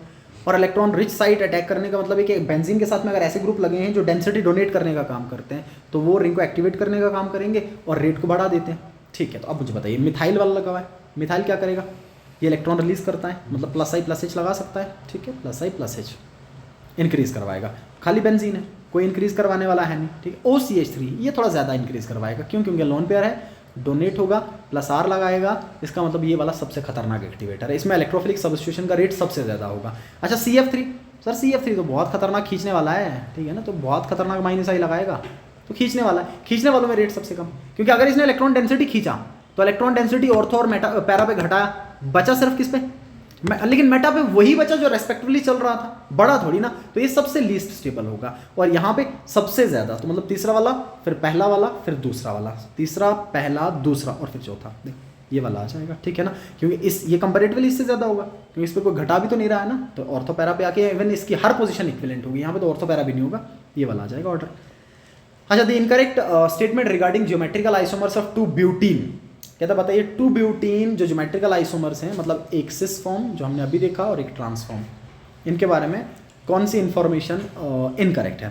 [SPEAKER 1] और इलेक्ट्रॉन रिच साइट अटैक करने का मतलब है कि बेंजीन के साथ में अगर ऐसे ग्रुप लगे हैं जो डेंसिटी डोनेट करने का काम करते हैं तो वो रिंग को एक्टिवेट करने का काम करेंगे और रेट को बढ़ा देते हैं। ठीक है, तो अब मुझे बताइए मिथाइल वाला लगा हुआ है, मिथाइल क्या करेगा, ये इलेक्ट्रॉन रिलीज करता है, मतलब +I+H लगा सकता है। ठीक है, +I+H इंक्रीज करवाएगा। खाली बेंजीन है, कोई इंक्रीज करवाने वाला है नहीं। ठीक है, OCH3 ये थोड़ा ज़्यादा इंक्रीज करवाएगा, क्यों, क्योंकि लोन पेयर है, डोनेट होगा, +R लगाएगा, इसका मतलब ये वाला सबसे खतरनाक एक्टिवेटर है, इसमें इलेक्ट्रोफिलिक सब्स्टिट्यूशन का रेट सबसे ज़्यादा होगा। अच्छा, CF3, सर CF3 तो बहुत खतरनाक खींचने वाला है, ठीक है ना, तो बहुत खतरनाक -I लगाएगा, तो खींचने वाला है, खींचने वालों में रेट सबसे कम, क्योंकि अगर इसने इलेक्ट्रॉन डेंसिटी खींचा तो इलेक्ट्रॉन डेंसिटी ऑर्थो और पैरा पे घटाया, बचा सिर्फ किस पे, लेकिन मेटा पे वही बचा जो रेस्पेक्टिवली चल रहा था, बड़ा थोड़ी ना, तो ये सबसे लीस्ट स्टेबल होगा, और यहाँ पे सबसे ज़्यादा, तो मतलब तीसरा वाला, फिर पहला वाला, फिर दूसरा वाला, तीसरा, पहला, दूसरा, और फिर चौथा, देख ये वाला आ जाएगा। ठीक है ना, क्योंकि ये कंपेरेटिवली इससे ज़्यादा होगा, क्योंकि इस पर कोई घटा भी तो नहीं रहा है ना, तो ऑर्थो पैरा पे आके इवन इसकी हर पोजीशन इक्विवेलेंट होगी, यहाँ पे तो ऑर्थो पैरा भी नहीं होगा, ये वाला आ जाएगा ऑर्डर। अच्छा, the incorrect statement regarding geometrical isomers of 2-ब्यूटीन, कहता बताइए 2-ब्यूटीन जो ज्योमेट्रिकल आइसोमर्स हैं, मतलब एक सिस फॉर्म जो हमने अभी देखा और एक ट्रांस फॉर्म, इनके बारे में कौन सी इंफॉर्मेशन इनकरेक्ट है।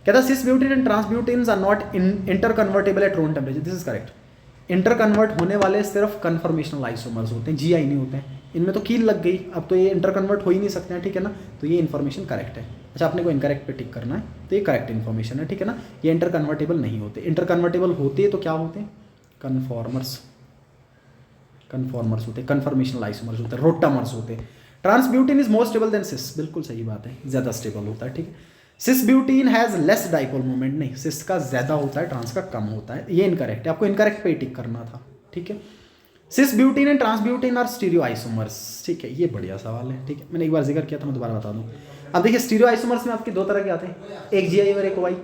[SPEAKER 1] कहता cis butene and trans butenes are not interconvertible at room temperature, this is correct. Interconvert होने वाले सिर्फ कन्फर्मेशनल आइसोमर्स होते हैं, GI नहीं होते हैं, इनमें तो कील लग गई, अब तो ये इंटर कन्वर्ट हो ही नहीं सकते हैं। ठीक है ना, तो ये इन्फॉर्मेशन करेक्ट है। अच्छा, आपने को इनकरेक्ट पे टिक करना है, तो ये करेक्ट इन्फॉर्मेशन है। ठीक है ना, ये इंटर कन्वर्टेबल नहीं होते, इंटर कन्वर्टेबल होते तो क्या होते हैं, कन्फॉर्मर्स होते, कन्फर्मेशनल आइसोमर्स होते, रोटामर्स होते। ट्रांसब्यूटीन इज मोर स्टेबल देन सिस, बिल्कुल सही बात है, ज़्यादा स्टेबल होता है। ठीक है, cis butene has less dipole moment, नहीं, सिस का ज़्यादा होता है, ट्रांस का कम होता है, ये इनकरेक्ट है, आपको इनकरेक्ट पे टिक करना था। ठीक है, cis butene and trans butene are stereoisomers. ठीक है, ये बढ़िया सवाल है। ठीक है, मैंने एक बार जिक्र किया था, मैं दोबारा बता दूँ। अब देखिए, स्टीरियो आइसोमर्स में आपके दो तरह के आते हैं, एक GI और एक OI।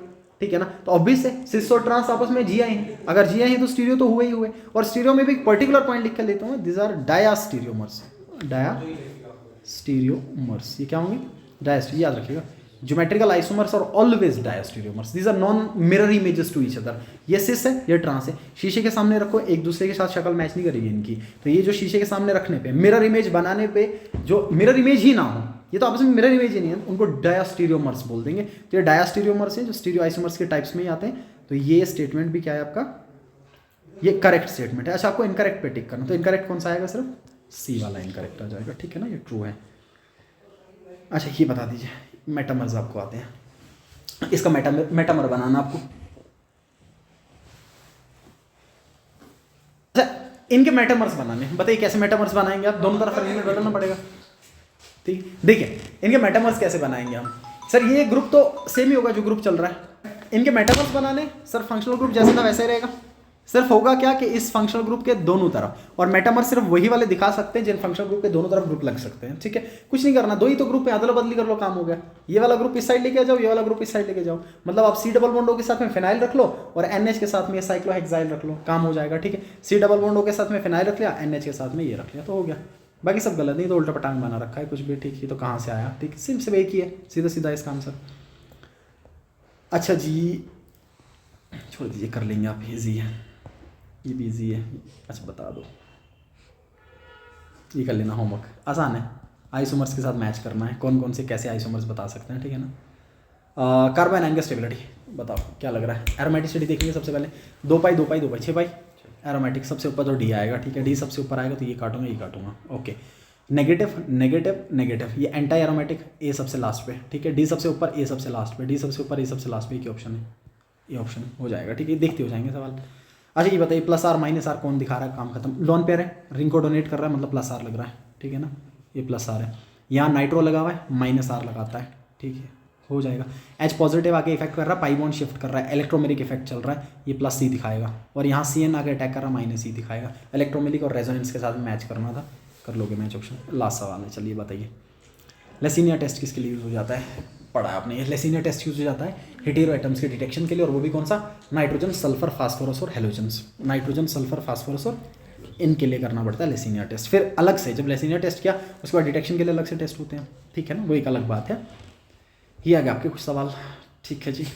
[SPEAKER 1] ठीक है ना, तो ऑब्वियस है सिस और ट्रांस आपस में GI हैं, अगर GI हैं तो स्टीरियो तो हुए ही हुए, और स्टीरियो में भी एक पर्टिकुलर पॉइंट लिख कर लेता हूँ, दिस आर डायास्टीरियोमर्स, डायास्टीरियोमर्स, ये क्या होंगे, डायास्टीरियो, याद रखिएगा, ज्योमेट्रिकल आइसोमर्स और always diastereomers, these are non mirror images to each other. ये सिस है, ये ट्रांस है, शीशे के सामने रखो, एक दूसरे के साथ शक्ल मैच नहीं करेगी इनकी, तो ये जो शीशे के सामने रखने पे, मिरर इमेज बनाने पे, जो मिरर इमेज ही ना हो, ये तो आपस में मिरर इमेज ही नहीं है, उनको डायास्टीरियोमर्स बोल देंगे। तो ये डायास्टीरियोमर्स हैं जो स्टीरियो आइसोमर्स के टाइप्स में ही आते हैं। तो ये स्टेटमेंट भी क्या है आपका, ये करेक्ट स्टेटमेंट है। अच्छा, आपको इनकरेक्ट पे टिक करना, तो इनकरेक्ट कौन सा आएगा, सिर्फ C वाला इनकरेक्ट आ जाएगा। ठीक है ना, ये ट्रू है। अच्छा, ये बता दीजिए, मेटामर्स आपको आते हैं, इसका मेटामर बनाना आपको। अच्छा, इनके मेटामर्स बनाने, बताइए कैसे मेटामर्स बनाएंगे आप, दोनों तरफ अरेंजमेंट बदलना पड़ेगा। ठीक, देखिए इनके मेटामर्स कैसे बनाएंगे हम, सर ये ग्रुप तो सेम ही होगा जो ग्रुप चल रहा है, इनके मेटामर्स बनाने, सर फंक्शनल ग्रुप जैसे था वैसे ही रहेगा, सिर्फ होगा क्या कि इस फंक्शनल ग्रुप के दोनों तरफ, और मेटामर सिर्फ वही वाले दिखा सकते हैं जिन फंक्शनल ग्रुप के दोनों तरफ ग्रुप लग सकते हैं। ठीक है, कुछ नहीं करना, दो ही तो ग्रुप है, अदला बदली कर लो, काम हो गया। ये वाला ग्रुप इस साइड लेके जाओ, ये वाला ग्रुप इस साइड लेके जाओ, मतलब आप C डबल बॉन्डो के साथ में फिनाइल रख लो और NH के साथ में साइक्लोहेक्साइल रख लो, काम हो जाएगा। ठीक है, C डबल बॉन्डो के साथ में फिनाइल रख लिया, NH के साथ में ये रख लिया, तो हो गया। बाकी सब गलत, नहीं तो उल्टा पटांग बना रखा है कुछ भी। ठीक है, तो कहाँ से आया, ठीक, सिर्फ एक ही है, सीधा सीधा इसका आंसर। अच्छा जी, छोड़ दीजिए, कर लेंगे आप, ईजी है, ये भी ईजी है। अच्छा बता दो, ये कर लेना, होमवर्क आसान है, आइसोमर्स के साथ मैच करना है, कौन कौन से कैसे आइसोमर्स बता सकते हैं। ठीक है ना, कार्बन एंगल स्टेबिलिटी बताओ क्या लग रहा है, एरोमेटिसिटी देखेंगे सबसे पहले, 2 पाई 2 पाई 2 पाई 6 पाई, एरोमेटिक सबसे ऊपर तो D आएगा। ठीक है, D सबसे ऊपर आएगा तो ये काटूंगा, ये काटूंगा। ओके, नेगेटिव नेगेटिव नेगेटिव, ये एंटी एरोमेटिक, A सबसे लास्ट पे। ठीक है, D सबसे ऊपर, A सबसे लास्ट पे, D सबसे ऊपर, A सबसे लास्ट पे, क्या ऑप्शन है, ये ऑप्शन हो जाएगा। ठीक है, देखते हो जाएंगे सवाल। अच्छा ये बताइए, +R -R कौन दिखा रहा है, काम खत्म, लोन पेयर है, रिंग को डोनेट कर रहा है, मतलब +R लग रहा है। ठीक है ना, ये +R है, यहाँ नाइट्रो लगा हुआ है, -R लगाता है। ठीक है, हो जाएगा। H पॉजिटिव आके इफेक्ट कर रहा है, पाई बॉन्ड शिफ्ट कर रहा है, इलेक्ट्रोमेरिक इफेक्ट चल रहा है, ये +C दिखाएगा, और यहाँ CN आके अटैक कर रहा है, -E दिखाएगा। इलेक्ट्रोमेरिक और रेजोनेंस के साथ मैच करना था, कर लोगे मैच, ऑप्शन लास्ट सवाल है। चलिए बताइए, लेसिनिया टेस्ट किसके लिए यूज़ हो जाता है, पढ़ा है आपने, लेसिनिया टेस्ट यूज़ हो जाता है हेटेरो एटम्स के डिटेक्शन के लिए, और वो भी कौन सा, नाइट्रोजन, सल्फर, फास्फोरस और हेलोजन्स, नाइट्रोजन, सल्फर, फास्फोरस और इनके लिए करना पड़ता है लेसिनिया टेस्ट। फिर अलग से जब लेसिनिया टेस्ट किया उसके बाद डिटेक्शन के लिए अलग से टेस्ट होते हैं। ठीक है ना, वो एक अलग बात है। ये आ गया आपके कुछ सवाल। ठीक है जी।